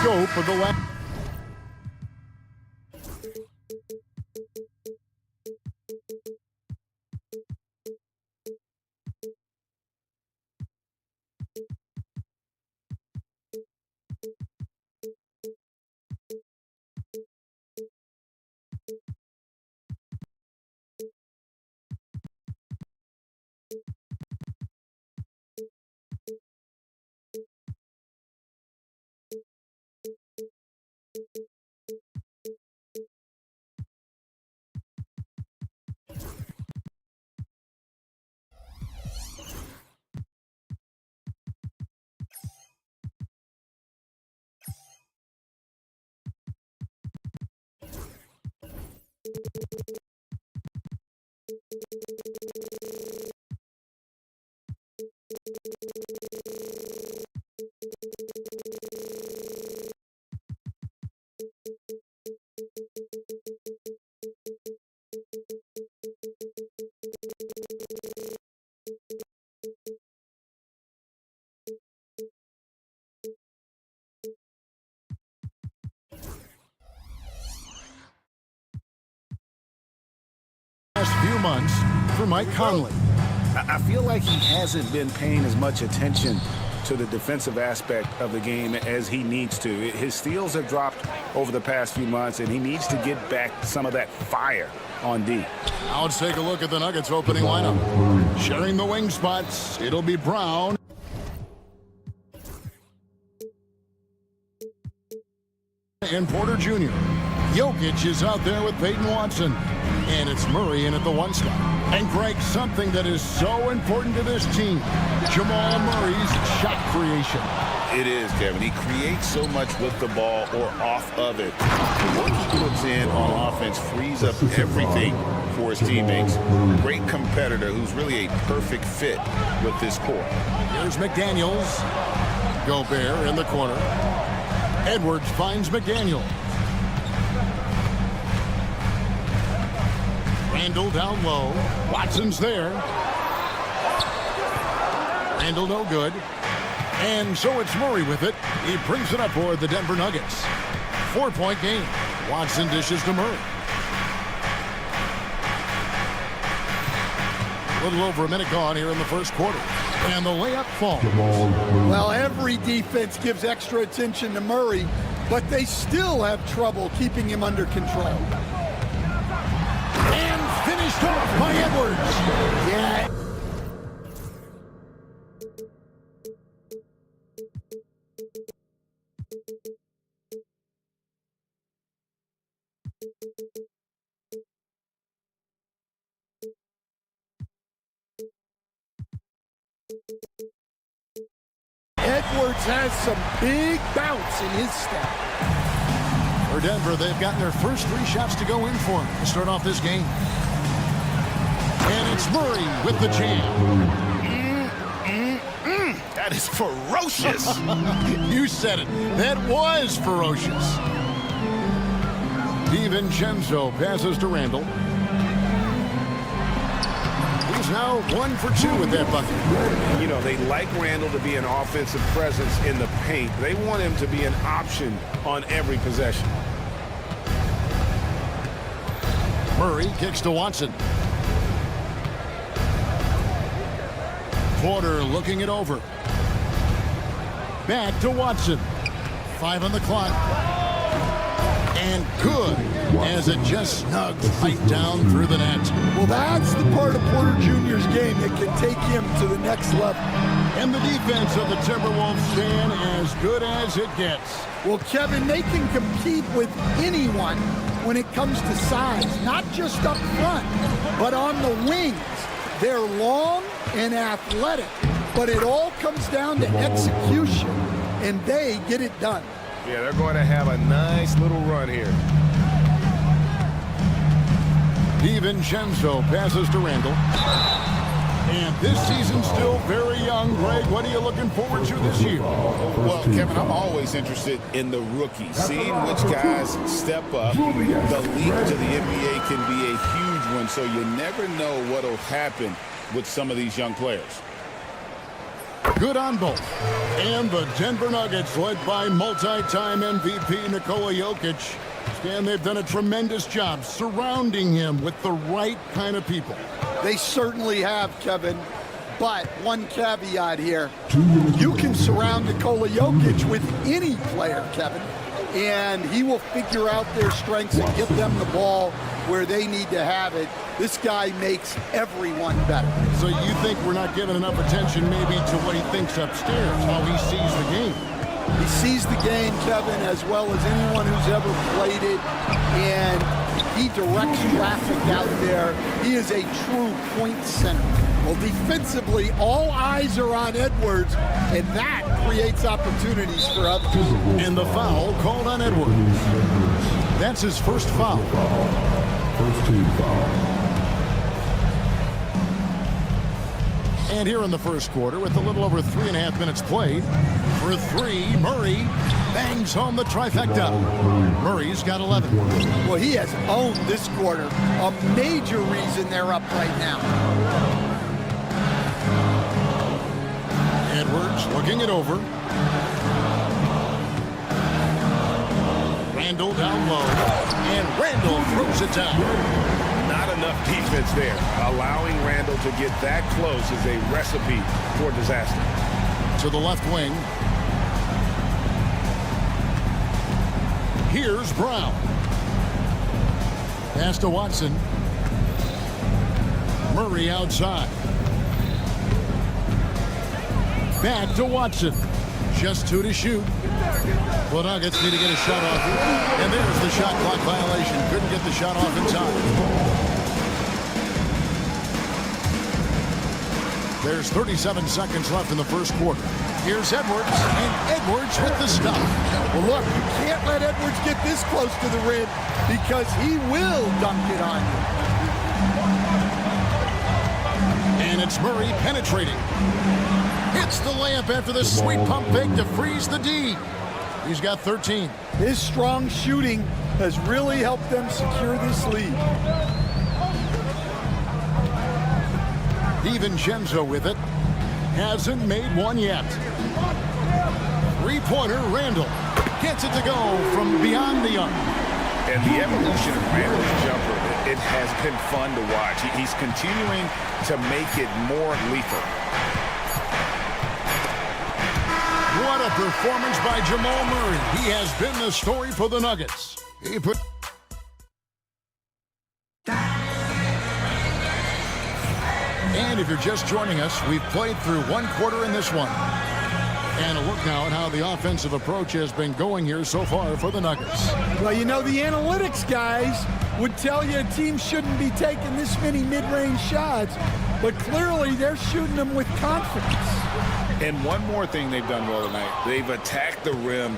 scope of the last. Few months for Mike Conley. I feel like he hasn't been paying as much attention to the defensive aspect of the game as he needs to. His steals have dropped over the past few months, and he needs to get back some of that fire on D. Now let's take a look at the Nuggets opening lineup. Sharing the wing spots, it'll be Brown. And Porter Jr. Jokic is out there with Peyton Watson. And it's Murray in at the one spot. And Greg, something that is so important to this team, Jamal Murray's shot creation. It is, Kevin. He creates so much with the ball or off of it. The work he puts in on offense frees up everything for his teammates. Great competitor who's really a perfect fit with this core. Here's McDaniels. Gobert in the corner. Edwards finds McDaniel. Randall down low. Watson's there. Randall no good. And so it's Murray with it. He brings it up for the Denver Nuggets. 4-point game. Watson dishes to Murray. A little over a minute gone here in the first quarter. And the layup falls. Well, every defense gives extra attention to Murray, but they still have trouble keeping him under control. And finished off by Edwards. Yeah. Edwards has some big bounce in his step. For Denver, they've gotten their first 3 shots to go in for him to start off this game. And it's Murray with the jam. That is ferocious. You said it. That was ferocious. DiVincenzo passes to Randall. He's now 1 for 2 with that bucket. You know, they like Randall to be an offensive presence in the paint. They want him to be an option on every possession. Murray kicks to Watson. Porter looking it over. Back to Watson. 5 on the clock. And good as it just snugs right down through the net. Well, that's the part of Porter Jr.'s game that can take him to the next level. And the defense of the Timberwolves stand as good as it gets. Well, Kevin, they can compete with anyone when it comes to size, not just up front, but on the wings. They're long and athletic, but it all comes down to execution, and they get it done. Yeah, they're going to have a nice little run here. DiVincenzo passes to Randall. And this season's still very young. Greg, what are you looking forward to this year? Well, Kevin, I'm always interested in the rookies, seeing which guys step up. The leap to the NBA can be a huge one, so you never know what will happen with some of these young players. Good on both. And the Denver Nuggets, led by multi-time MVP Nikola Jokic. Stan, they've done a tremendous job surrounding him with the right kind of people. They certainly have, Kevin. But one caveat here. You can surround Nikola Jokic with any player, Kevin, and he will figure out their strengths and get them the ball where they need to have it. This guy makes everyone better. So you think we're not giving enough attention maybe to what he thinks upstairs, how he sees the game? He sees the game, Kevin, as well as anyone who's ever played it, and he directs traffic out there. He is a true point center. Well, defensively, all eyes are on Edwards, and that creates opportunities for others. And the foul called on Edwards. That's his first foul. First team foul. And here in the first quarter, with a little over 3.5 minutes played, for three, Murray bangs home the trifecta. Murray's got 11. Well, he has owned this quarter. A major reason they're up right now. Edwards looking it over. Randall down low. And Randall throws it down. Not enough defense there. Allowing Randall to get that close is a recipe for disaster. To the left wing. Here's Brown. Pass to Watson. Murray outside. Back to Watson. Just 2 to shoot. The Nuggets need to get a shot off. And there's the shot clock violation. Couldn't get the shot off in time. There's 37 seconds left in the first quarter. Here's Edwards, and Edwards with the stop. Well, look, you can't let Edwards get this close to the rim because he will dunk it on you. And it's Murray penetrating. Hits the layup after the sweet pump fake to freeze the D. He's got 13. His strong shooting has really helped them secure this lead. DiVincenzo with it. Hasn't made one yet. Three-pointer, Randall. Gets it to go from beyond the arc. And the evolution of Randall's jumper, it has been fun to watch. He's continuing to make it more lethal. What a performance by Jamal Murray. He has been the story for the Nuggets. He put... And if you're just joining us, we've played through one quarter in this one. And a look now at how the offensive approach has been going here so far for the Nuggets. Well, you know, the analytics guys would tell you a team shouldn't be taking this many mid-range shots, but clearly they're shooting them with confidence. And one more thing they've done well tonight. They've attacked the rim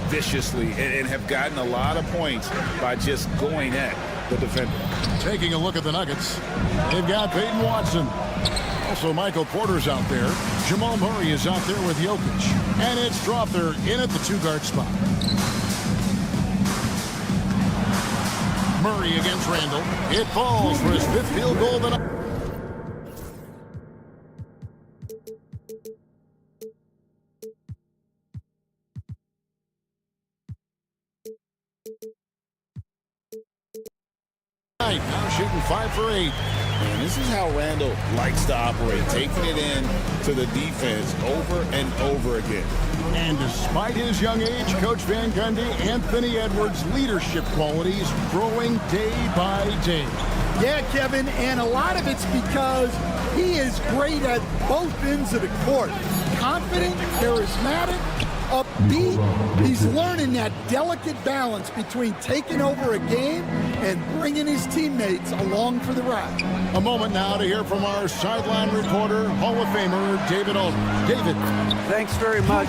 viciously and have gotten a lot of points by just going at the defender. Taking a look at the Nuggets, they've got Peyton Watson. Also, Michael Porter's out there. Jamal Murray is out there with Jokic. And it's Strawther in at the two-guard spot. Murray against Randall. It falls for his fifth field goal of the night. Now shooting 5 for 8. And this is how Randall likes to operate, taking it in to the defense over and over again. And despite his young age, Coach Van Gundy, Anthony Edwards' leadership qualities growing day by day. Yeah, Kevin, and a lot of it's because he is great at both ends of the court. Confident, charismatic, upbeat. He's learning that delicate balance between taking over a game and bringing his teammates along for the ride. A moment now to hear from our sideline reporter, Hall of Famer David Aldridge. David. Thanks very much,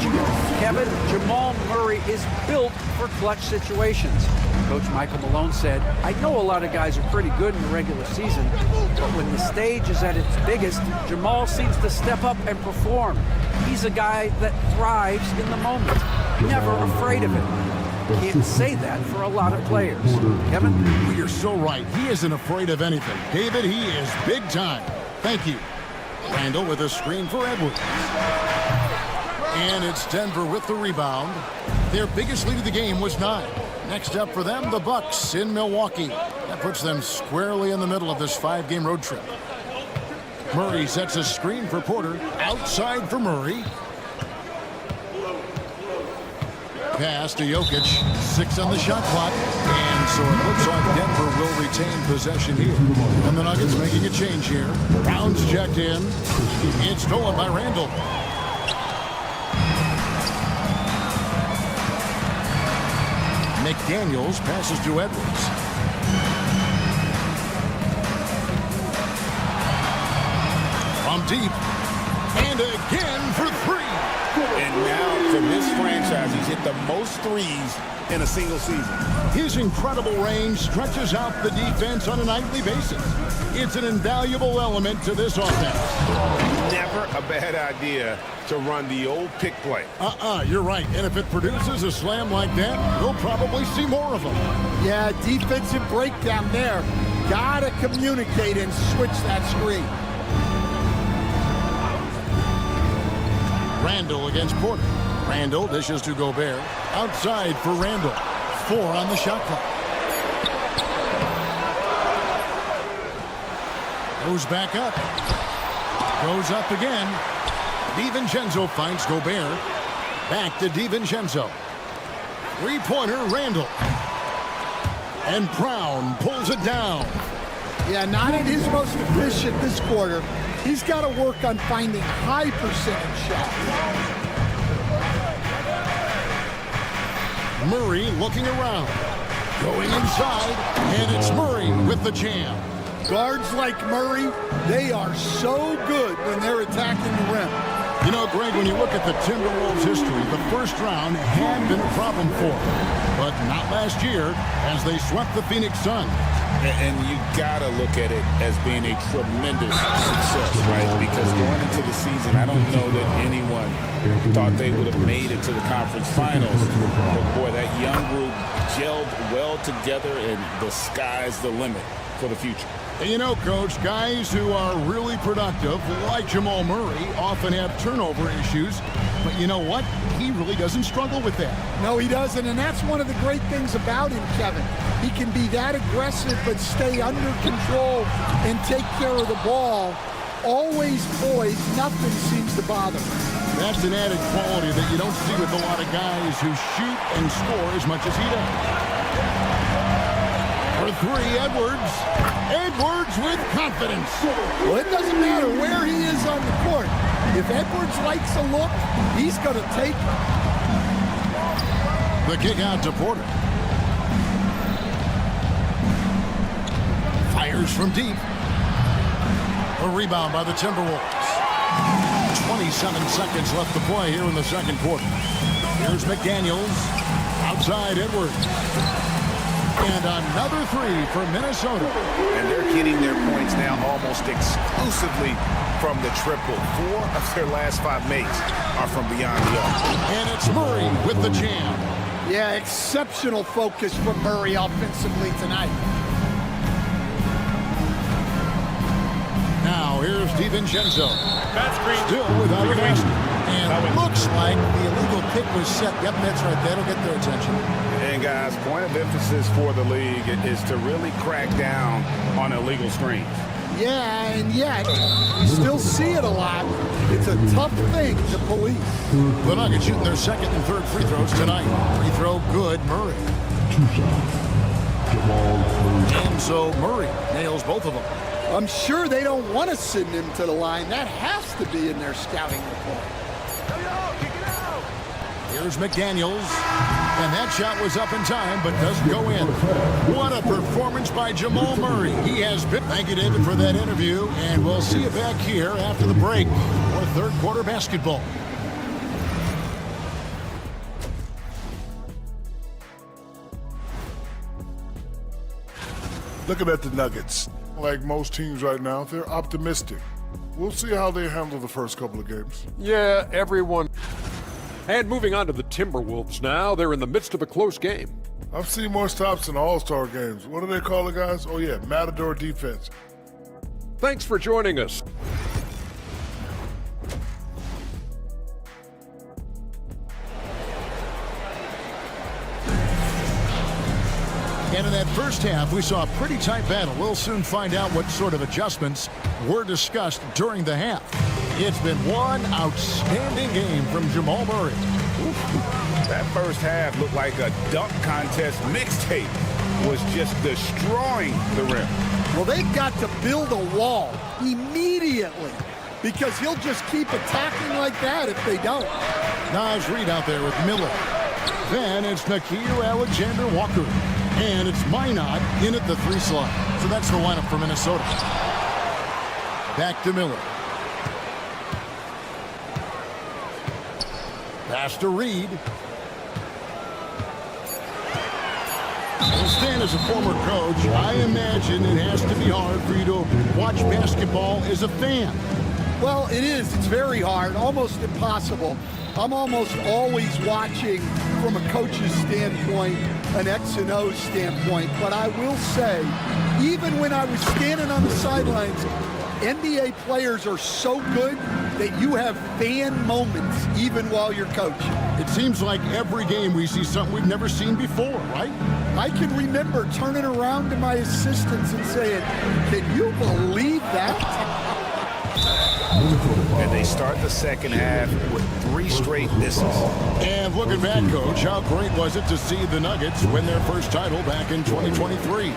Kevin. Jamal Murray is built for clutch situations. Coach Michael Malone said, I know a lot of guys are pretty good in the regular season, but when the stage is at its biggest, Jamal seems to step up and perform. He's a guy that thrives in the moment, never afraid of it. Can't say that for a lot of players. Kevin? Well, you're so right. He isn't afraid of anything. David, he is big time. Thank you. Randall with a screen for Edwards. And it's Denver with the rebound. Their biggest lead of the game was 9. Next up for them, the Bucks in Milwaukee. That puts them squarely in the middle of this 5-game road trip. Murray sets a screen for Porter. Outside for Murray. Pass to Jokic. 6 on the shot clock. And so it looks like Denver will retain possession here. And the Nuggets making a change here. Brown's checked in. It's stolen by Randall. McDaniels passes to Edwards. From deep. And again for 3. And now for this franchise, he's hit the most threes in a single season. His incredible range stretches out the defense on a nightly basis. It's an invaluable element to this offense. Never a bad idea to run the old pick play. You're right. And if it produces a slam like that, we'll probably see more of them. Yeah, defensive breakdown there. Gotta communicate and switch that screen. Randall against Porter. Randall dishes to Gobert. Outside for Randall. 4 on the shot clock. Goes back up. Goes up again. DiVincenzo finds Gobert. Back to DiVincenzo. 3-pointer Randall. And Brown pulls it down. Yeah, not at his most efficient this quarter. He's got to work on finding high percentage shots. Murray looking around. Going inside. And it's Murray with the jam. Guards like Murray, they are so good when they're attacking the rim. You know, Greg, when you look at the Timberwolves' history, the first round had been a problem for them. But not last year, as they swept the Phoenix Suns. And you got to look at it as being a tremendous success, right? Because going into the season, I don't know that anyone thought they would have made it to the conference finals. But boy, that young group gelled well together, and the sky's the limit for the future. And you know, Coach, guys who are really productive, like Jamal Murray, often have turnover issues. But you know what? He really doesn't struggle with that. No, he doesn't, and that's one of the great things about him, Kevin. He can be that aggressive but stay under control and take care of the ball. Always poised, nothing seems to bother him. That's an added quality that you don't see with a lot of guys who shoot and score as much as he does. For 3, Edwards. Edwards with confidence. Well, it doesn't matter where he is on the court. If Edwards likes a look, he's going to take it. The kick out to Porter. Fires from deep. A rebound by the Timberwolves. 27 seconds left to play here in the second quarter. Here's McDaniels. Outside Edwards. And another 3 for Minnesota. And they're getting their points now almost exclusively from the triple. 4 of their last 5 makes are from beyond the arc. And it's Murray with the jam. Yeah, exceptional focus from Murray offensively tonight. Now here's DiVincenzo. Still without a basket. And it looks like the illegal kick was set. Yep, that's right. That'll get their attention. And guys, point of emphasis for the league is to really crack down on illegal screens. Yeah, and yet you still see it a lot. It's a tough thing to police. The Nuggets shooting their second and third free throws tonight. Free throw good, Murray. 2 shots. Jamal Murray. And so Murray nails both of them. I'm sure they don't want to send him to the line. That has to be in their scouting report. Here's McDaniels. And that shot was up in time, but doesn't go in. What a performance by Jamal Murray. He has been. Thank you, David, for that interview. And we'll see you back here after the break for third quarter basketball. Looking at the Nuggets, like most teams right now, they're optimistic. We'll see how they handle the first couple of games. Yeah, everyone. And moving on to the Timberwolves now. They're in the midst of a close game. I've seen more stops in All-Star games. What do they call it, guys? Oh, yeah, Matador defense. Thanks for joining us. And in that first half, we saw a pretty tight battle. We'll soon find out what sort of adjustments were discussed during the half. It's been one outstanding game from Jamal Murray. That first half looked like a dunk contest mixtape. Was just destroying the rim. Well, they've got to build a wall immediately because he'll just keep attacking like that if they don't. Naj Reid out there with Miller. Then it's Nickeil Alexander-Walker. And it's Minot in at the 3 slot. So that's the lineup for Minnesota. Back to Miller. Pass to Reid. Stan, as a former coach, I imagine it has to be hard for you to watch basketball as a fan. Well, it is. It's very hard, almost impossible. I'm almost always watching from a coach's standpoint, an X and O standpoint. But I will say, even when I was standing on the sidelines, NBA players are so good that you have fan moments even while you're coaching. It seems like every game we see something we've never seen before, right? I can remember turning around to my assistants and saying, can you believe that? And they start the second half with 3 straight misses. And looking back, Coach, how great was it to see the Nuggets win their first title back in 2023?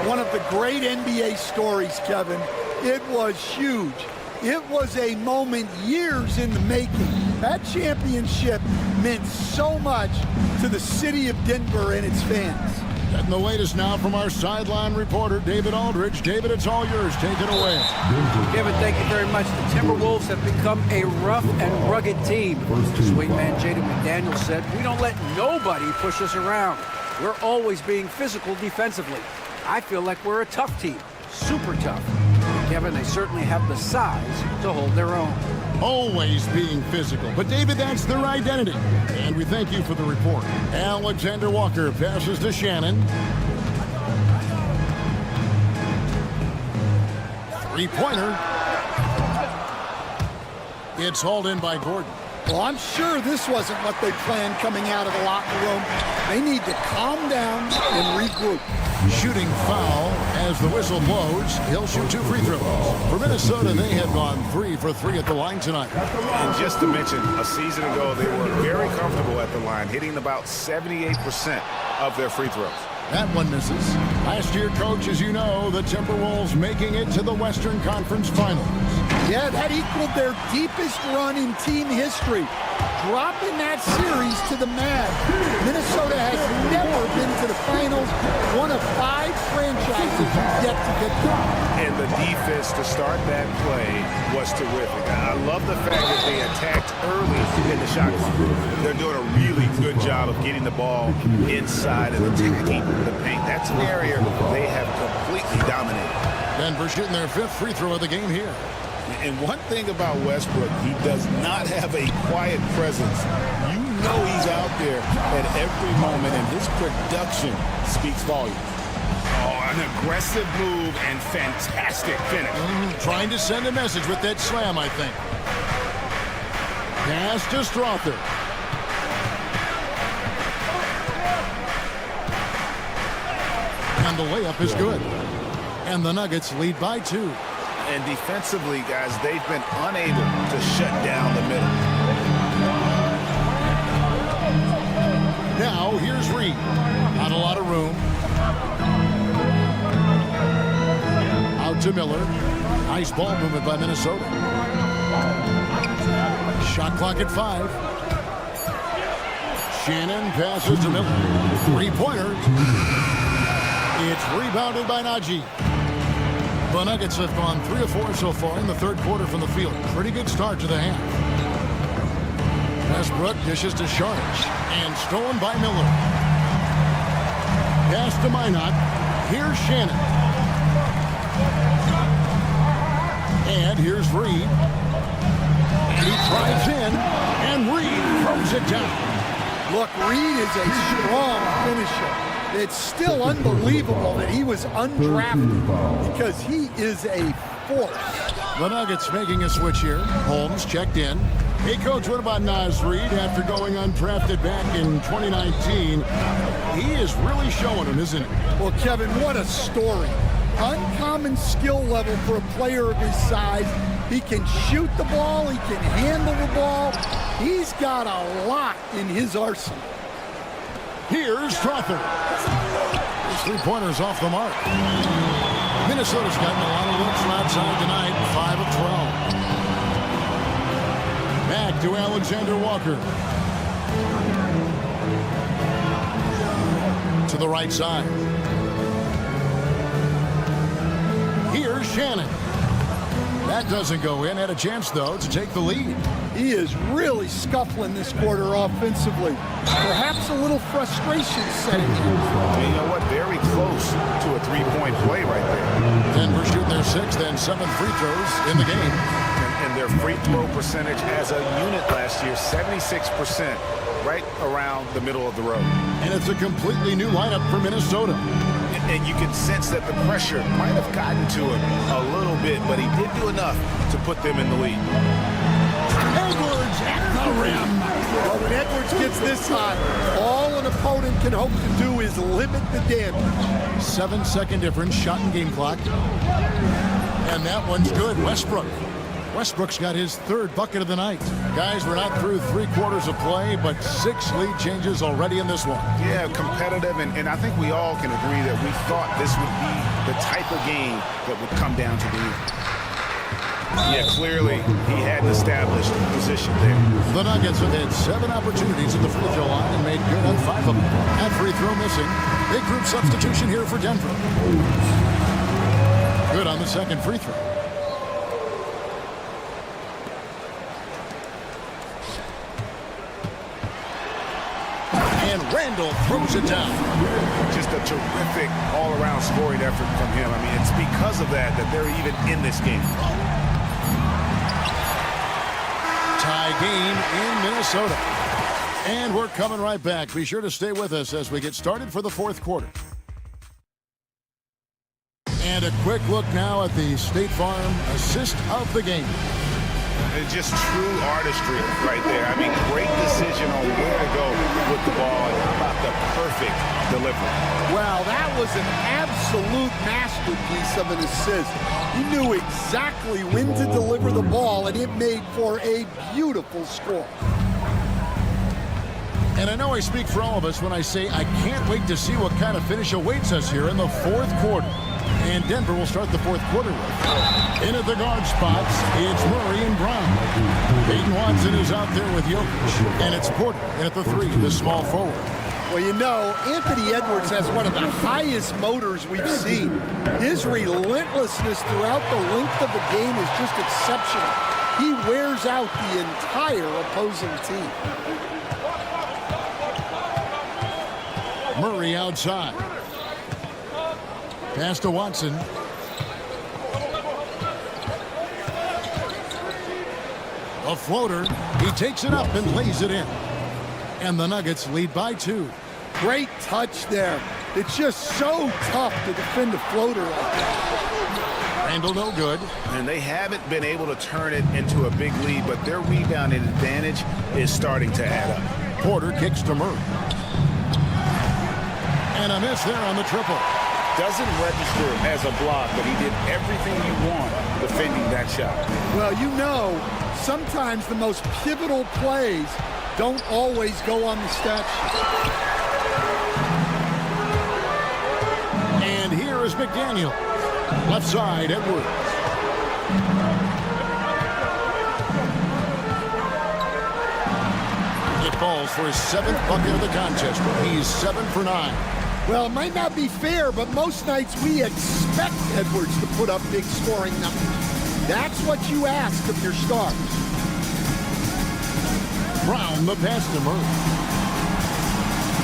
One of the great NBA stories, Kevin. It was huge. It was a moment years in the making. That championship meant so much to the city of Denver and its fans. And the latest now from our sideline reporter, David Aldridge. David, it's all yours. Take it away. Kevin, thank you very much. The Timberwolves have become a rough and rugged team. Swingman Jaden McDaniels said, we don't let nobody push us around. We're always being physical defensively. I feel like we're a tough team. Super tough. And Kevin, they certainly have the size to hold their own. Always being physical. But, David, that's their identity. And we thank you for the report. Alexander Walker passes to Shannon. 3-pointer. It's hauled in by Gordon. Well, I'm sure this wasn't what they planned coming out of the locker room. They need to calm down and regroup. Shooting foul as the whistle blows. He'll shoot 2 free throws. For Minnesota, they have gone 3 for 3 at the line tonight. And just to mention, a season ago, they were very comfortable at the line, hitting about 78% of their free throws. That one misses. Last year, Coach, as you know, the Timberwolves making it to the Western Conference Finals. Yeah, that equaled their deepest run in team history. Dropping that series to the Mavs. Minnesota has never been to the finals. One of 5 franchises yet to get there. And the defense to start that play was terrific. I love the fact that they attacked early in the shot clock. They're doing a really good job of getting the ball inside and attacking the paint. That's an area they have completely dominated. Denver shooting their 5th free throw of the game here. And one thing about Westbrook, he does not have a quiet presence. You know he's out there at every moment, and his production speaks volumes. Oh, an aggressive move and fantastic finish. Trying to send a message with that slam, I think. Pass to Strother. And the layup is good. And the Nuggets lead by 2. And defensively, guys, they've been unable to shut down the middle. Now, here's Reid. Not a lot of room. Out to Miller. Nice ball movement by Minnesota. Shot clock at 5. Shannon passes to Miller. 3-pointer. It's rebounded by Najee. The Nuggets have gone 3 of 4 so far in the third quarter from the field. Pretty good start to the half. Westbrook dishes to Sharp and stolen by Miller. Pass to Minot. Here's Shannon. And here's Reid. And he drives in, and Reid throws it down. Look, Reid is a strong finisher. It's still unbelievable that he was undrafted because he is a force. The Nuggets making a switch here. Holmes checked in. Hey, Coach, what about Naz Reid after going undrafted back in 2019? He is really showing him, isn't he? Well, Kevin, what a story. Uncommon skill level for a player of his size. He can shoot the ball. He can handle the ball. He's got a lot in his arsenal. Here's Strother. His three-pointers off the mark. Minnesota's gotten a lot of looks from outside tonight, 5 of 12. Back to Alexander Walker. To the right side. Here's Shannon. That doesn't go in. Had a chance, though, to take the lead. He is really scuffling this quarter offensively. Perhaps a little frustration setting in. You know what? Very close to a three-point play right there. Denver shoot their 6th and 7th free throws in the game. And their free throw percentage as a unit last year, 76%, right around the middle of the road. And it's a completely new lineup for Minnesota. And you can sense that the pressure might have gotten to him a little bit, but he did do enough to put them in the lead. Edwards at the rim. Well, when Edwards gets this hot, all an opponent can hope to do is limit the damage. 7-second difference, shot and game clock. And that one's good. Westbrook's got his 3rd bucket of the night. Guys, we're not through 3 quarters of play, but 6 lead changes already in this one. Yeah, competitive, and I think we all can agree that we thought this would be the type of game that would come down to the end. Yeah, clearly he had an established position there. The Nuggets have had 7 opportunities at the free throw line and made good on 5 of them. That free throw missing. Big group substitution here for Denver. Good on the 2nd free throw. And Randall throws it down. Just a terrific all-around scoring effort from him. I mean, it's because of that they're even in this game. Tie game in Minnesota. And we're coming right back. Be sure to stay with us as we get started for the 4th quarter. And a quick look now at the State Farm assist of the game. It's just true artistry right there. I mean, great decision on where to go with the ball. And how about the perfect delivery? Well, that was an absolute masterpiece of an assist. He knew exactly when to deliver the ball, and it made for a beautiful score. And I know I speak for all of us when I say I can't wait to see what kind of finish awaits us here in the 4th quarter. And Denver will start the 4th quarter with. In at the guard spots, it's Murray and Brown. Peyton Watson is out there with Jokic. And it's Porter in at the 3, the small forward. Well, you know, Anthony Edwards has one of the highest motors we've seen. His relentlessness throughout the length of the game is just exceptional. He wears out the entire opposing team. Murray outside. Pass to Watson. A floater. He takes it up and lays it in. And the Nuggets lead by 2. Great touch there. It's just so tough to defend a floater like that. Randall no good. And they haven't been able to turn it into a big lead, but their rebounding advantage is starting to add up. Porter kicks to Murray. And a miss there on the triple. Doesn't register as a block, but he did everything you want defending that shot. Well, you know, sometimes the most pivotal plays don't always go on the stat sheet. And here is McDaniel. Left side, Edwards. It falls for his 7th bucket of the contest. He's 7 for 9. Well, it might not be fair, but most nights we expect Edwards to put up big scoring numbers. That's what you ask of your stars. Brown, the pass to Murray.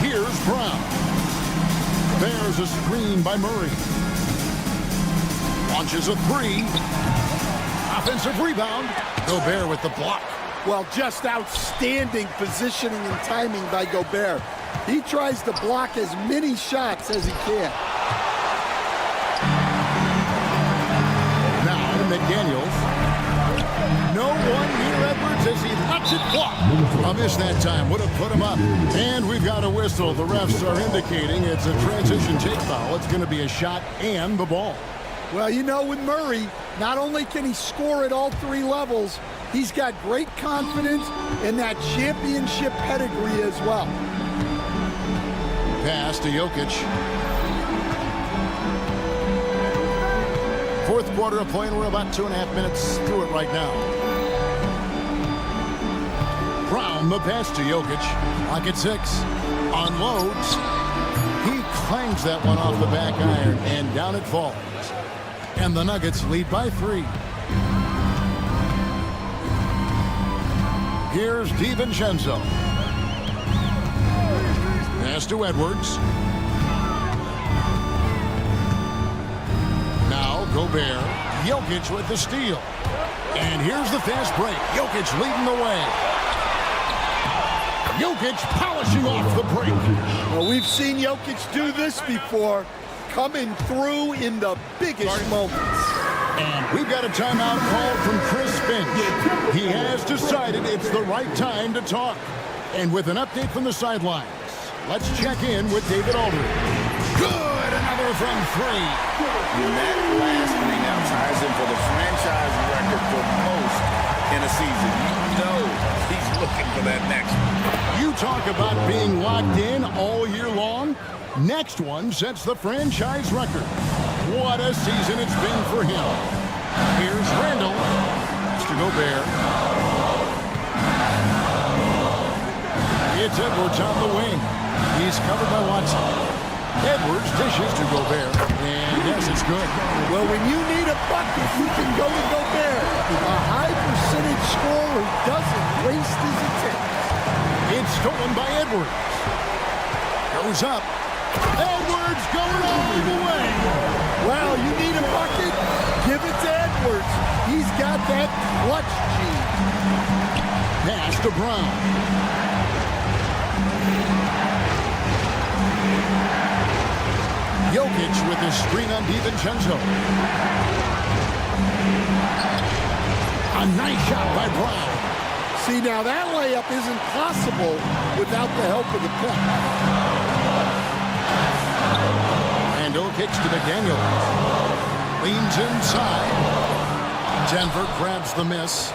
Here's Brown. There's a screen by Murray. Launches a 3. Offensive rebound. Gobert with the block. Well, just outstanding positioning and timing by Gobert. He tries to block as many shots as he can. Now McDaniels. No one near Edwards, as he lets it flop. A miss that time would have put him up. And we've got a whistle. The refs are indicating it's a transition take foul. It's going to be a shot and the ball. Well, you know, with Murray, not only can he score at all three levels, he's got great confidence and that championship pedigree as well. Pass to Jokic. Fourth quarter of play, and we're about 2.5 minutes through it right now. Brown, the pass to Jokic. Clock at 6. Unloads. He clangs that one off the back iron, and down it falls. And the Nuggets lead by 3. Here's DiVincenzo. Pass to Edwards. Now Gobert. Jokic with the steal. And here's the fast break. Jokic leading the way. Jokic polishing off the break. Well, we've seen Jokic do this before, coming through in the biggest moments. And we've got a timeout call from Chris Finch. He has decided it's the right time to talk. And with an update from the sidelines, let's check in with David Aldridge. Good, another from 3. And that last three now ties him for the franchise record for most in a season. You know he's looking for that next one. You talk about being locked in all year long. Next one sets the franchise record. What a season it's been for him. Here's Randall. To Gobert. It's Edwards on the wing. He's covered by Watson. Edwards dishes to Gobert. And yes, it's good. Well, when you need a bucket, you can go to Gobert. A high percentage scorer who doesn't waste his attempts. It's stolen by Edwards. Goes up. Edwards going all the way. Well, you need a bucket, give it to Edwards. He's got that clutch gene. Pass to Brown. Jokic with his screen on DiVincenzo. A nice shot by Brown. See, now that layup isn't possible without the help of the pick. Randall kicks to McDaniels. Leans inside. Denver grabs the miss.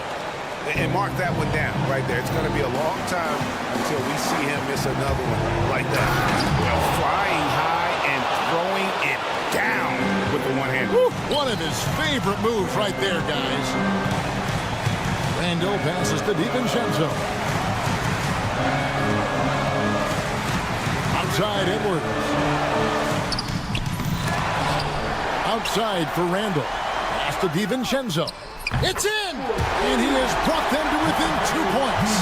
And mark that one down right there. It's going to be a long time until we see him miss another one like that. Well, flying high and throwing it down with the one hand. One of his favorite moves right there, guys. Randall passes to DiVincenzo. Outside Edwards. Outside for Randall. Pass to DiVincenzo. It's in! And he has brought them to within 2 points.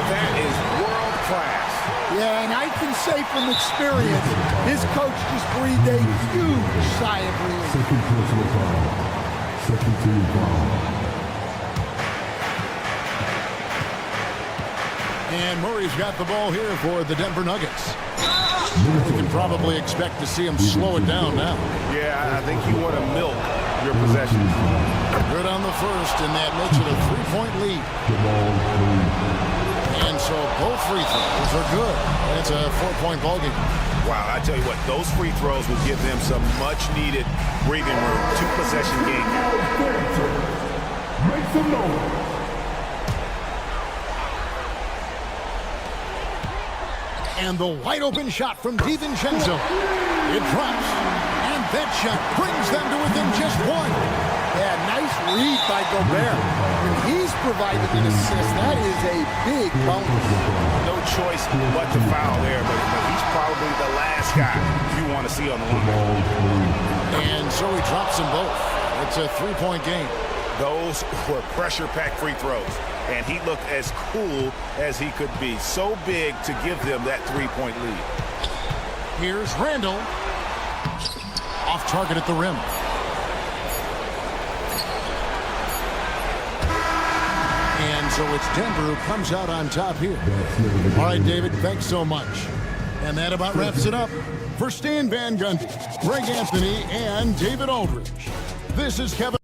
That is world class. Yeah, and I can say from experience, his coach just breathed a huge sigh of relief. Second personal foul. Second team foul. And Murray's got the ball here for the Denver Nuggets. You can probably expect to see him slow it down now. Yeah, I think you want to milk your possession. Good on the first, and that makes it a 3-point lead. And so both free throws are good. It's a 4-point ballgame. Wow, I tell you what, those free throws will give them some much-needed breathing room. 2-possession game. Make some noise. And the wide-open shot from DiVincenzo. It drops, and that shot brings them to within just 1. Yeah, nice read by Gobert. When he's provided an assist, that is a big bonus. No choice but to foul there, but he's probably the last guy you want to see on the line. And so he drops them both. It's a 3-point game. Those were pressure-packed free throws, and he looked as cool as he could be. So big to give them that 3-point lead. Here's Randall. Off target at the rim. And so it's Denver who comes out on top here. All right, David, thanks so much. And that about wraps it up. For Stan Van Gundy, Greg Anthony, and David Aldridge, this is Kevin.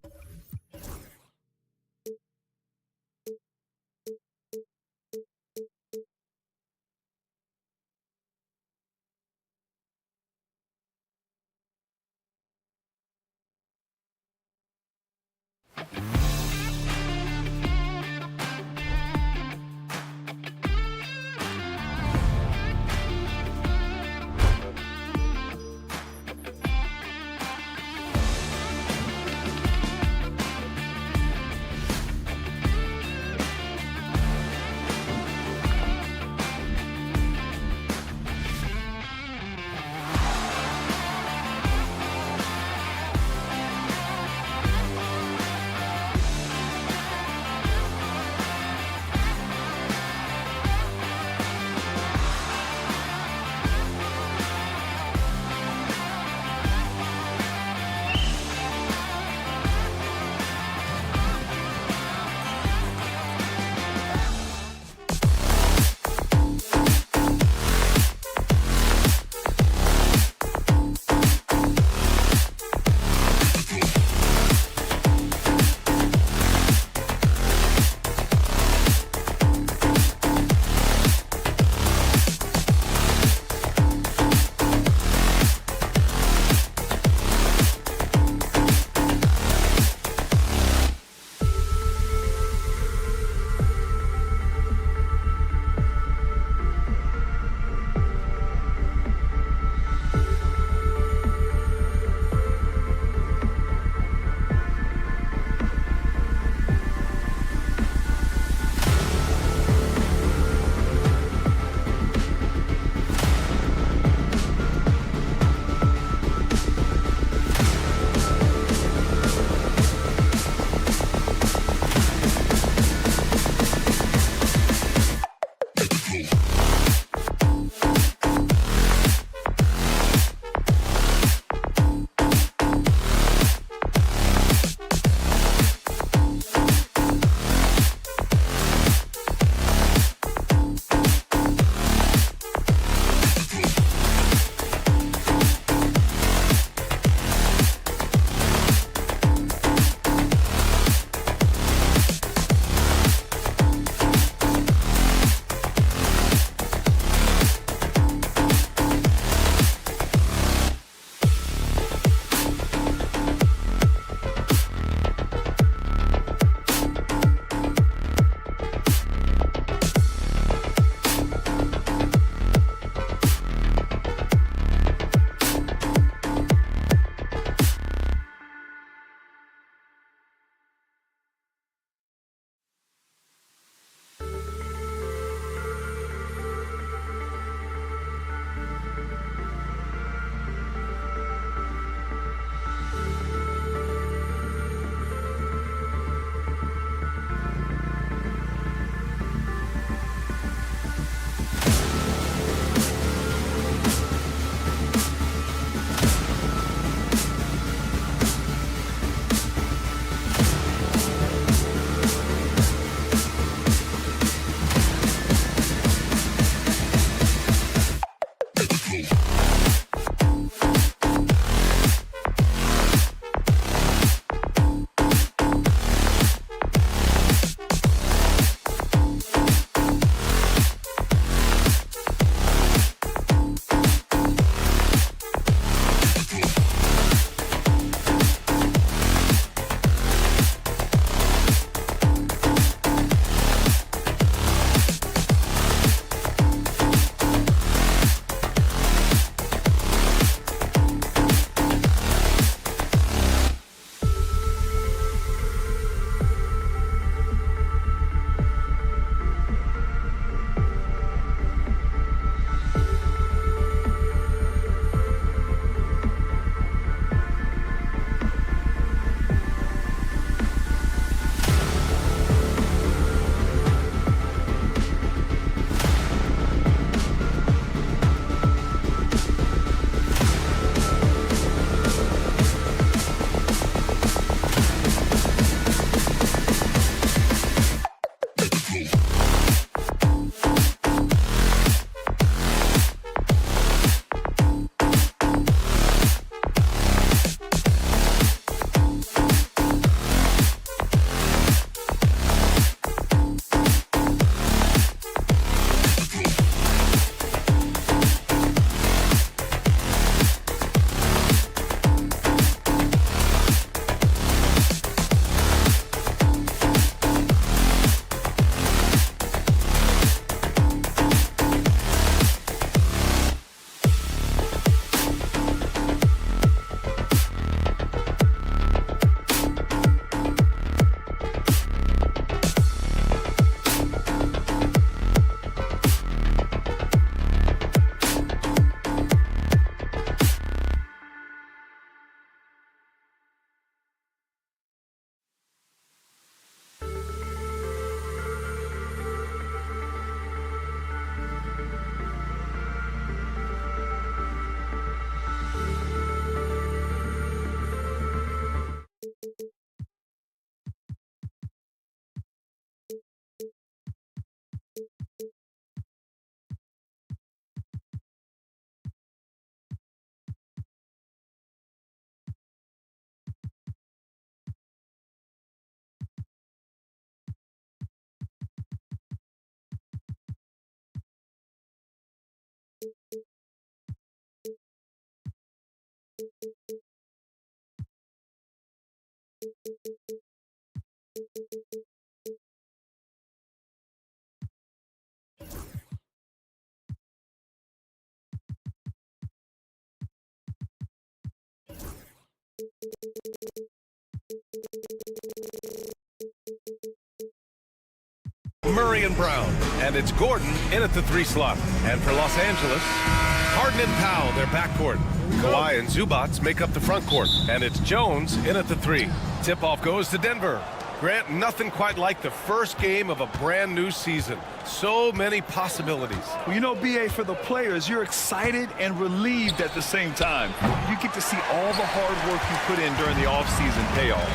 Murray and Brown, and it's Gordon in at the 3 slot. And for Los Angeles, Harden and Powell, their backcourt. Kawhi and Zubats make up the front court, and it's Jones in at the 3. Tip-off goes to Denver. Grant, nothing quite like the first game of a brand new season. So many possibilities. Well, you know, BA, for the players, you're excited and relieved at the same time. You get to see all the hard work you put in during the offseason pay off.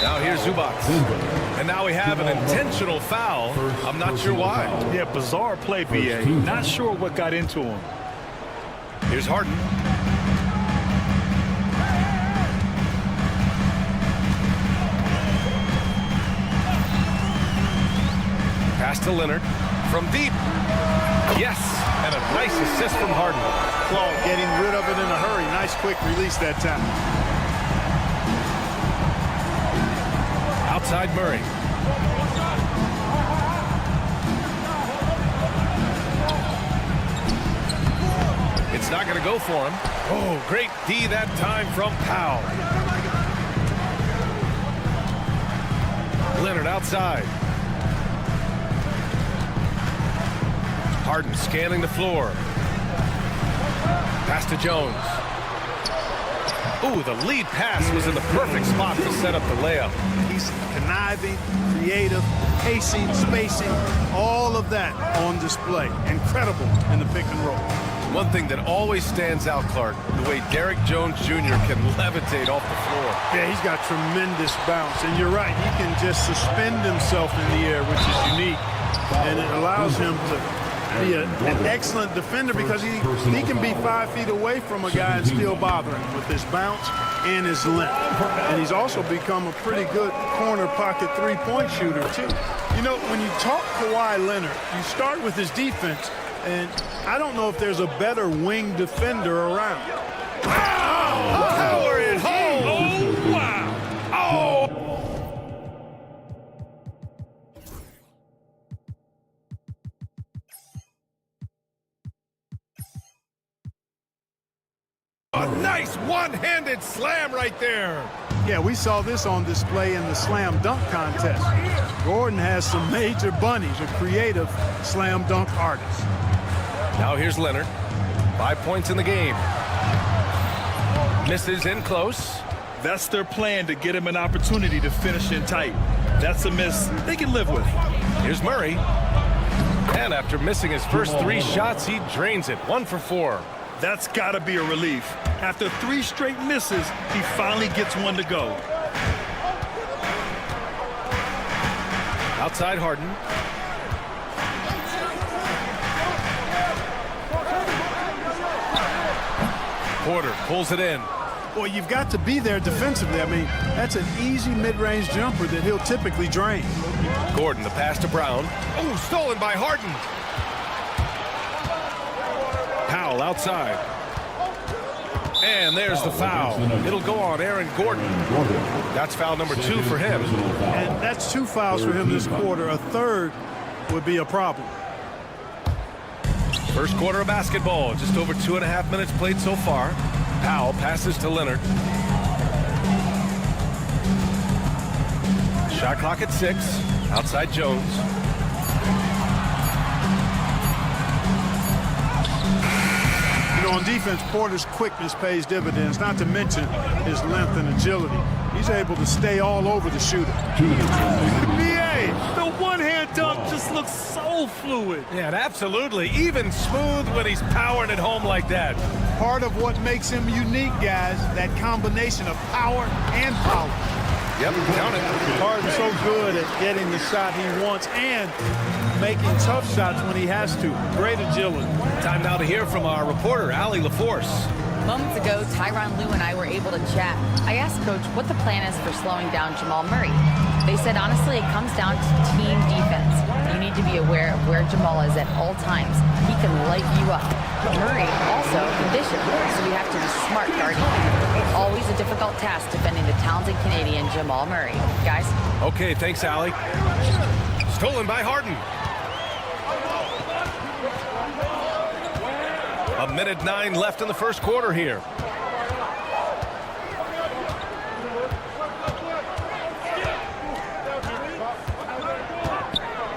Now here's Zubats. And now we have an intentional foul. I'm not sure why. Yeah, bizarre play, BA. Not sure what got into him. Here's Harden. Pass to Leonard. From deep. Yes. And a nice assist from Harden. Claude getting rid of it in a hurry. Nice quick release that time. Outside Murray. It's not going to go for him. Oh, great D that time from Powell. Leonard outside. Harden scanning the floor. Pass to Jones. Ooh, the lead pass was in the perfect spot to set up the layup. He's conniving, creative, pacing, spacing, all of that on display. Incredible in the pick and roll. One thing that always stands out, Clark, the way Derrick Jones Jr. can levitate off the floor. Yeah, he's got tremendous bounce. And you're right, he can just suspend himself in the air, which is unique. And it allows him to be an excellent defender because he can be 5 feet away from a guy and still bother him with his bounce and his length. And he's also become a pretty good corner pocket three-point shooter, too. You know, when you talk Kawhi Leonard, you start with his defense, and I don't know if there's a better wing defender around. Power at home! Oh, wow! Oh! A nice one-handed slam right there. Yeah, we saw this on display in the slam dunk contest. Gordon has some major bunnies, a creative slam dunk artist. Now here's Leonard. 5 points in the game. Misses in close. That's their plan, to get him an opportunity to finish in tight. That's a miss they can live with. Here's Murray. And after missing his first 3 shots, he drains it. 1 for 4. That's got to be a relief. After 3 straight misses, he finally gets one to go. Outside Harden. Porter pulls it in. Well, you've got to be there defensively. I mean, that's an easy mid-range jumper that he'll typically drain. Gordon, the pass to Brown. Oh, stolen by Harden. Powell outside. And there's the foul. It'll go on Aaron Gordon. That's foul number 2 for him. And that's 2 fouls for him this quarter. A third would be a problem. First quarter of basketball. Just over 2.5 minutes played so far. Powell passes to Leonard. Shot clock at 6. Outside Jones. You know, on defense, Porter's quickness pays dividends, not to mention his length and agility. He's able to stay all over the shooter. BA, the one-hand dunk just looks so fluid. Yeah, and absolutely. Even smooth when he's powering it home like that. Part of what makes him unique, guys, that combination of power and power. Yep, count it. Harden's so good at getting the shot he wants and making tough shots when he has to. Great agility. Time now to hear from our reporter, Allie LaForce. Moments ago, Tyronn Lue and I were able to chat. I asked Coach what the plan is for slowing down Jamal Murray. They said, honestly, it comes down to team defense. You need to be aware of where Jamal is at all times. He can light you up. Murray also conditioned, so we have to be smart guarding him. Always a difficult task defending the talented Canadian Jamal Murray. Guys? Okay, thanks, Allie. Stolen by Harden. 1:09 left in the first quarter here.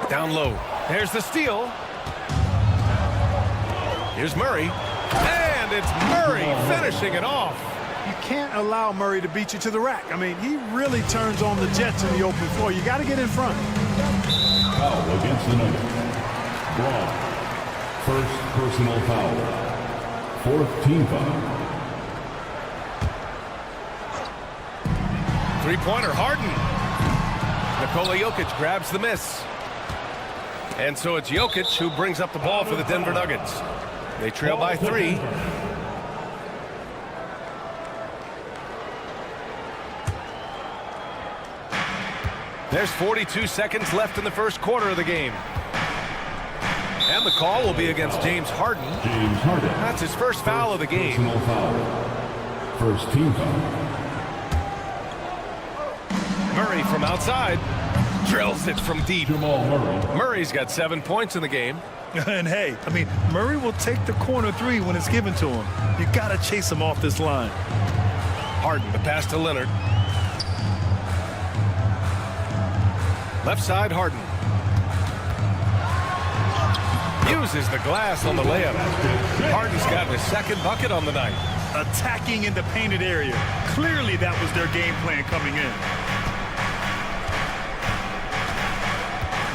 Down low. There's the steal. Here's Murray. And it's Murray finishing it off. You can't allow Murray to beat you to the rack. I mean, he really turns on the Jets in the open floor. You got to get in front. Foul against the Nuggets. Braun. First personal foul. Fourth team foul. Three-pointer, Harden. Nikola Jokic grabs the miss. And so it's Jokic who brings up the ball for the Denver Nuggets. They trail by 3. There's 42 seconds left in the first quarter of the game. And the call will be against James Harden. James Harden. That's his first foul of the game. Personal foul. First team foul. Murray from outside. Drills it from deep. Jamal Murray. Murray's got 7 points in the game. And hey, I mean, Murray will take the corner 3 when it's given to him. You got to chase him off this line. Harden, the pass to Leonard. Left side, Harden. Uses the glass on the layup. Harden's got his second bucket on the night. Attacking in the painted area. Clearly that was their game plan coming in.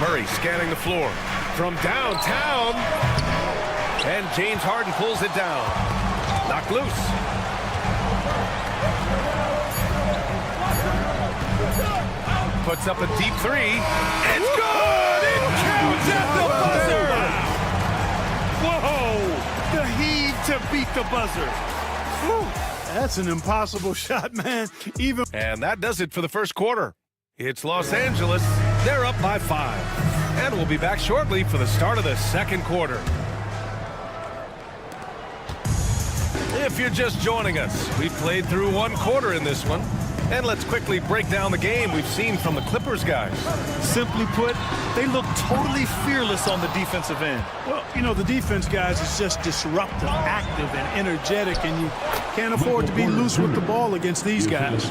Murray scanning the floor from downtown. And James Harden pulls it down. Knocked loose. Puts up a deep 3. It's good! It counts at the buzzer! Whoa! The heave to beat the buzzer. Whew. That's an impossible shot, man. And that does it for the first quarter. It's Los Angeles. They're up by 5. And we'll be back shortly for the start of the second quarter. If you're just joining us, we've played through 1 quarter in this one. And let's quickly break down the game we've seen from the Clippers guys. Simply put, they look totally fearless on the defensive end. Well, you know, the defense guys is just disruptive, active, and energetic, and you can't afford to be loose with the ball against these guys.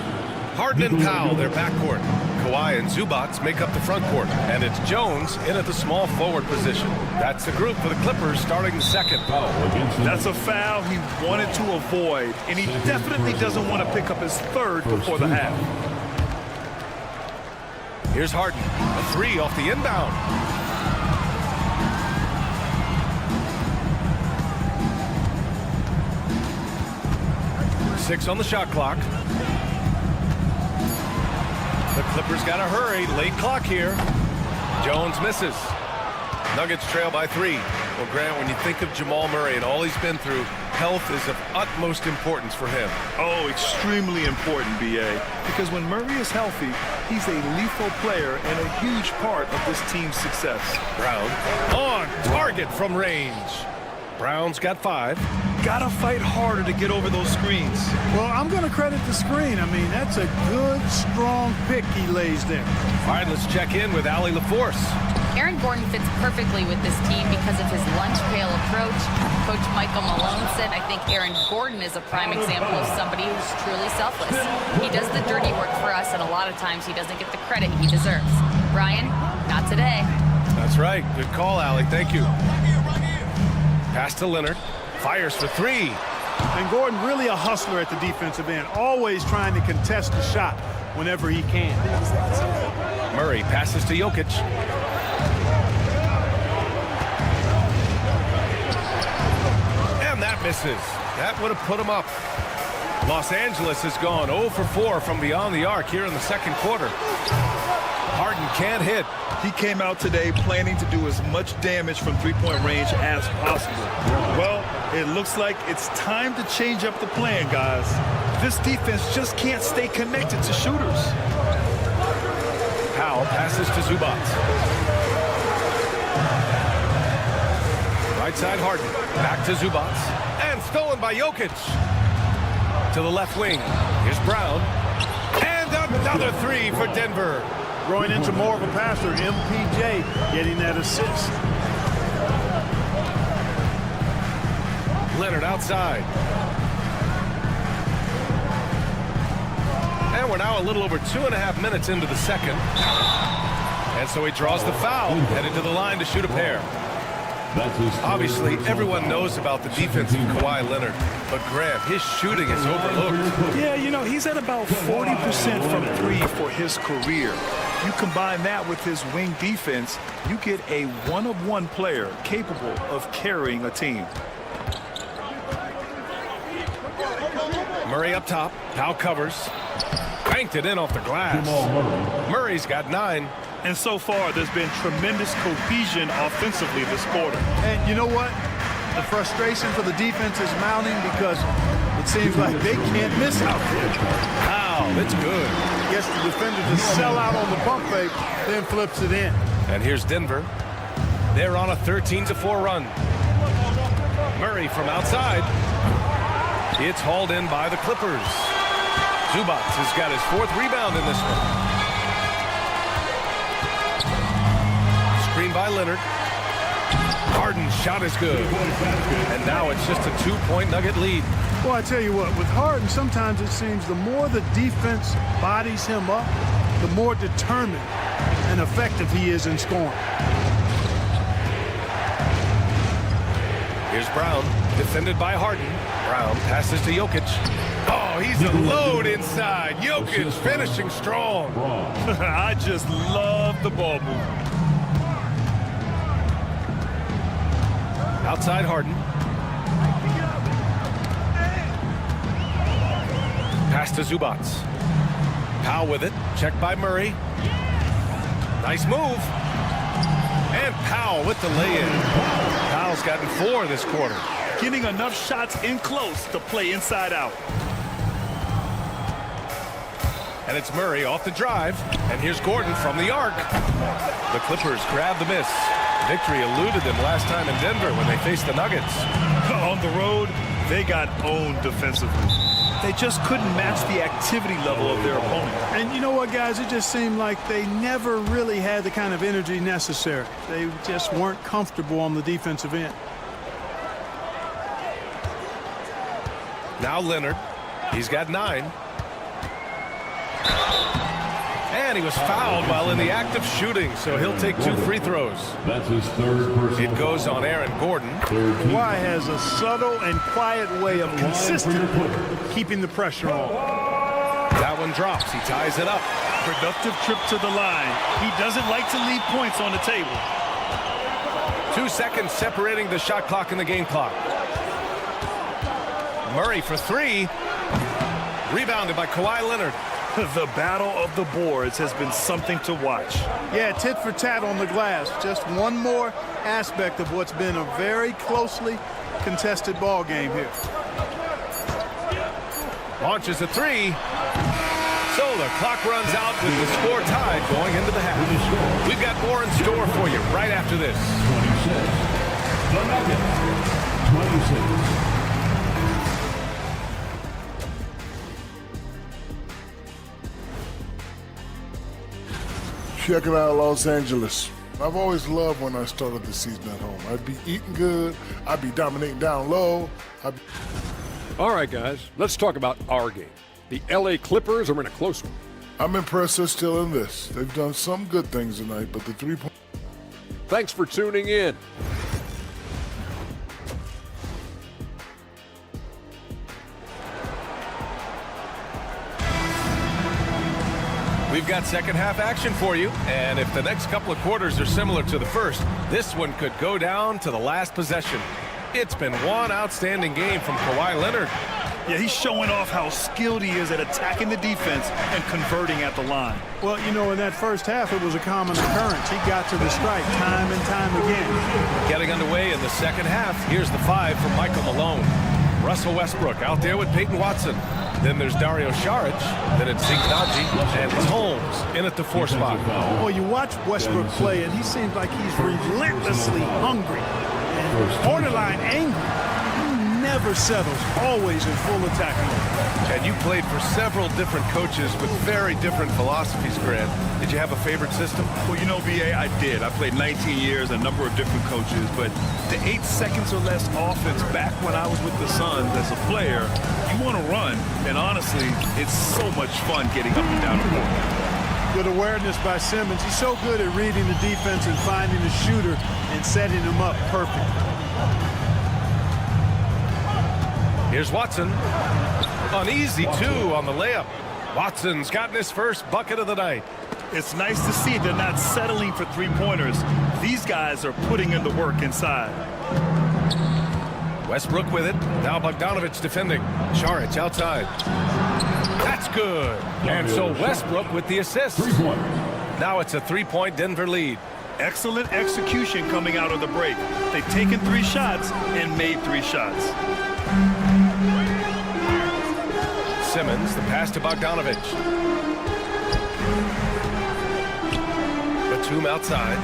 Harden and Powell, their backcourt. Kawhi and Zubats make up the front court. And it's Jones in at the small forward position. That's the group for the Clippers starting the second. That's a foul he wanted to avoid, and he definitely doesn't want to pick up his third before the half. Here's Harden. A 3 off the inbound. Six on the shot clock. The Clippers got to hurry. Late clock here. Jones misses. Nuggets trail by 3. Well, Grant, when you think of Jamal Murray and all he's been through, health is of utmost importance for him. Oh, extremely important, B.A. Because when Murray is healthy, he's a lethal player and a huge part of this team's success. Brown on target from range. Brown's got 5. Gotta fight harder to get over those screens. Well, I'm going to credit the screen. I mean, that's a good, strong pick he lays there. All right, let's check in with Allie LaForce. Aaron Gordon fits perfectly with this team because of his lunch pail approach. Coach Michael Malone said, I think Aaron Gordon is a prime example of somebody who's truly selfless. He does the dirty work for us, and a lot of times he doesn't get the credit he deserves. Brian, not today. That's right. Good call, Allie. Thank you. Pass to Leonard. Fires for 3. And Gordon really a hustler at the defensive end, always trying to contest the shot whenever he can. Murray passes to Jokic. And that misses. That would have put him up. Los Angeles has gone 0 for 4 from beyond the arc here in the second quarter. Harden can't hit. He came out today planning to do as much damage from three-point range as possible. Well, it looks like it's time to change up the plan, guys. This defense just can't stay connected to shooters. Powell passes to Zubats. Right side Harden. Back to Zubats. And stolen by Jokic. To the left wing. Here's Brown. And another 3 for Denver. Growing into more of a passer, MPJ getting that assist. Leonard outside. And we're now a little over 2.5 minutes into the second. And so he draws the foul, headed to the line to shoot a pair. Obviously, everyone knows about the defense of Kawhi Leonard, but Grant, his shooting is overlooked. Yeah, you know, he's at about 40% from three for his career. You combine that with his wing defense, you get a one-of-one player capable of carrying a team. Murray up top, Powell covers, banked it in off the glass. Murray's got 9. And so far, there's been tremendous cohesion offensively this quarter. And you know what? The frustration for the defense is mounting because it seems like they can't miss out there. Wow, that's good. Gets the defender to sell out on the pump fake, then flips it in. And here's Denver. They're on a 13-4 run. Murray from outside. It's hauled in by the Clippers. Zubac has got his 4th rebound in this one. Screen by Leonard. Harden's shot is good. And now it's just a 2-point Nugget lead. Well, I tell you what, with Harden, sometimes it seems the more the defense bodies him up, the more determined and effective he is in scoring. Here's Brown, defended by Harden. Brown passes to Jokic. Oh, he's a load inside. Jokic finishing strong. I just love the ball movement. Outside Harden. Pass to Zubac. Powell with it. Checked by Murray. Nice move. And Powell with the lay-in. Powell's gotten 4 this quarter. Getting enough shots in close to play inside out. And it's Murray off the drive. And here's Gordon from the arc. The Clippers grab the miss. Victory eluded them last time in Denver when they faced the Nuggets. On the road, they got owned defensively. They just couldn't match the activity level of their opponent. And you know what, guys? It just seemed like they never really had the kind of energy necessary. They just weren't comfortable on the defensive end. Now Leonard. He's got 9. And he was fouled while in the act of shooting, so he'll take 2 free throws. That's his 3rd personal. It goes on Aaron Gordon. Kawhi has a subtle and quiet way of consistently keeping the pressure on. That one drops. He ties it up. Productive trip to the line. He doesn't like to leave points on the table. 2 seconds separating the shot clock and the game clock. Murray for 3. Rebounded by Kawhi Leonard. The battle of the boards has been something to watch. Yeah, tit for tat on the glass. Just one more aspect of what's been a very closely contested ball game here. Launches a 3. So the clock runs out with the score tied going into the half. We've got more in store for you right after this. 26. The Nuggets. 26. Checking out Los Angeles. I've always loved when I started the season at home. I'd be eating good. I'd be dominating down low. All right, guys, let's talk about our game. The LA Clippers are in a close one. I'm impressed they're still in this. They've done some good things tonight, but the 3-point... Thanks for tuning in. We've got second half action for you, and if the next couple of quarters are similar to the first, this one could go down to the last possession. It's been one outstanding game from Kawhi Leonard. Yeah, he's showing off how skilled he is at attacking the defense and converting at the line. Well, you know, in that first half, it was a common occurrence. He got to the stripe time and time again. Getting underway in the second half, here's the 5 from Michael Malone. Russell Westbrook out there with Peyton Watson. Then there's Dario Saric. Then it's Zeke Naji. And it's Holmes in at the 4 spot. Well, you watch Westbrook play, and he seems like he's relentlessly hungry and borderline angry. He never settles, always in full attack mode. And you played for several different coaches with very different philosophies, Grant. Did you have a favorite system? Well, you know, BA, I did. I played 19 years, a number of different coaches, but the 8 seconds or less offense back when I was with the Suns as a player, you want to run, and honestly, it's so much fun getting up and down the court. Good awareness by Simmons. He's so good at reading the defense and finding the shooter and setting him up perfect. Here's Watson. An easy 2 on the layup. Watson's gotten his first bucket of the night. It's nice to see they're not settling for three-pointers. These guys are putting in the work inside. Westbrook with it. Now Bogdanovich defending. Šarić outside. That's good. And so Westbrook with the assist. Now it's a 3-point Denver lead. Excellent execution coming out of the break. They've taken 3 shots and made 3 shots. Simmons, the pass to Bogdanovich. Batum outside.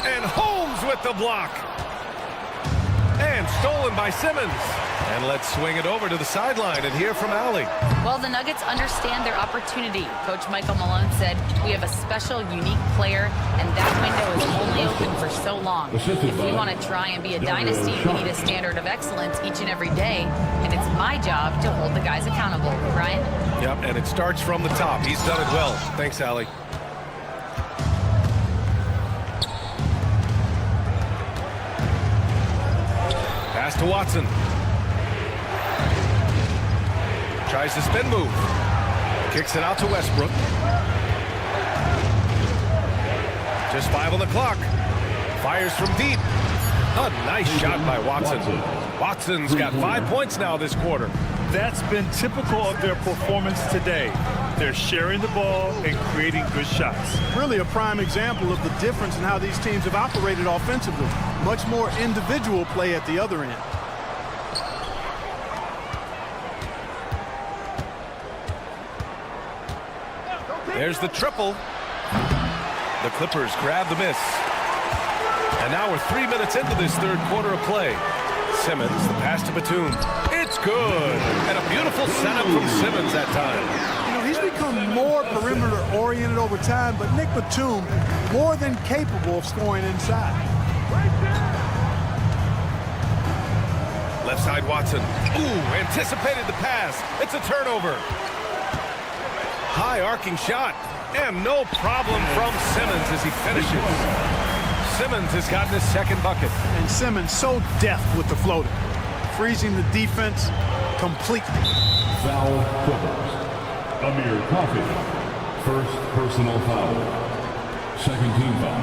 And Holmes with the block. And stolen by Simmons. And let's swing it over to the sideline and hear from Allie. Well, the Nuggets understand their opportunity. Coach Michael Malone said, we have a special, unique player, and that window is only open for so long. If we want to try and be a dynasty, we need a standard of excellence each and every day, and it's my job to hold the guys accountable. Ryan? Yep, and it starts from the top. He's done it well. Thanks, Allie. Pass to Watson. Tries the spin move. Kicks it out to Westbrook. Just 5 on the clock. Fires from deep. A nice shot by Watson. Watson's got 5 points now this quarter. That's been typical of their performance today. They're sharing the ball and creating good shots. Really a prime example of the difference in how these teams have operated offensively. Much more individual play at the other end. There's the triple. The Clippers grab the miss. And now we're 3 minutes into this third quarter of play. Simmons, the pass to Batum. It's good. And a beautiful setup from Simmons that time. You know, he's become more perimeter-oriented over time, but Nick Batum more than capable of scoring inside. Left side Watson. Ooh, anticipated the pass. It's a turnover. High arcing shot. And no problem from Simmons as he finishes. Simmons has gotten his second bucket. And Simmons so deft with the floater. Freezing the defense completely. Foul Clippers. Amir Coffey. First personal foul. Second team foul.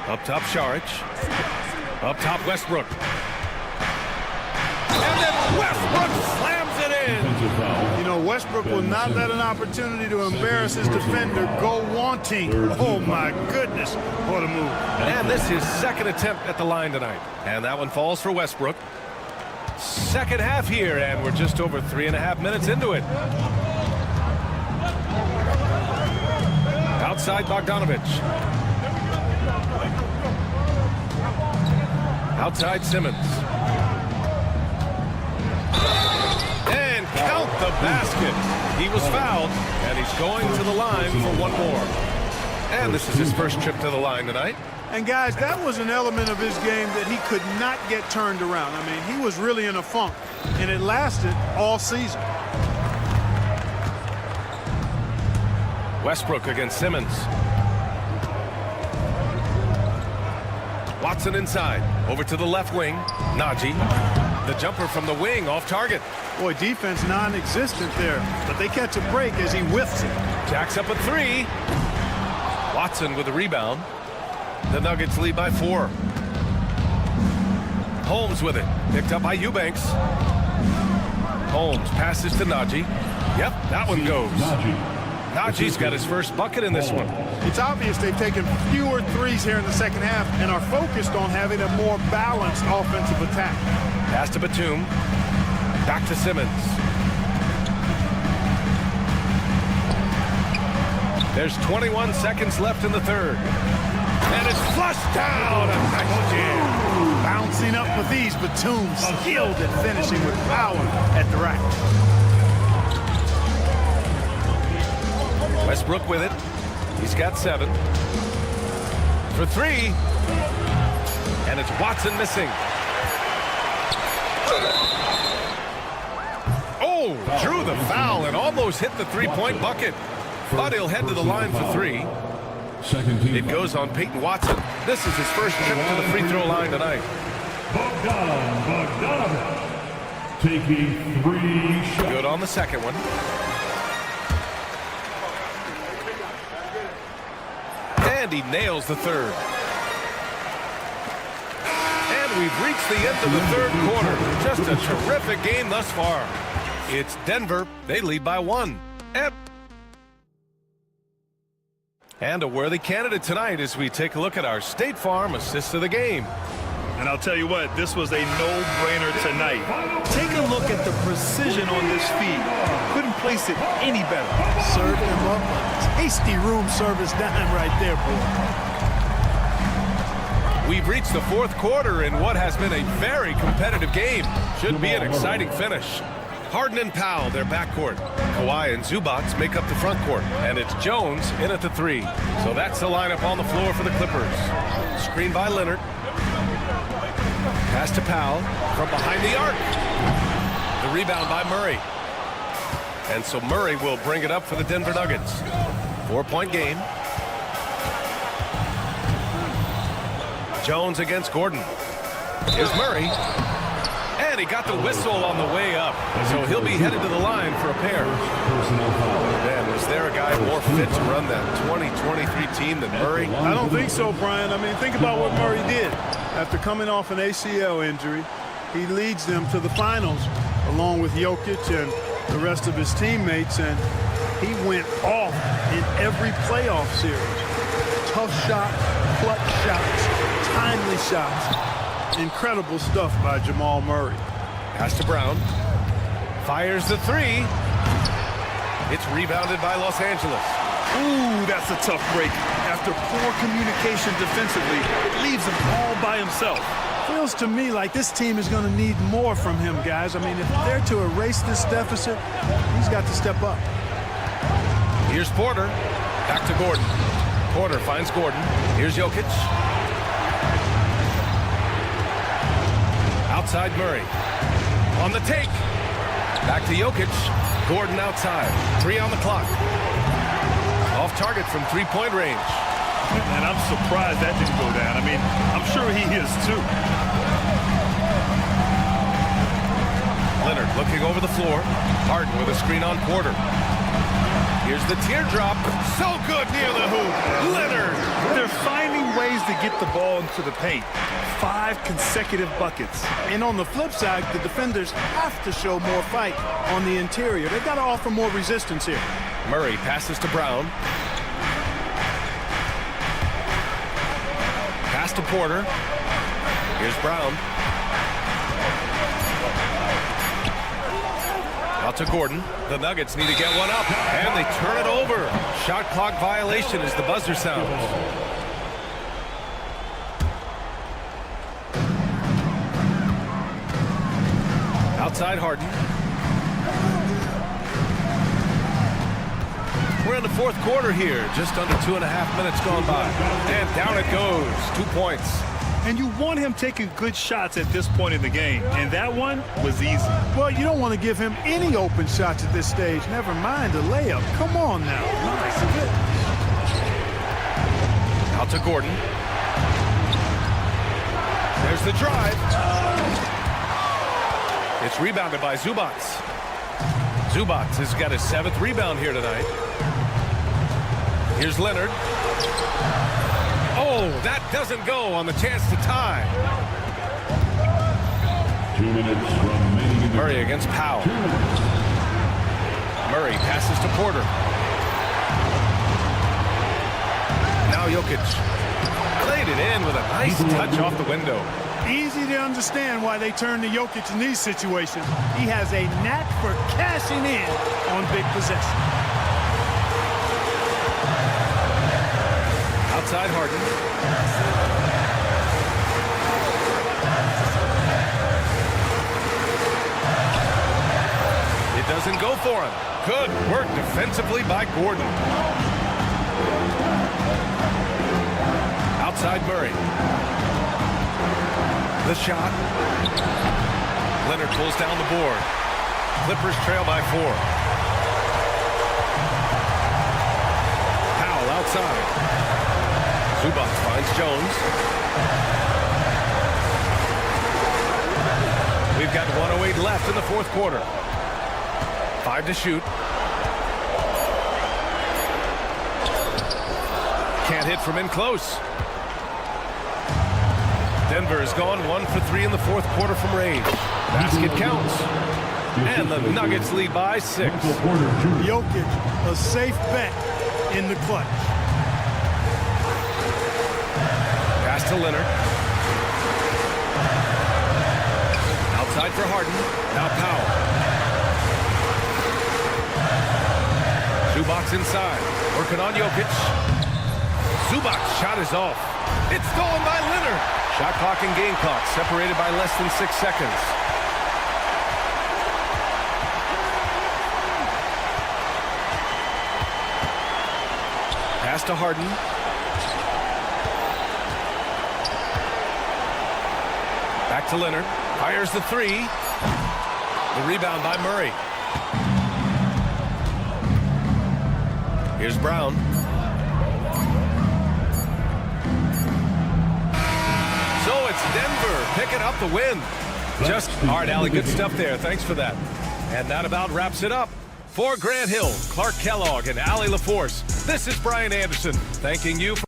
Up top Šarić. Up top Westbrook. And then Westbrook slams it in. You know, Westbrook will not let an opportunity to embarrass his defender go wanting. Oh, my goodness. What a move. And this is second attempt at the line tonight. And that one falls for Westbrook. Second half here, and we're just over 3.5 minutes into it. Outside Bogdanovich. Outside Simmons. And count the basket. He was fouled, and he's going to the line for one more. And this is his first trip to the line tonight. And guys, that was an element of his game that he could not get turned around. I mean, he was really in a funk, and it lasted all season. Westbrook against Simmons. Watson inside. Over to the left wing. Najee. The jumper from the wing off target. Boy, defense non-existent there, but they catch a break as he whiffs it. Jacks up a three. Watson with the rebound. The Nuggets lead by 4. Holmes with it. Picked up by Eubanks. Holmes passes to Najee. Yep, that one goes. Najee's got his first bucket in this one. It's obvious they've taken fewer threes here in the second half and are focused on having a more balanced offensive attack. Pass to Batum. Back to Simmons. There's 21 seconds left in the third. And it's flushed down. A nice jam. Bouncing up with ease, Batum skilled at finishing with power at the rack. Westbrook with it. He's got 7. For 3. And it's Watson missing. Oh, drew the foul and almost hit the three-point bucket. But he'll head to the line for three. It goes on Peyton Watson. This is his first trip to the free throw line tonight. Bogdanović taking 3 shots. Good on the second one. And he nails the third. And we've reached the end of the third quarter. Just a terrific game thus far. It's Denver. They lead by 1. And a worthy candidate tonight as we take a look at our State Farm assist of the game. And I'll tell you what, this was a no-brainer tonight. Take a look at the precision on this feed. Couldn't place it any better. Served him up a tasty room service dime right there, boy. We've reached the fourth quarter in what has been a very competitive game. Should be an exciting finish. Harden and Powell, their backcourt. Kawhi and Zubac make up the front court. And it's Jones in at the 3. So that's the lineup on the floor for the Clippers. Screen by Leonard. Pass to Powell from behind the arc. The rebound by Murray. And so Murray will bring it up for the Denver Nuggets. 4-point game. Jones against Gordon. Here's Murray. And he got the whistle on the way up. So he'll be headed to the line for a pair. Man, was there a guy more fit to run that 2023 team than Murray? I don't think so, Brian. I mean, think about what Murray did. After coming off an ACL injury, he leads them to the finals along with Jokic and the rest of his teammates, and he went off in every playoff series. Tough shot, clutch shots, timely shots. Incredible stuff by Jamal Murray. Pass to Brown. Fires the 3. It's rebounded by Los Angeles. Ooh, that's a tough break. After poor communication defensively, it leaves him all by himself. Feels to me like this team is going to need more from him, guys. I mean, if they're to erase this deficit, he's got to step up. Here's Porter. Back to Gordon. Porter finds Gordon. Here's Jokic. Outside Murray. On the take. Back to Jokic. Gordon outside. 3 on the clock. Off target from three-point range. And I'm surprised that didn't go down. I mean, I'm sure he is too. Leonard looking over the floor. Harden with a screen on Porter. Here's the teardrop. So good near the hoop. Leonard. They're finding ways to get the ball into the paint. 5 consecutive buckets. And on the flip side, the defenders have to show more fight on the interior. They've got to offer more resistance here. Murray passes to Brown. Pass to Porter. Here's Brown. Out to Gordon. The Nuggets need to get one up. And they turn it over. Shot clock violation as the buzzer sounds. Outside Harden. We're in the fourth quarter here. Just under 2.5 minutes gone by. And down it goes. 2 points. And you want him taking good shots at this point in the game. And that one was easy. Well, you don't want to give him any open shots at this stage. Never mind a layup. Come on now. Nice fit. Out to Gordon. There's the drive. It's rebounded by Zubac. Zubac has got his 7th rebound here tonight. Here's Leonard. Oh, that doesn't go on the chance to tie. 2 minutes remaining. Murray against Powell. Murray passes to Porter. Now Jokic. Played it in with a nice touch off the window. Easy to understand why they turn to Jokic in these situations. He has a knack for cashing in on big possession. Outside Harden. It doesn't go for him. Good work defensively by Gordon. Outside Murray. The shot. Leonard pulls down the board. Clippers trail by 4. Powell outside. Zubac finds Jones. We've got 1:08 left in the fourth quarter. 5 to shoot. Can't hit from in close. Denver has gone 1 for 3 in the fourth quarter from range. Basket counts. And the Nuggets lead by 6. Jokic, a safe bet in the clutch. Pass to Leonard. Outside for Harden. Now Powell. Zubac inside. Working on Jokic. Zubac's shot is off. It's stolen by Leonard. Shot clock and game clock separated by less than 6 seconds. Pass to Harden. Back to Leonard. Fires the 3. The rebound by Murray. Here's Brown. So it's Denver picking up the win. Just all right, Allie. Good stuff there. Thanks for that. And that about wraps it up. For Grant Hill, Clark Kellogg, and Allie LaForce, this is Brian Anderson thanking you for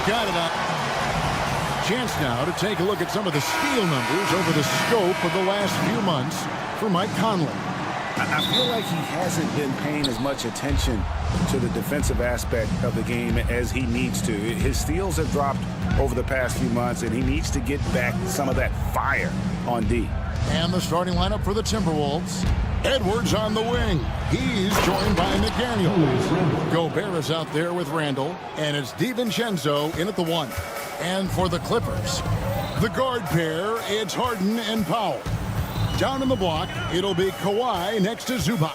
Got it up. Chance now to take a look at some of the steal numbers over the scope of the last few months for Mike Conley. I feel like he hasn't been paying as much attention to the defensive aspect of the game as he needs to. His steals have dropped over the past few months, and he needs to get back some of that fire on D. And the starting lineup for the Timberwolves. Edwards on the wing. He's joined by McDaniel. Gobert is out there with Randall, and it's DiVincenzo in at the 1. And for the Clippers, the guard pair, it's Harden and Powell. Down in the block, it'll be Kawhi next to Zubac.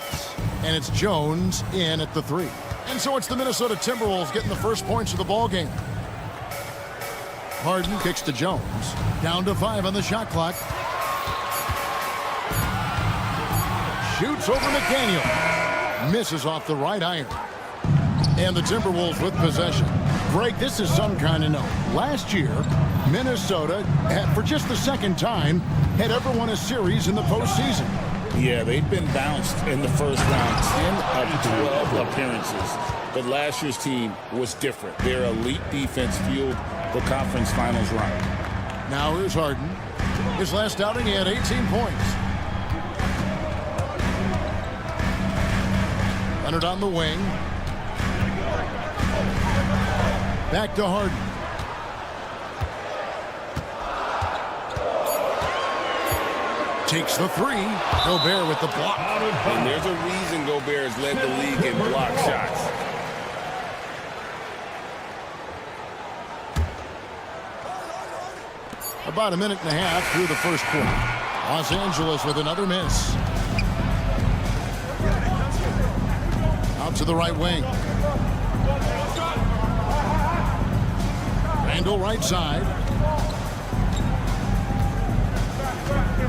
And it's Jones in at the 3. And so it's the Minnesota Timberwolves getting the first points of the ball game. Harden kicks to Jones. Down to 5 on the shot clock. Shoots over McDaniel. Misses off the right iron. And the Timberwolves with possession. Greg, this is some kind of note. Last year, Minnesota, for just the second time, had ever won a series in the postseason. Yeah, they've been bounced in the first round 10 of 12 appearances. But last year's team was different. Their elite defense fueled the conference finals run. Now here's Harden. His last outing, he had 18 points. Leonard on the wing. Back to Harden. Takes the 3. Gobert with the block. And there's a reason Gobert has led the league in block shots. About a minute and a half through the first quarter. Los Angeles with another miss. Out to the right wing. Randall right side.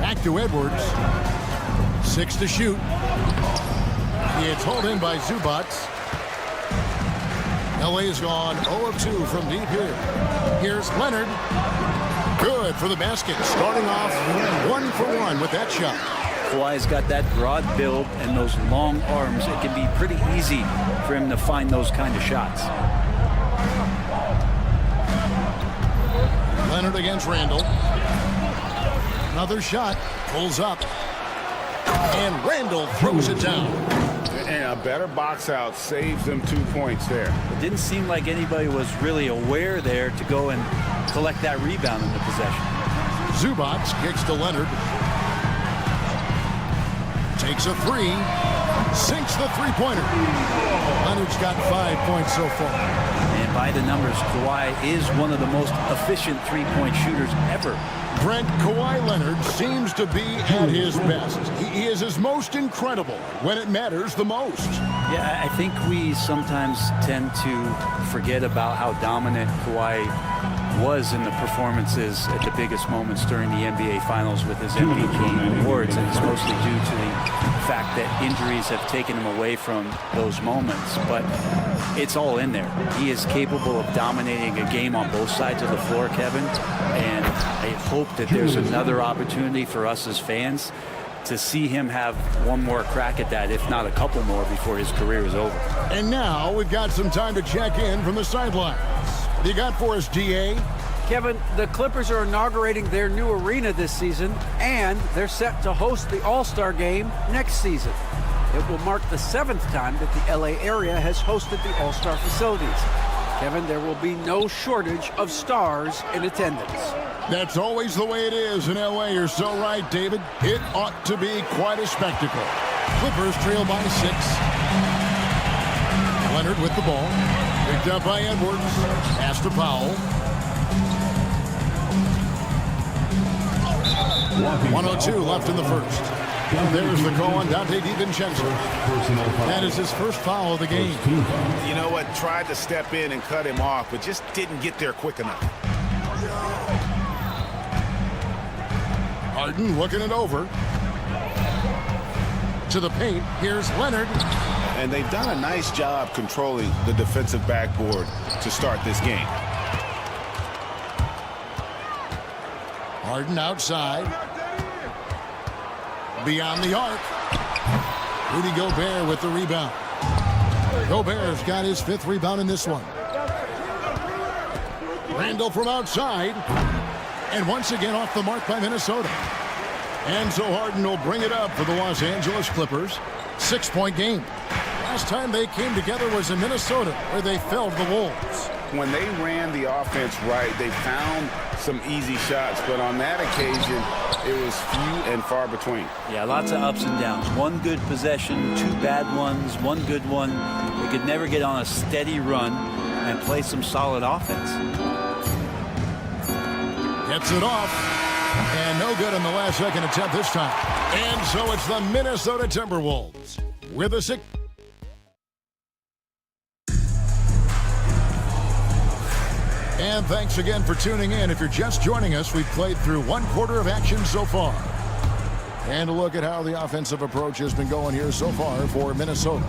Back to Edwards. 6 to shoot. It's hauled in by Zubac. LA's gone 0 of 2 from deep here. Here's Leonard. Good for the basket. Starting off 1 for 1 with that shot. Kawhi's got that broad build and those long arms. It can be pretty easy for him to find those kind of shots. Leonard against Randall. Another shot. Pulls up. And Randall throws it down. And a better box out saves them 2 points there. It didn't seem like anybody was really aware there to go and collect that rebound in the possession. Zubac kicks to Leonard. Takes a 3. Sinks the three-pointer. Leonard's got 5 points so far. And by the numbers, Kawhi is one of the most efficient three-point shooters ever. Brent, Kawhi Leonard seems to be at his best. He is his most incredible when it matters the most. Yeah, I think we sometimes tend to forget about how dominant Kawhi was in the performances at the biggest moments during the NBA Finals with his MVP awards, and it's mostly due to the fact that injuries have taken him away from those moments, but it's all in there. He is capable of dominating a game on both sides of the floor, Kevin, and I hope that there's another opportunity for us as fans to see him have one more crack at that, if not a couple more, before his career is over. And now we've got some time to check in from the sidelines. What do you got for us, DA? Kevin, the Clippers are inaugurating their new arena this season, and they're set to host the All-Star Game next season. It will mark the 7th time that the LA area has hosted the All-Star facilities. Kevin, there will be no shortage of stars in attendance. That's always the way it is in LA. You're so right, David. It ought to be quite a spectacle. Clippers trail by 6. Leonard with the ball. Picked up by Edwards. Pass to Powell. 1:02 left in the first. There's the call on Dante DiVincenzo. That is his first foul of the game. You know what? Tried to step in and cut him off, but just didn't get there quick enough. Harden looking it over. To the paint. Here's Leonard. And they've done a nice job controlling the defensive backboard to start this game. Harden outside. Beyond the arc. Rudy Gobert with the rebound. Gobert's got his 5th rebound in this one. Randall from outside. And once again off the mark by Minnesota. And so Harden will bring it up for the Los Angeles Clippers. 6-point game. Last time they came together was in Minnesota, where they felled the Wolves. When they ran the offense right, they found some easy shots, but on that occasion, it was few and far between. Yeah, lots of ups and downs. One good possession, 2 bad ones, 1 good one. They could never get on a steady run and play some solid offense. Gets it off. And no good on the last second attempt this time. And so it's the Minnesota Timberwolves with a 6. And thanks again for tuning in. If you're just joining us, we've played through 1/4 of action so far. And a look at how the offensive approach has been going here so far for Minnesota.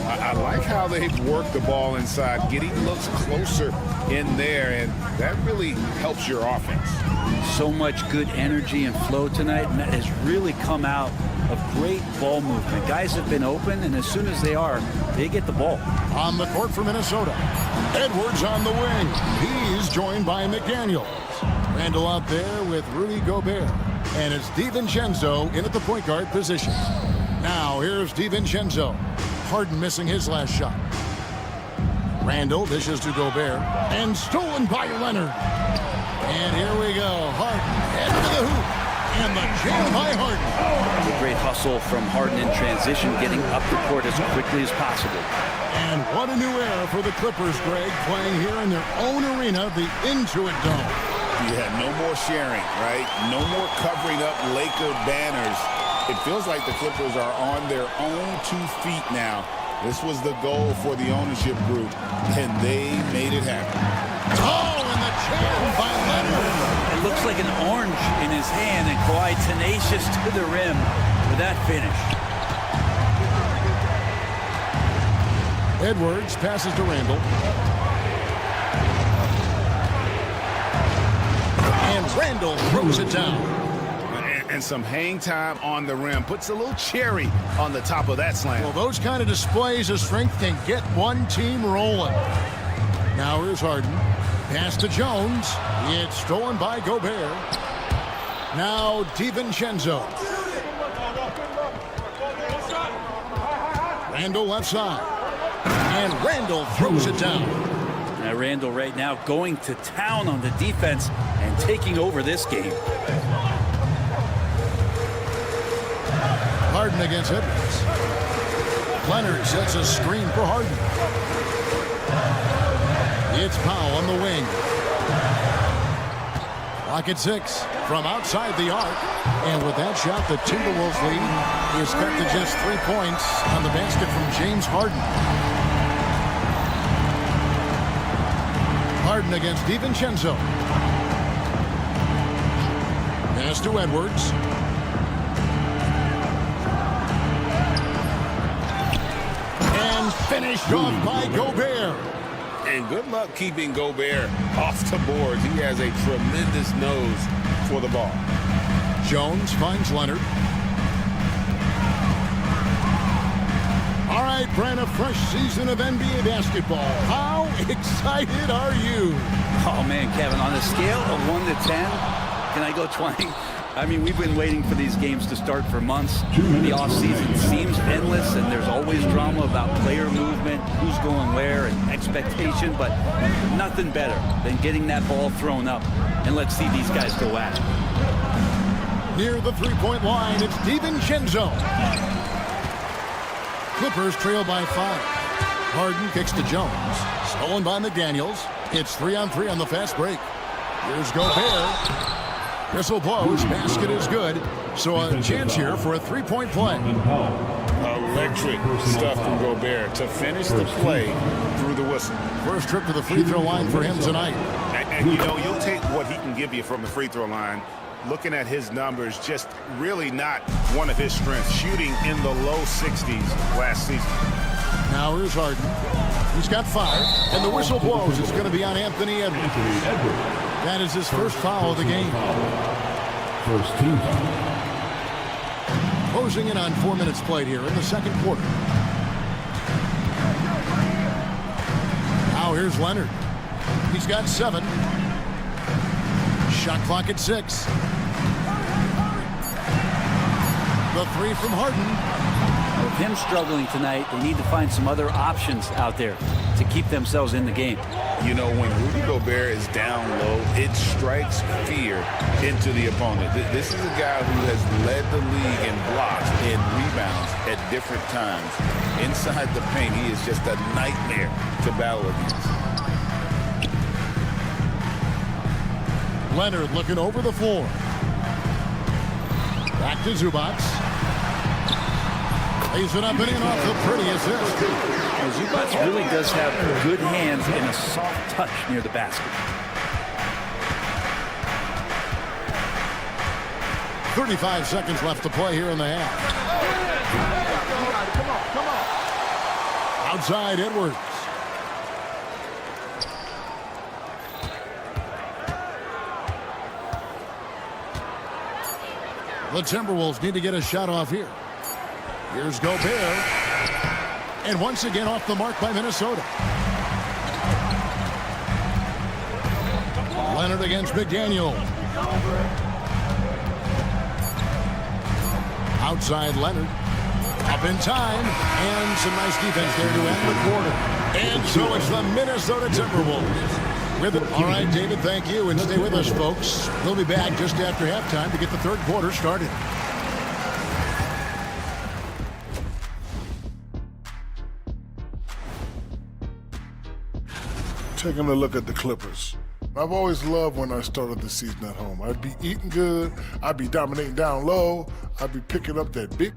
I like how they've worked the ball inside, getting looks closer in there, and that really helps your offense. So much good energy and flow tonight, and that has really come out of great ball movement. Guys have been open, and as soon as they are, they get the ball. On the court for Minnesota, Edwards on the wing. He's joined by McDaniels. Randall out there with Rudy Gobert. And it's DiVincenzo in at the point guard position. Now here's DiVincenzo. Harden missing his last shot. Randall dishes to Gobert. And stolen by Leonard. And here we go. Harden head to the hoop. And the jam by Harden. A great hustle from Harden in transition, getting up the court as quickly as possible. And what a new era for the Clippers, Greg, playing here in their own arena, the Intuit Dome. You had no more sharing, right? No more covering up Laker banners. It feels like the Clippers are on their own 2 feet now. This was the goal for the ownership group, and they made it happen. Oh, and the jam by Leonard. It looks like an orange in his hand, and Kawhi tenacious to the rim with that finish. Edwards passes to Randall. And Randall throws it down. And some hang time on the rim. Puts a little cherry on the top of that slam. Well, those kind of displays of strength can get one team rolling. Now here's Harden. Pass to Jones. It's stolen by Gobert. Now DiVincenzo. Randall left side. And Randall throws it down. Now Randall right now going to town on the defense and taking over this game. Harden against Edwards. Leonard sets a screen for Harden. It's Powell on the wing. Clock at 6 from outside the arc. And with that shot, the Timberwolves lead is cut to just 3 points on the basket from James Harden. Harden against DiVincenzo. Pass to Edwards. And finished off by Gobert. And good luck keeping Gobert off the boards. He has a tremendous nose for the ball. Jones finds Leonard. All right, Brent, a fresh season of NBA basketball. How excited are you? Oh, man, Kevin, on a scale of 1 to 10, can I go 20? I mean, we've been waiting for these games to start for months. The offseason seems endless, and there's always drama about player movement, who's going where, and expectation, but nothing better than getting that ball thrown up. And let's see these guys go at it. Near the three-point line, it's DiVincenzo. Clippers trail by 5. Harden kicks to Jones. Stolen by McDaniels. It's 3-on-3 on the fast break. Here's Gobert. Whistle blows. Basket is good. So a chance here for a three-point play. Electric stuff from Gobert to finish the play through the whistle. First trip to the free throw line for him tonight. And you know, you'll take what he can give you from the free throw line. Looking at his numbers, just really not one of his strengths. Shooting in the low 60s last season. Now here's Harden. He's got 5, and the whistle blows. It's going to be on Anthony Edwards. That is his first foul of the game. First team. Closing in on 4 minutes played here in the second quarter. Now here's Leonard. He's got 7. Shot clock at 6. The 3 from Harden. With him struggling tonight, they need to find some other options out there to keep themselves in the game. You know, when Rudy Gobert is down low, it strikes fear into the opponent. This is a guy who has led the league in blocks and rebounds at different times. Inside the paint, he is just a nightmare to battle against. Leonard looking over the floor. Back to Zubac. Lays it up and in off the pretty assist. Zubac really does have good hands and a soft touch near the basket. 35 seconds left to play here in the half. Outside Edwards. The Timberwolves need to get a shot off here. Here's Gobert. And once again off the mark by Minnesota. Leonard against McDaniel. Outside Leonard. Up in time. And some nice defense there to end the quarter. And so it's the Minnesota Timberwolves with it. All right, David, thank you. And stay with us, folks. We'll be back just after halftime to get the third quarter started. Taking a look at the Clippers. I've always loved when I started the season at home. I'd be eating good, I'd be dominating down low, I'd be picking up that big.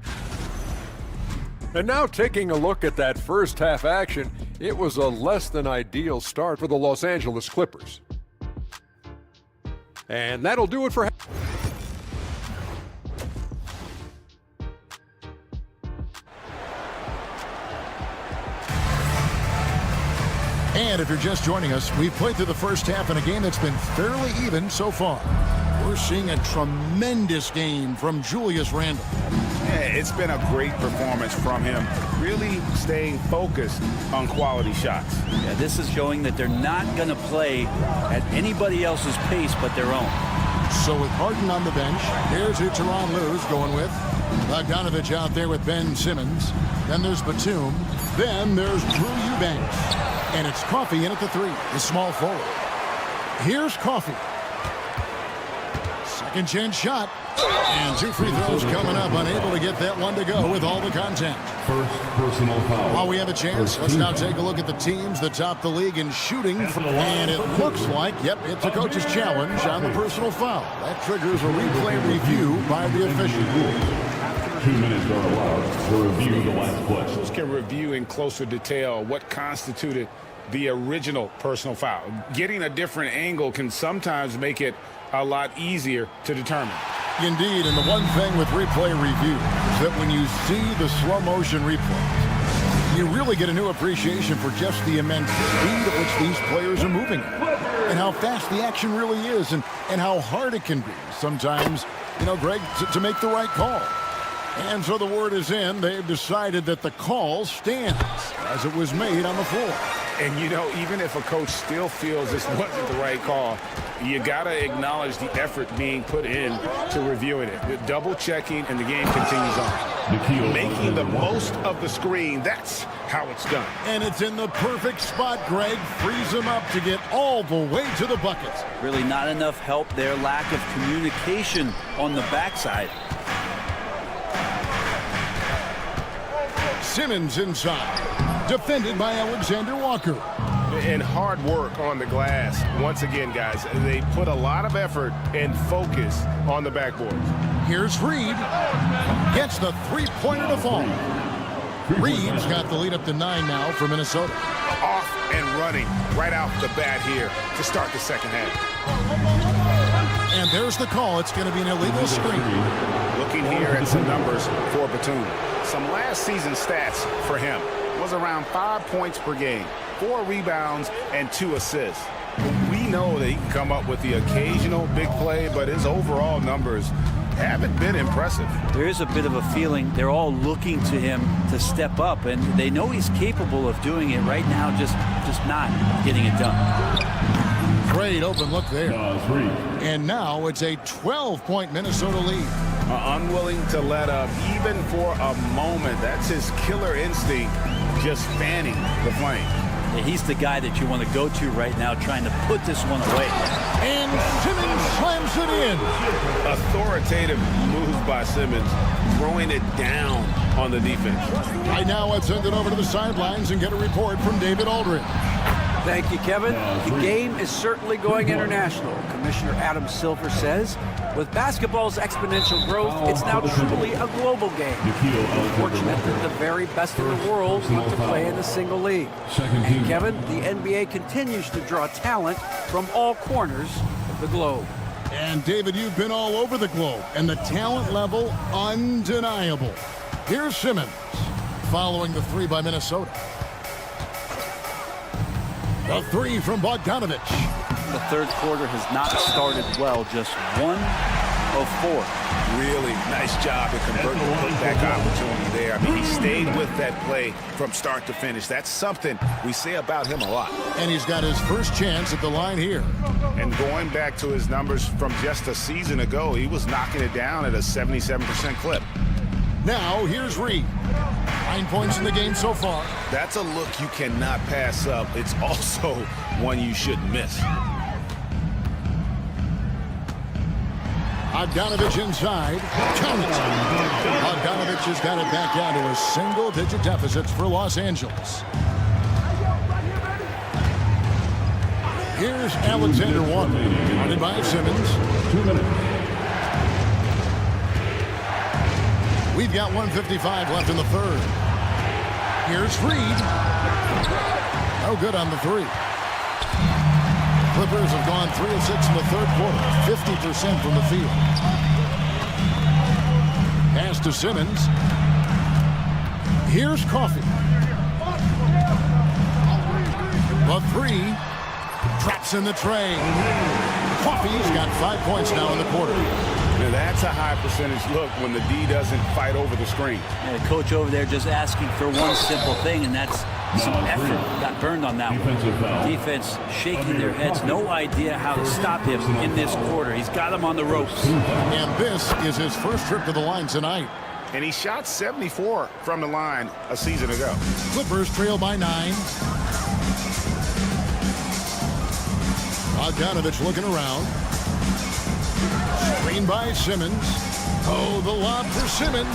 And now taking a look at that first half action, it was a less than ideal start for the Los Angeles Clippers. And that'll do it for And if you're just joining us, we've played through the first half in a game that's been fairly even so far. We're seeing a tremendous game from Julius Randle. Yeah, it's been a great performance from him, really staying focused on quality shots. Yeah, this is showing that they're not going to play at anybody else's pace but their own. So with Harden on the bench, here's who Lu's going with. Bogdanovich out there with Ben Simmons. Then there's Batum. Then there's Drew Eubanks. And it's Coffey in at the 3, the small forward. Here's Coffey. Second chance shot. And 2 free throws coming up, unable to get that one to go with all the contact. First personal foul. While we have a chance, let's now take a look at the teams that top the league in shooting. And it looks like, yep, it's a coach's challenge on the personal foul. That triggers a replay review by the official. 2 minutes are allowed to review the last play. Coaches can review in closer detail what constituted the original personal foul. Getting a different angle can sometimes make it a lot easier to determine. Indeed, and the one thing with replay review is that when you see the slow motion replays, you really get a new appreciation for just the immense speed at which these players are moving and how fast the action really is and how hard it can be sometimes, you know, Greg, to make the right call. And so the word is in. They've decided that the call stands as it was made on the floor. And, you know, even if a coach still feels this wasn't the right call, you got to acknowledge the effort being put in to reviewing it. The double checking, and the game continues on. Making the most of the screen, that's how it's done. And it's in the perfect spot, Greg. Frees him up to get all the way to the buckets. Really not enough help there. Lack of communication on the backside. Simmons inside. defended by Alexander Walker. And hard work on the glass. Once again, guys, they put a lot of effort and focus on the backboard. Here's Reed. Gets the three-pointer to fall. Reed's got the lead up to 9 now for Minnesota. Off and running right out the bat here to start the second half. And there's the call. It's going to be an illegal screen. Looking here at some numbers for Batum. Some last season stats for him was around 5 points per game, 4 rebounds, and 2 assists. We know that he can come up with the occasional big play, but his overall numbers haven't been impressive. There is a bit of a feeling they're all looking to him to step up, and they know he's capable of doing it right now, just not getting it done. Great open look there. And now it's a 12-point Minnesota lead. Unwilling to let up even for a moment. That's his killer instinct, just fanning the flame. Yeah, he's the guy that you want to go to right now, trying to put this one away. And Simmons slams it in. Authoritative move by Simmons, throwing it down on the defense. Right now, let's send it over to the sidelines and get a report from David Aldridge. Thank you, Kevin. The game is certainly going international. Commissioner Adam Silver says, with basketball's exponential growth, it's now truly a global game. It's fortunate that the very best in the world want to play in a single league. And Kevin, the NBA continues to draw talent from all corners of the globe. And David, you've been all over the globe, and the talent level undeniable. Here's Simmons, following the 3 by Minnesota. The 3 from Bogdanovich. The third quarter has not started well, just 1 of 4. Really nice job to convert the putback opportunity there. I mean, he stayed with that play from start to finish. That's something we say about him a lot. And he's got his first chance at the line here. And going back to his numbers from just a season ago, he was knocking it down at a 77% clip. Now, here's Reed. 9 points in the game so far. That's a look you cannot pass up. It's also one you shouldn't miss. Bogdanovich inside. Count it. Bogdanovich has got it back down to a single-digit deficits for Los Angeles. Here's Alexander Walker, guarded by Simmons. 2 minutes. We've got 1:55 left in the third. Here's Reed. No good on the 3. Clippers have gone 3 of 6 in the third quarter, 50% from the field. Pass to Simmons. Here's Coffey. The 3 traps in the tray. Coffey's got 5 points now in the quarter. Now that's a high percentage look when the D doesn't fight over the screen. And the coach over there just asking for one simple thing, and that's some effort. Got burned on that one. Defense shaking their heads. No idea how to stop him in this quarter. He's got him on the ropes. And this is his first trip to the line tonight. And he shot 74 from the line a season ago. Clippers trail by 9. Bogdanovich looking around. Screen by Simmons. Oh, the lob for Simmons.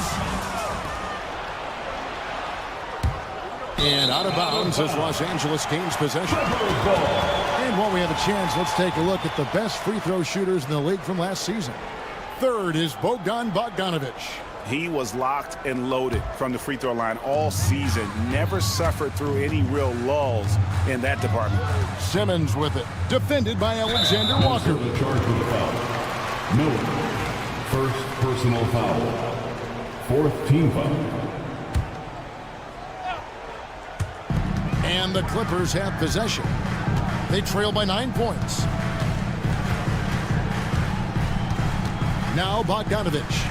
And out of bounds as Los Angeles gains possession. And while we have a chance, let's take a look at the best free throw shooters in the league from last season. Third is Bogdanovich. He was locked and loaded from the free throw line all season. Never suffered through any real lulls in that department. Simmons with it. Defended by Alexander Walker. Charged with a foul. Miller. First personal foul. 4th team foul. And the Clippers have possession. They trail by 9 points. Now Bogdanovich.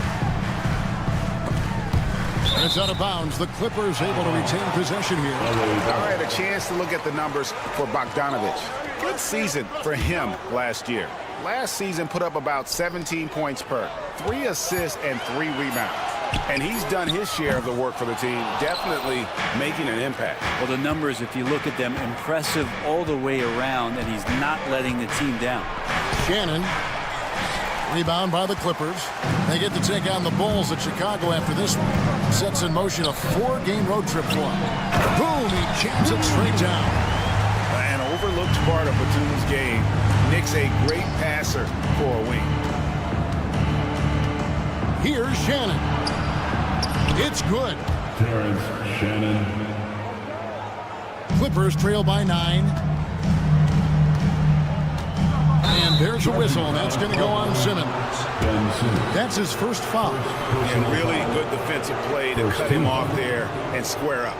And it's out of bounds. The Clippers able to retain possession here. All right, a chance to look at the numbers for Bogdanovich. Good season for him last year. Last season put up about 17 points per, 3 assists and 3 rebounds. And he's done his share of the work for the team, definitely making an impact. Well, the numbers, if you look at them, impressive all the way around, and he's not letting the team down. Shannon. Rebound by the Clippers. They get to take on the Bulls at Chicago after this one. Sets in motion a 4-game road trip for him. Boom! He jams it straight down. An overlooked part of Batum's game. Nick's a great passer for a wing. Here's Shannon. It's good. Terrence Shannon. Clippers trail by 9. And there's a whistle. That's going to go on Simmons. That's his first foul. And really good defensive play to cut him off there and square up.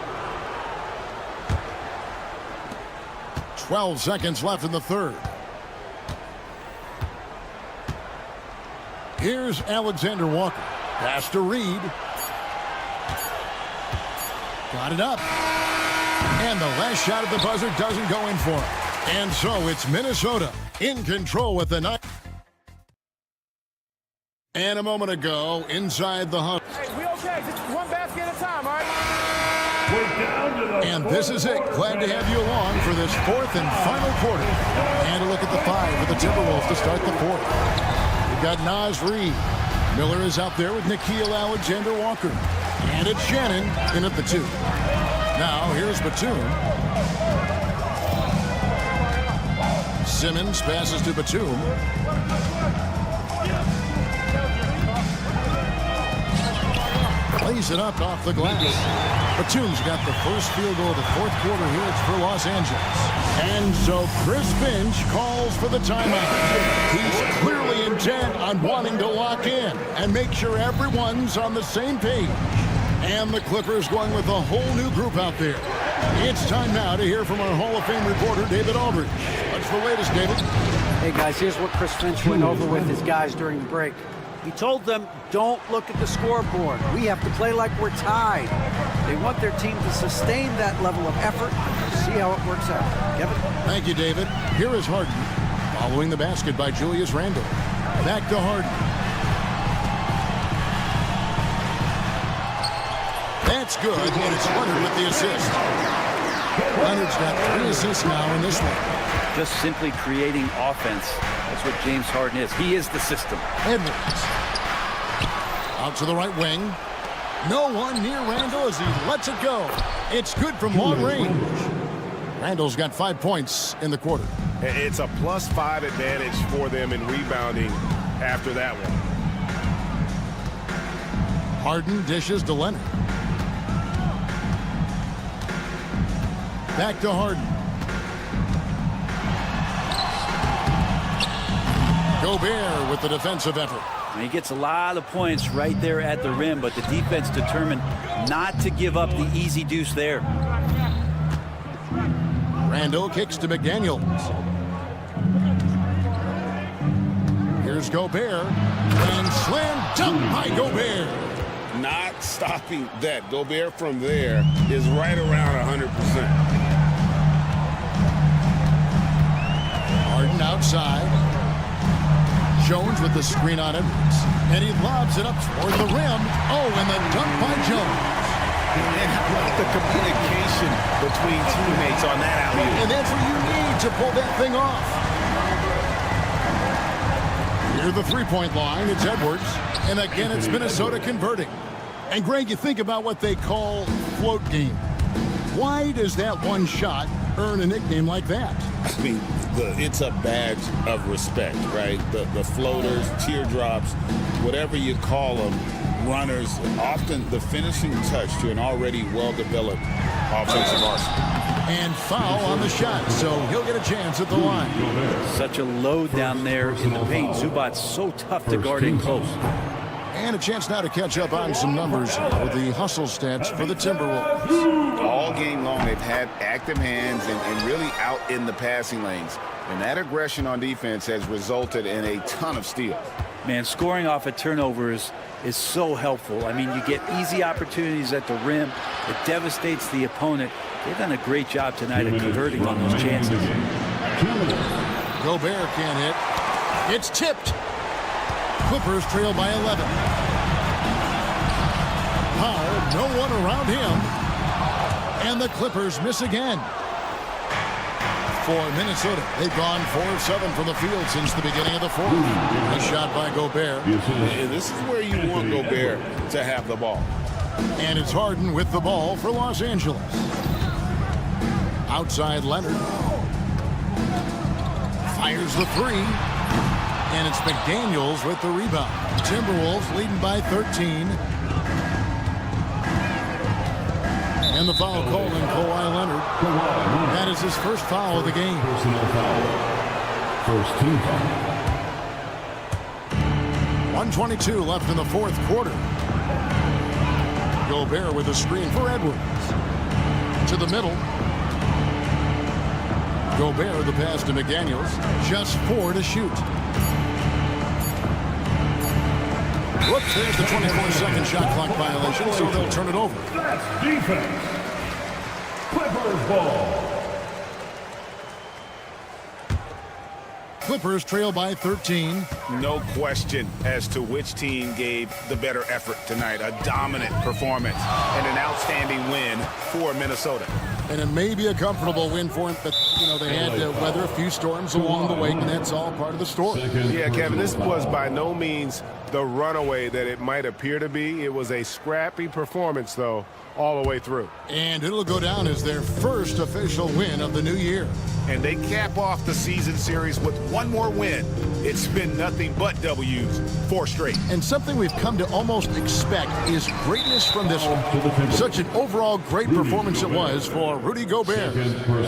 12 seconds left in the third. Here's Alexander Walker. Pass to Reed. Got it up. And the last shot at the buzzer doesn't go in for him. And so it's Minnesota in control with the 9. And a moment ago, inside the hunt. Hey, we okay? Just one basket at a time, all right? And this is it. Glad to have you along for this fourth and final quarter. And a look at the 5 for the Timberwolves to start the fourth. We've got Naz Reid. Miller is out there with Nickeil Alexander-Walker. And it's Shannon in at the 2. Now, here's Batum. Simmons passes to Batum. Lays it up off the glass. Batum's got the first field goal of the fourth quarter here. It's for Los Angeles. And so Chris Finch calls for the timeout. He's clearly intent on wanting to lock in and make sure everyone's on the same page. And the Clippers going with a whole new group out there. It's time now to hear from our Hall of Fame reporter, David Aldridge. What's the latest, David? Hey, guys, here's what Chris Finch went over with his guys during the break. He told them, don't look at the scoreboard. We have to play like we're tied. They want their team to sustain that level of effort. See how it works out. Kevin? Thank you, David. Here is Harden. Following the basket by Julius Randle. Back to Harden. That's good, and it's Leonard with the assist. Leonard's got 3 assists now in this one. Just simply creating offense. That's what James Harden is. He is the system. Edwards. Out to the right wing. No one near Randle as he lets it go. It's good from long range. Randle's got 5 points in the quarter. It's a +5 advantage for them in rebounding after that one. Harden dishes to Leonard. Back to Harden. Gobert with the defensive effort. And he gets a lot of points right there at the rim, but the defense determined not to give up the easy deuce there. Randle kicks to McDaniels. Here's Gobert. And slam dunk by Gobert. Not stopping that. Gobert from there is right around 100%. Harden outside. Jones with the screen on Edwards. And he lobs it up toward the rim. Oh, and the dunk by Jones. And how about the communication between teammates on that alley-oop? And that's what you need to pull that thing off. Near the three-point line, it's Edwards. And again, it's Minnesota converting. And Greg, you think about what they call float game. Why does that one shot earn a nickname like that? I mean, it's a badge of respect, right? The floaters, teardrops, whatever you call them, runners, often the finishing touch to an already well-developed offensive arsenal. And foul on the shot, so he'll get a chance at the line. Such a load down there in the paint. Zubac's so tough to guard in close. And a chance now to catch up on some numbers with the hustle stats for the Timberwolves. All game long, they've had active hands and really out in the passing lanes. And that aggression on defense has resulted in a ton of steals. Man, scoring off of turnovers is so helpful. I mean, you get easy opportunities at the rim. It devastates the opponent. They've done a great job tonight of converting on those chances. Gobert can't hit. It's tipped. Clippers trail by 11. Powell, no one around him. And the Clippers miss again. for Minnesota. They've gone 4 of 7 from the field since the beginning of the fourth. Nice shot by Gobert. And this is where you want Gobert to have the ball. And it's Harden with the ball for Los Angeles. Outside Leonard. Fires the three. And it's McDaniels with the rebound. Timberwolves leading by 13. And the foul called on Kawhi Leonard. That is his first foul of the game. Personal foul. First team foul. 1:22 left in the fourth quarter. Gobert with a screen for Edwards. To the middle. Gobert the pass to McDaniels. Just 4 to shoot. Whoops, there's the 24-second shot clock violation, so they'll turn it over. That's defense. Clippers ball. Clippers trail by 13. No question as to which team gave the better effort tonight. A dominant performance and an outstanding win for Minnesota. And it may be a comfortable win for them, but, they had to weather a few storms along the way, and that's all part of the story. Yeah, Kevin, this was by no means the runaway that it might appear to be. It was a scrappy performance, though, all the way through. And it'll go down as their first official win of the new year. And they cap off the season series with one more win. It's been nothing but W's, 4 straight. And something we've come to almost expect is greatness from this one. Such an overall great performance it was for Rudy Gobert.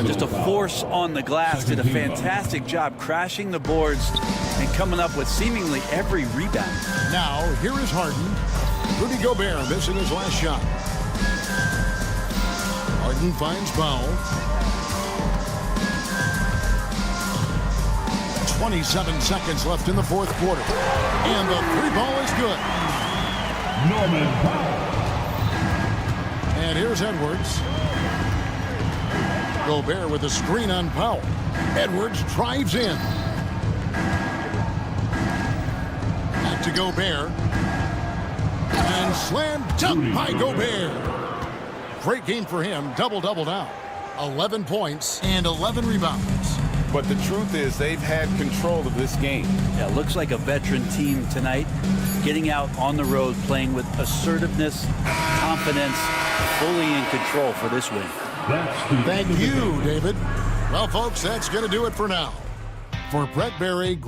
Just a force on the glass, did a fantastic job crashing the boards and coming up with seemingly every rebound. Now, here is Harden. Rudy Gobert missing his last shot. Harden finds Powell. 27 seconds left in the fourth quarter. And the 3-ball is good. Norman Powell. And here's Edwards. Gobert with a screen on Powell. Edwards drives in. Back to Gobert. And slam dunk by Gobert. Great game for him. Double-double now. 11 points and 11 rebounds. But the truth is they've had control of this game. Yeah, looks like a veteran team tonight, getting out on the road, playing with assertiveness, confidence, fully in control for this win. Thank you, David. Well, folks, that's going to do it for now. For Brett Berry.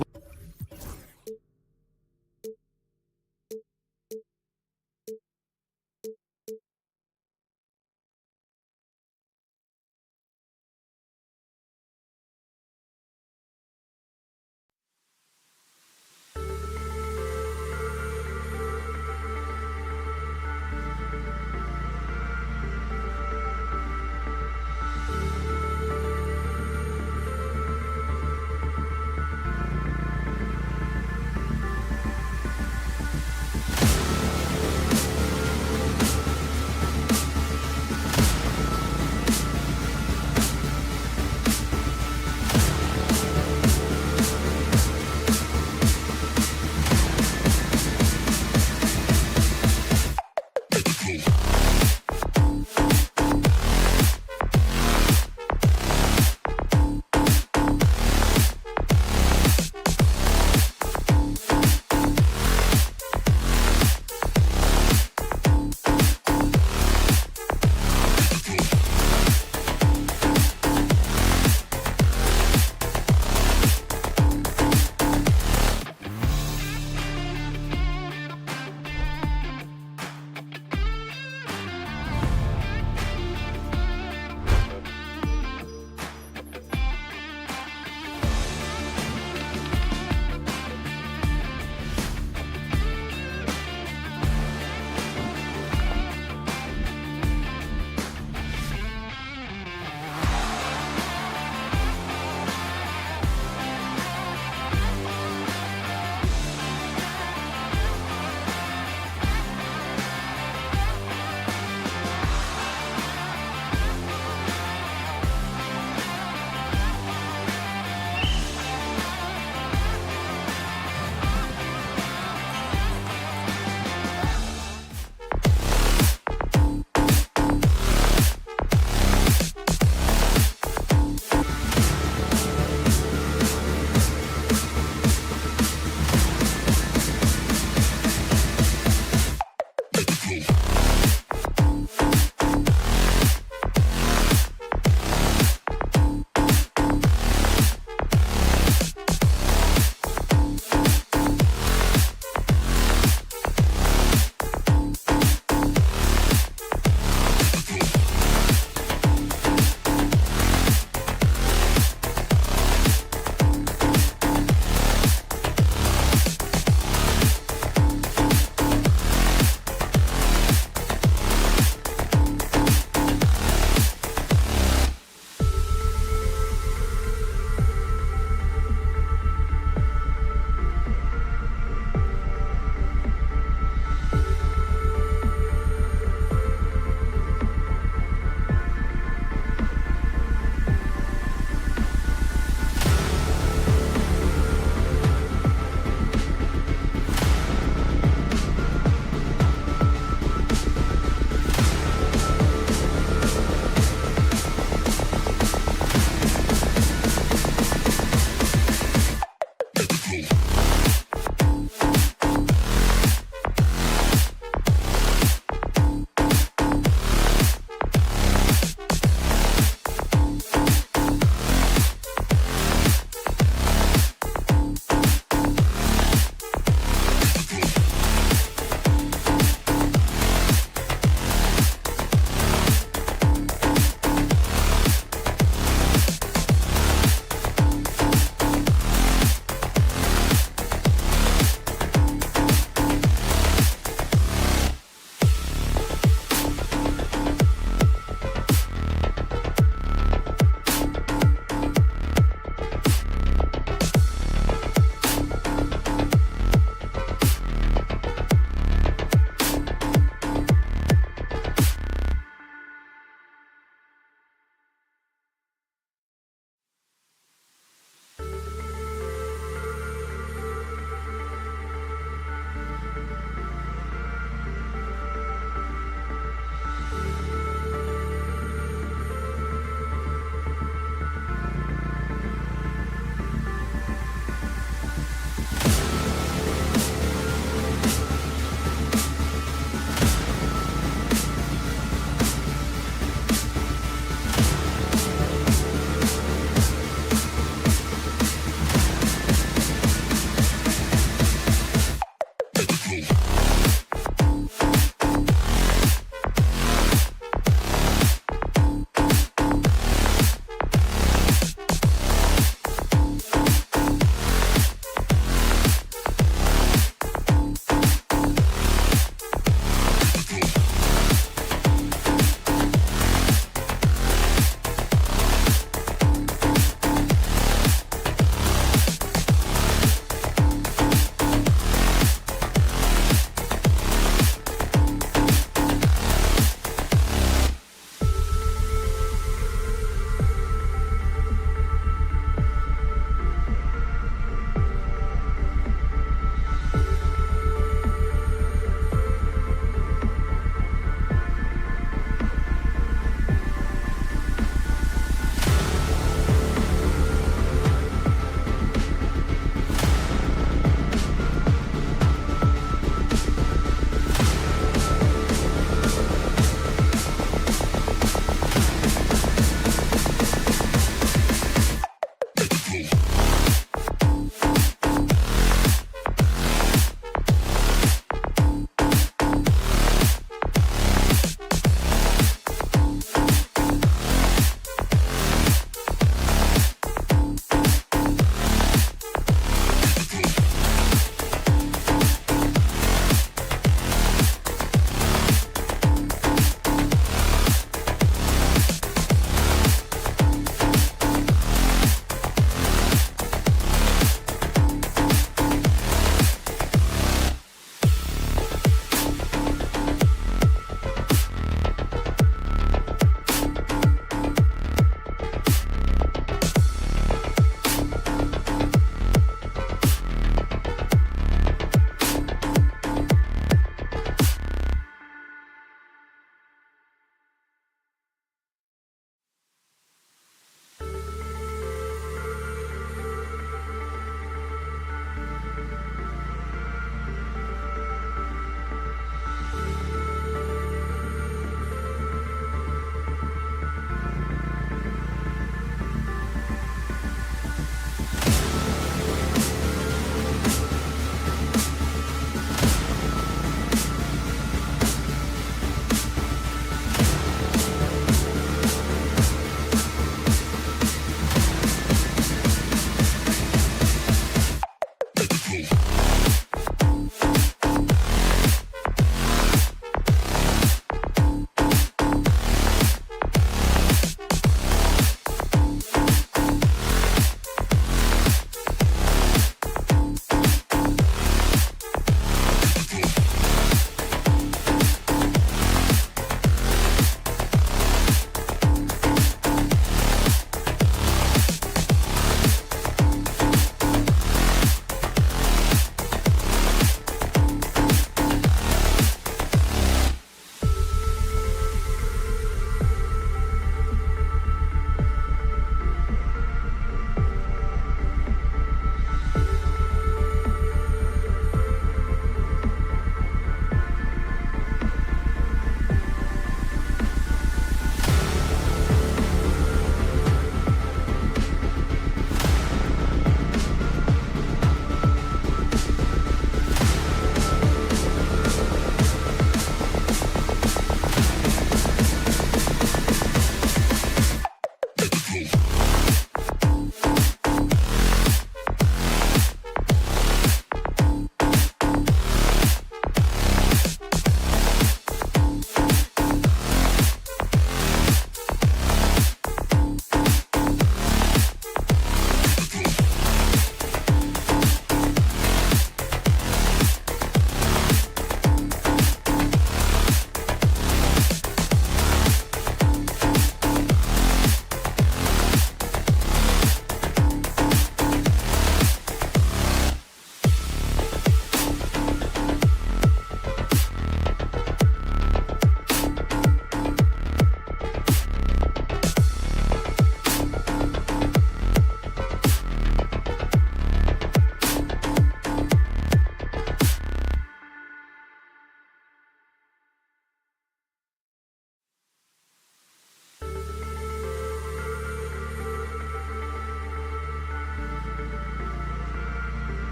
play.